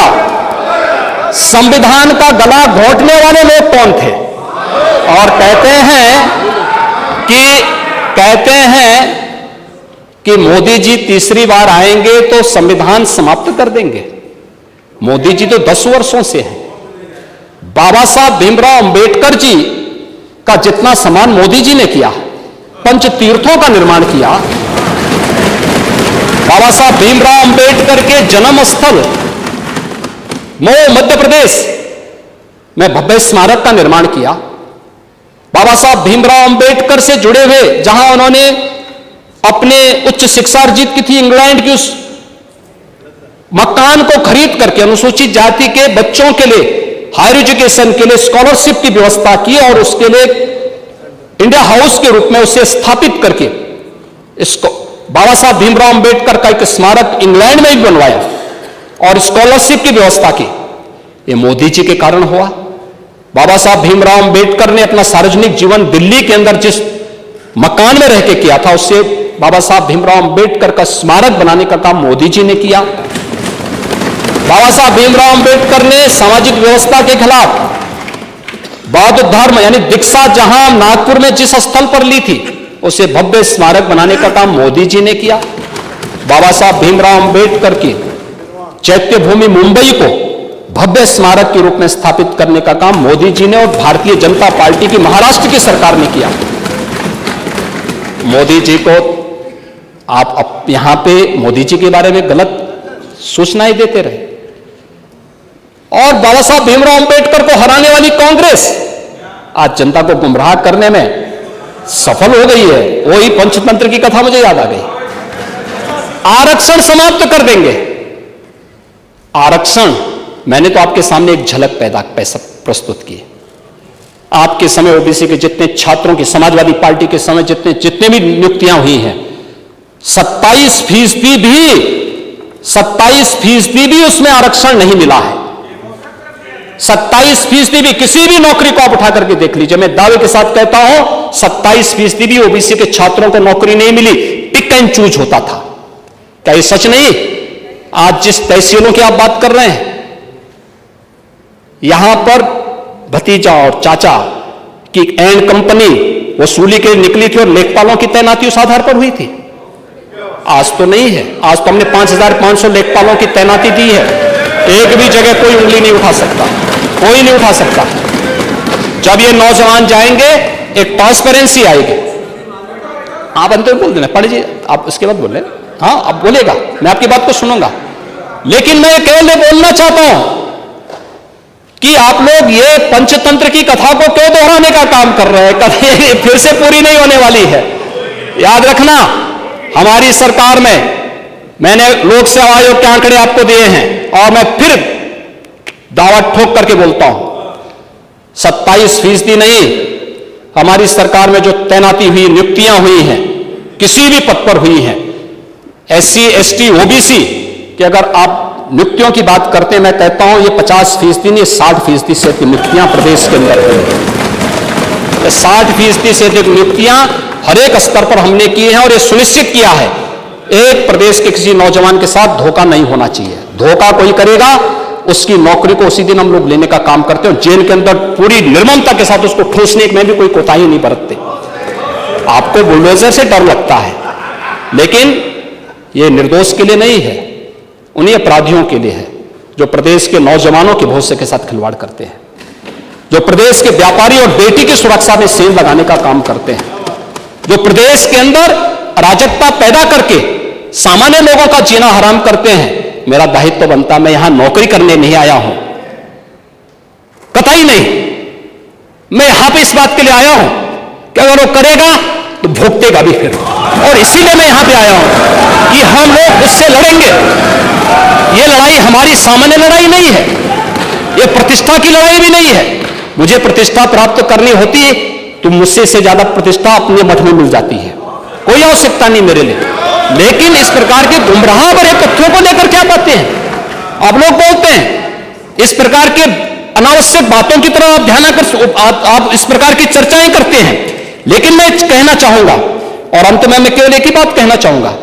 संविधान का गला घोंटने वाले लोग कौन थे? और कहते हैं कि मोदी जी तीसरी बार आएंगे तो संविधान समाप्त कर देंगे। मोदी जी तो 10 वर्षों से हैं। बाबा साहब भीमराव अंबेडकर जी का जितना सम्मान मोदी जी ने किया, पंच तीर्थों का निर्माण किया, बाबा साहब भीमराव अंबेडकर के जन्म स्थल मऊ मध्य प्रदेश में भव्य स्मारक का निर्माण किया। बाबा साहब भीमराव अंबेडकर से जुड़े हुए, जहां उन्होंने अपने उच्च शिक्षा अर्जित की थी, इंग्लैंड की उस मकान को खरीद करके अनुसूचित जाति के बच्चों के लिए हायर एजुकेशन के लिए स्कॉलरशिप की व्यवस्था की, और उसके लिए इंडिया हाउस के रूप में उसे स्थापित करके इसको बाबा साहब भीमराव अंबेडकर का एक स्मारक इंग्लैंड में भी बनवाया और स्कॉलरशिप की व्यवस्था की, ये मोदी जी के कारण हुआ। बाबा साहब भीमराव अंबेडकर ने अपना सार्वजनिक जीवन दिल्ली के अंदर जिस मकान में रह के किया था, उससे बाबा साहब भीमराव अंबेडकर का स्मारक बनाने का काम मोदी जी ने किया। बाबा साहब भीमराव अंबेडकर ने सामाजिक व्यवस्था के खिलाफ बौद्ध धर्म यानी दीक्षा जहां नागपुर में जिस स्थल पर ली थी, उसे भव्य स्मारक बनाने का काम मोदी जी ने किया। बाबा साहब भीमराव अंबेडकर की चैत्य भूमि मुंबई को भव्य स्मारक के रूप में स्थापित करने का काम मोदी जी ने और भारतीय जनता पार्टी की महाराष्ट्र की सरकार ने किया। मोदी जी को आप यहां पे मोदी जी के बारे में गलत सूचनाएं देते रहे और बाबा साहब भीमराव अंबेडकर को हराने वाली कांग्रेस आज जनता को गुमराह करने में सफल हो गई है। वही पंचतंत्र की कथा मुझे याद आ गई। आरक्षण समाप्त कर देंगे। आरक्षण, मैंने तो आपके सामने एक झलक प्रस्तुत की। आपके समय ओबीसी के जितने छात्रों की, समाजवादी पार्टी के समय जितने भी नियुक्तियां हुई हैं, 27% भी उसमें आरक्षण नहीं मिला है। 27% भी, किसी भी नौकरी को आप उठा करके देख लीजिए, मैं दावे के साथ कहता हूं 27% भी ओबीसी के छात्रों को नौकरी नहीं मिली। पिक एंड चूज होता था। क्या ये सच नहीं? आज जिस तहसीलों की आप बात कर रहे हैं, यहां पर भतीजा और चाचा की एंड कंपनी वसूली के निकली थी और लेखपालों की तैनाती उस आधार पर हुई थी। आज तो नहीं है। आज तो हमने 5500 लेखपालों की तैनाती दी है। एक भी जगह कोई उंगली नहीं उठा सकता, कोई नहीं उठा सकता। जब ये नौजवान जाएंगे, एक ट्रांसपेरेंसी आएगी। आप अंतर बोल देना, पढ़ लीजिए, आप उसके बाद बोल रहे। हाँ, अब बोलेगा, मैं आपकी बात को सुनूंगा। लेकिन मैं केवल बोलना चाहता हूं कि आप लोग ये पंचतंत्र की कथा को क्यों दोहराने का काम कर रहे हैं? कभी फिर से पूरी नहीं होने वाली है। याद रखना, हमारी सरकार में मैंने लोक सेवा आयोग के आंकड़े आपको दिए हैं और मैं फिर दावा ठोक करके बोलता हूं, 27% नहीं, हमारी सरकार में जो तैनाती हुई, नियुक्तियां हुई हैं, किसी भी पद पर हुई हैं, SC, ST, OBC कि अगर आप नियुक्तियों की बात करते हैं, मैं कहता हूं ये 50% नहीं, 60% से अधिक नियुक्तियां प्रदेश के अंदर हुई हैं। 60% से अधिक नियुक्तियां हर एक स्तर पर हमने की हैं और ये सुनिश्चित किया है एक प्रदेश के किसी नौजवान के साथ धोखा नहीं होना चाहिए। धोखा कोई करेगा, उसकी नौकरी को उसी दिन हम लोग लेने का काम करते हैं। जेल के अंदर पूरी निर्ममता के साथ उसको ठूसने में भी कोई कोताही नहीं बरतते। आपको बुलडोजर से डर लगता है, लेकिन ये निर्दोष के लिए नहीं है, उन्हीं अपराधियों के लिए है जो प्रदेश के नौजवानों के भविष्य के साथ खिलवाड़ करते हैं, जो प्रदेश के व्यापारी और बेटी की सुरक्षा में सेंध लगाने का काम करते हैं, जो प्रदेश के अंदर अराजकता पैदा करके सामान्य लोगों का जीना हराम करते हैं। मेरा दायित्व बनता, मैं यहां नौकरी करने नहीं आया हूं, कतई नहीं। मैं यहां पे इस बात के लिए आया हूं कि अगर वो करेगा तो भोगतेगा भी फिर, और इसीलिए मैं यहां पे आया हूं कि हम लोग उससे लड़ेंगे। ये लड़ाई हमारी सामान्य लड़ाई नहीं है, ये प्रतिष्ठा की लड़ाई भी नहीं है। मुझे प्रतिष्ठा प्राप्त करनी होती तो मुझसे से ज्यादा प्रतिष्ठा अपने मठ में मिल जाती है, कोई आवश्यकता नहीं मेरे लिए। लेकिन इस प्रकार के गुमराह भरे तथ्यों को लेकर क्या बातें हैं आप लोग बोलते हैं, इस प्रकार के अनावश्यक बातों की तरफ आप ध्यान आकर आप इस प्रकार की चर्चाएं करते हैं। लेकिन मैं कहना चाहूंगा, और अंत में मैं केवल एक ही बात कहना चाहूंगा,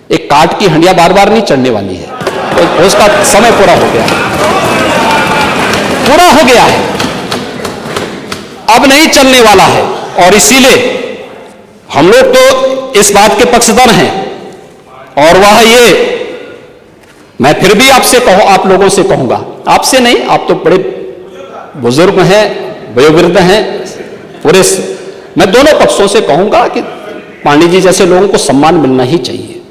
एक काट की हंडिया बार बार नहीं चढ़ने वाली है, तो उसका समय पूरा हो गया है, पूरा हो गया है, अब नहीं चलने वाला है। और इसीलिए हम लोग तो इस बात के पक्षधर हैं, और वह ये मैं फिर भी आपसे आप लोगों से कहूंगा, आपसे नहीं, आप तो बड़े बुजुर्ग हैं, वयोवृद्ध हैं, पूरे मैं दोनों पक्षों से कहूंगा कि पांडे जी जैसे लोगों को सम्मान मिलना ही चाहिए,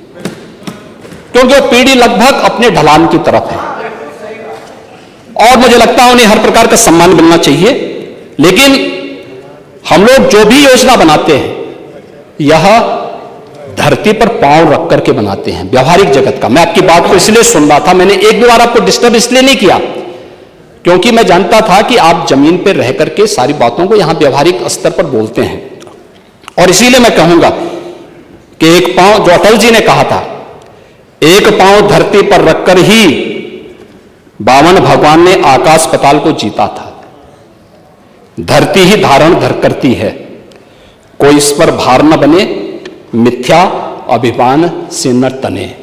क्योंकि वो पीढ़ी लगभग अपने ढलान की तरफ है और मुझे लगता है उन्हें हर प्रकार का सम्मान मिलना चाहिए। लेकिन हम लोग जो भी योजना बनाते हैं, यह धरती पर पांव रख करके बनाते हैं, व्यवहारिक जगत का। मैं आपकी बात को इसलिए सुन रहा था, मैंने एक भी बार आपको डिस्टर्ब इसलिए नहीं किया क्योंकि मैं जानता था कि आप जमीन पर रह करके सारी बातों को यहां व्यवहारिक स्तर पर बोलते हैं। और इसीलिए मैं कहूंगा कि एक पांव, जो अटल जी ने कहा था, एक पांव धरती पर रखकर ही बामन भगवान ने आकाश पाताल को जीता था। धरती ही धारण धर करती है, कोई इस पर भार न बने, मिथ्या अभिमान से न तने।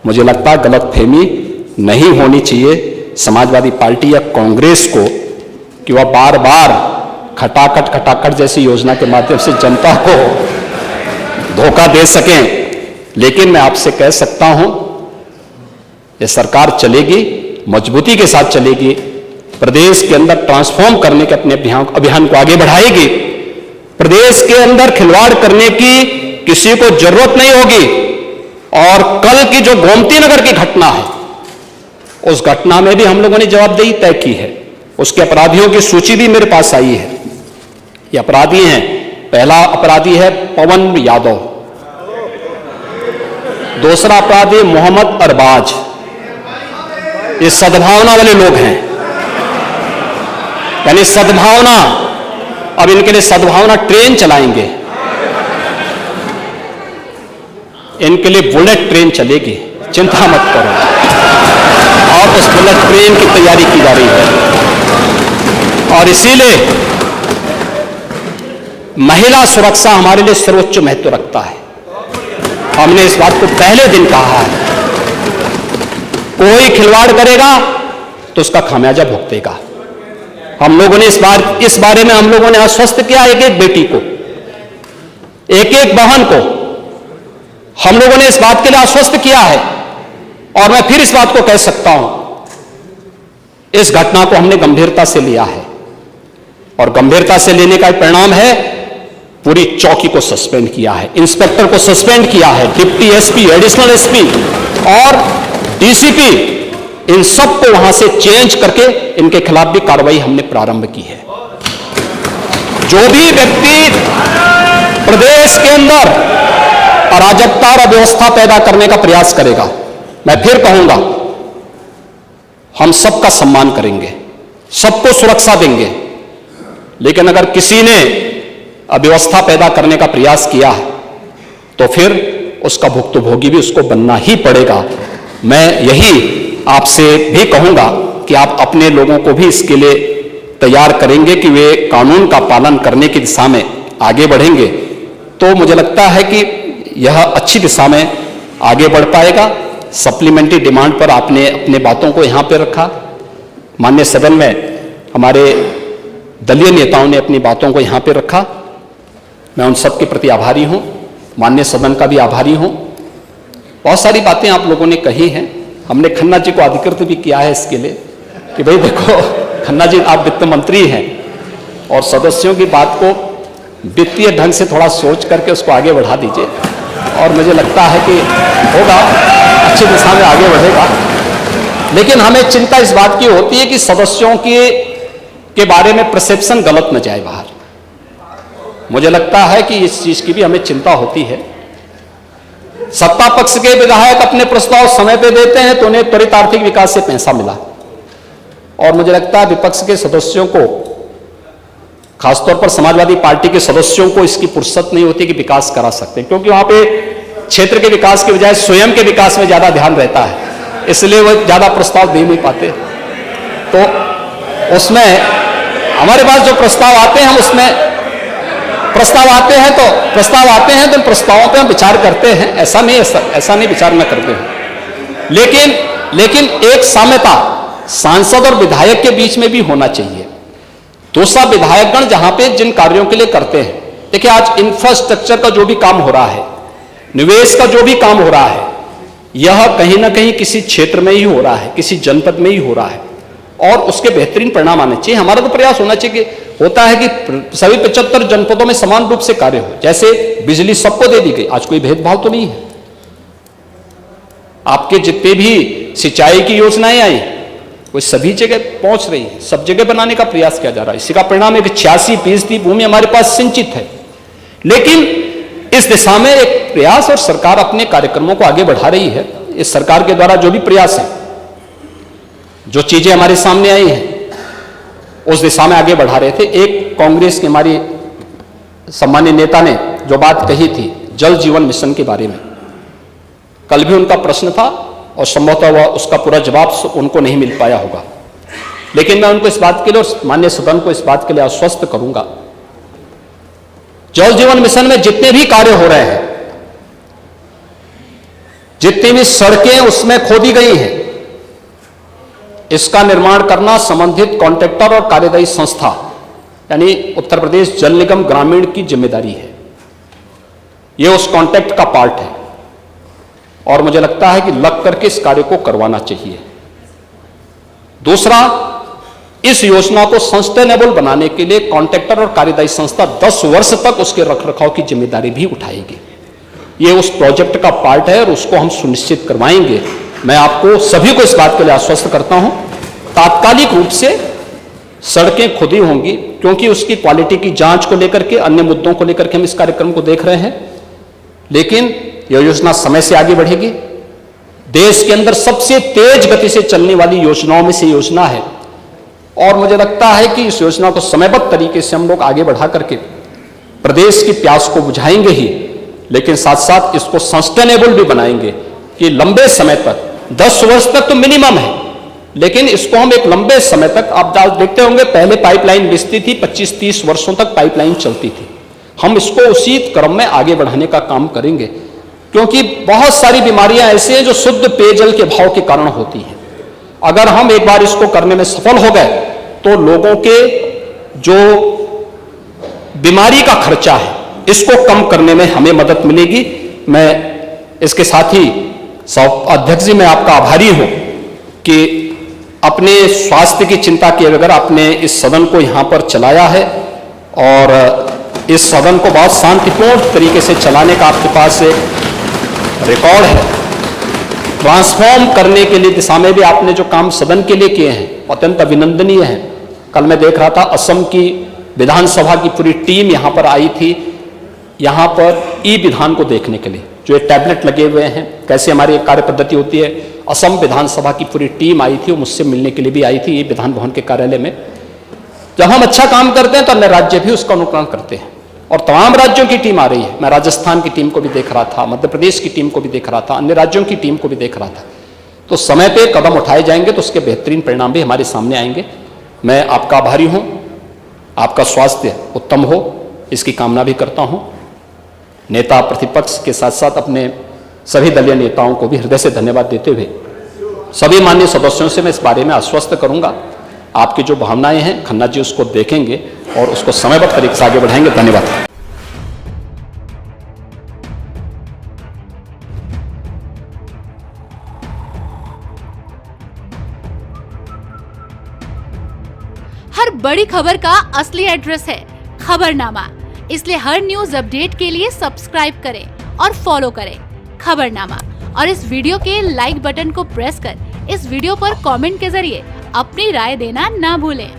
मुझे लगता है गलतफहमी नहीं होनी चाहिए समाजवादी पार्टी या कांग्रेस को कि वह बार बार खटाखट जैसी योजना के माध्यम से जनता को धोखा दे सकें। लेकिन मैं आपसे कह सकता हूं, ये सरकार चलेगी, मजबूती के साथ चलेगी, प्रदेश के अंदर ट्रांसफॉर्म करने के अपने अभियान को आगे बढ़ाएगी। प्रदेश के अंदर खिलवाड़ करने की किसी को जरूरत नहीं होगी। और कल की जो गोमती नगर की घटना है, उस घटना में भी हम लोगों ने जवाबदेही तय की है। उसके अपराधियों की सूची भी मेरे पास आई है। ये अपराधी हैं, पहला अपराधी है पवन यादव, दूसरा अपराधी मोहम्मद अरबाज। ये सद्भावना वाले लोग हैं, यानी सद्भावना, अब इनके लिए सद्भावना ट्रेन चलाएंगे, इनके लिए बुलेट ट्रेन चलेगी, चिंता मत करो। और उस बुलेट ट्रेन की तैयारी की जा रही है। और इसीलिए महिला सुरक्षा हमारे लिए सर्वोच्च महत्व रखता है। हमने इस बात को पहले दिन कहा है, कोई खिलवाड़ करेगा तो उसका खामियाजा भुगतेगा। हम लोगों ने इस बारे में हम लोगों ने आश्वस्त किया, एक एक बेटी को, एक एक बहन को हम लोगों ने इस बात के लिए आश्वस्त किया है। और मैं फिर इस बात को कह सकता हूं, इस घटना को हमने गंभीरता से लिया है। और गंभीरता से लेने का परिणाम है, पूरी चौकी को सस्पेंड किया है, इंस्पेक्टर को सस्पेंड किया है, डिप्टी एसपी, एडिशनल एसपी और डीसीपी, इन सबको वहां से चेंज करके इनके खिलाफ भी कार्रवाई हमने प्रारंभ की है। जो भी व्यक्ति प्रदेश के अंदर अराजकता और अव्यवस्था पैदा करने का प्रयास करेगा, मैं फिर कहूंगा, हम सबका सम्मान करेंगे, सबको सुरक्षा देंगे। लेकिन अगर किसी ने अव्यवस्था पैदा करने का प्रयास किया है तो फिर उसका भुक्तभोगी भी उसको बनना ही पड़ेगा। मैं यही आपसे भी कहूंगा कि आप अपने लोगों को भी इसके लिए तैयार करेंगे कि वे कानून का पालन करने की दिशा में आगे बढ़ेंगे, तो मुझे लगता है कि यह अच्छी दिशा में आगे बढ़ पाएगा। सप्लीमेंट्री डिमांड पर आपने अपने बातों को यहां पर रखा, माननीय सदन में हमारे दलीय नेताओं ने अपनी बातों को यहां पर रखा। मैं उन सब के प्रति आभारी हूं, माननीय सदन का भी आभारी हूं। बहुत सारी बातें आप लोगों ने कही हैं, हमने खन्ना जी को अधिकृत भी किया है इसके लिए कि भाई देखो खन्ना जी, आप वित्त मंत्री हैं और सदस्यों की बात को वित्तीय ढंग से थोड़ा सोच करके उसको आगे बढ़ा दीजिए। और मुझे लगता है कि होगा, अच्छी दिशा में आगे बढ़ेगा। लेकिन हमें चिंता इस बात की होती है कि सदस्यों के बारे में परसेप्शन गलत न जाए बाहर। मुझे लगता है कि इस चीज की भी हमें चिंता होती है। सत्ता पक्ष के विधायक अपने प्रस्ताव समय पे देते हैं तो उन्हें त्वरित आर्थिक विकास से पैसा मिला, और मुझे लगता है विपक्ष के सदस्यों को, खासतौर पर समाजवादी पार्टी के सदस्यों को इसकी फुर्सत नहीं होती कि विकास करा सकते, क्योंकि वहां पे क्षेत्र के विकास के बजाय स्वयं के विकास में ज्यादा ध्यान रहता है, इसलिए वो ज्यादा प्रस्ताव दे नहीं पाते। तो उसमें हमारे पास जो प्रस्ताव आते हैं, हम उसमें प्रस्ताव आते हैं तो प्रस्तावों पे हम विचार करते हैं, ऐसा नहीं विचार न करते हैं। लेकिन एक साम्यता सांसद और विधायक के बीच में भी होना चाहिए। दूसरा, विधायकगण जहां पे जिन कार्यों के लिए करते हैं, देखिए आज इंफ्रास्ट्रक्चर का जो भी काम हो रहा है, निवेश का जो भी काम हो रहा है, यह कहीं ना कहीं किसी क्षेत्र में ही हो रहा है, किसी जनपद में ही हो रहा है, और उसके बेहतरीन परिणाम आने चाहिए। हमारा तो प्रयास होना चाहिए कि होता है कि सभी 75 जनपदों में समान रूप से कार्य हो। जैसे बिजली सबको दे दी गई, आज कोई भेदभाव तो नहीं है। आपके जितने भी सिंचाई की योजनाएं आई, वो सभी जगह पहुंच रही है, सब जगह बनाने का प्रयास किया जा रहा है। इसी का परिणाम है कि 86% भूमि हमारे पास सिंचित है। लेकिन इस दिशा में एक प्रयास, और सरकार अपने कार्यक्रमों को आगे बढ़ा रही है। इस सरकार के द्वारा जो भी प्रयास है, जो चीजें हमारे सामने आई हैं, उस दिशा में आगे बढ़ा रहे थे। एक कांग्रेस के हमारी सम्मानीय नेता ने जो बात कही थी, जल जीवन मिशन के बारे में। कल भी उनका प्रश्न था और संभवतः वह उसका पूरा जवाब उनको नहीं मिल पाया होगा, लेकिन मैं उनको इस बात के लिए और माननीय सदन को इस बात के लिए आश्वस्त करूंगा, जल जीवन मिशन में जितने भी कार्य हो रहे हैं, जितनी भी सड़कें उसमें खोदी गई हैं, इसका निर्माण करना संबंधित कॉन्ट्रैक्टर और कार्यदायी संस्था यानी उत्तर प्रदेश जल निगम ग्रामीण की जिम्मेदारी है। यह उस कॉन्ट्रैक्ट का पार्ट है और मुझे लगता है कि लग करके इस कार्य को करवाना चाहिए। दूसरा, इस योजना को सस्टेनेबल बनाने के लिए कॉन्ट्रैक्टर और कार्यदायी संस्था 10 वर्ष तक उसके रखरखाव की जिम्मेदारी भी उठाएगी। यह उस प्रोजेक्ट का पार्ट है और उसको हम सुनिश्चित करवाएंगे। मैं आपको सभी को इस बात के लिए आश्वस्त करता हूं, तात्कालिक रूप से सड़कें खुदी होंगी, क्योंकि उसकी क्वालिटी की जांच को लेकर के, अन्य मुद्दों को लेकर के हम इस कार्यक्रम को देख रहे हैं, लेकिन यह योजना समय से आगे बढ़ेगी। देश के अंदर सबसे तेज गति से चलने वाली योजनाओं में से योजना है और मुझे लगता है कि इस योजना को समयबद्ध तरीके से हम लोग आगे बढ़ा करके प्रदेश की प्यास को बुझाएंगे ही, लेकिन साथ साथ इसको सस्टेनेबल भी बनाएंगे कि लंबे समय तक, 10 वर्ष तक तो मिनिमम है, लेकिन इसको हम एक लंबे समय तक, आप देखते होंगे पहले पाइपलाइन बिछती थी, 25-30 वर्षों तक पाइपलाइन चलती थी। हम इसको उसी क्रम में आगे बढ़ाने का काम करेंगे, क्योंकि बहुत सारी बीमारियां ऐसी हैं जो शुद्ध पेयजल के अभाव के कारण होती हैं। अगर हम एक बार इसको करने में सफल हो गए तो लोगों के जो बीमारी का खर्चा है इसको कम करने में हमें मदद मिलेगी। मैं इसके साथ ही अध्यक्ष जी, मैं आपका आभारी हूं कि अपने स्वास्थ्य की चिंता किए बगैर आपने इस सदन को यहां पर चलाया है और इस सदन को बहुत शांतिपूर्ण तरीके से चलाने का आपके पास एक रिकॉर्ड है। ट्रांसफॉर्म करने के लिए दिशा में भी आपने जो काम सदन के लिए किए हैं अत्यंत अभिनंदनीय है। कल मैं देख रहा था असम की विधानसभा की पूरी टीम यहां पर आई थी, यहां पर ई विधान को देखने के लिए, जो ये टैबलेट लगे हुए हैं, कैसे हमारी कार्य पद्धति होती है। असम विधानसभा की पूरी टीम आई थी, वो मुझसे मिलने के लिए भी आई थी, ये विधान भवन के कार्यालय में। जब हम अच्छा काम करते हैं तो अन्य राज्य भी उसका अनुकरण करते हैं और तमाम राज्यों की टीम आ रही है। मैं राजस्थान की टीम को भी देख रहा था, मध्य प्रदेश की टीम को भी देख रहा था, अन्य राज्यों की टीम को भी देख रहा था। तो समय पे कदम उठाए जाएंगे तो उसके बेहतरीन परिणाम भी हमारे सामने आएंगे। मैं आपका आभारी हूं, आपका स्वास्थ्य उत्तम हो इसकी कामना भी करता हूं। नेता प्रतिपक्ष के साथ साथ अपने सभी दलीय नेताओं को भी हृदय से धन्यवाद देते हुए सभी माननीय सदस्यों से मैं इस बारे में आश्वस्त करूंगा, आपकी जो भावनाएं हैं खन्ना जी उसको देखेंगे और उसको समयबद्ध तरीके से आगे बढ़ाएंगे। धन्यवाद। हर बड़ी खबर का असली एड्रेस है खबरनामा, इसलिए हर न्यूज अपडेट के लिए सब्सक्राइब करें और फॉलो करें खबरनामा और इस वीडियो के लाइक बटन को प्रेस कर इस वीडियो पर कमेंट के जरिए अपनी राय देना ना भूलें।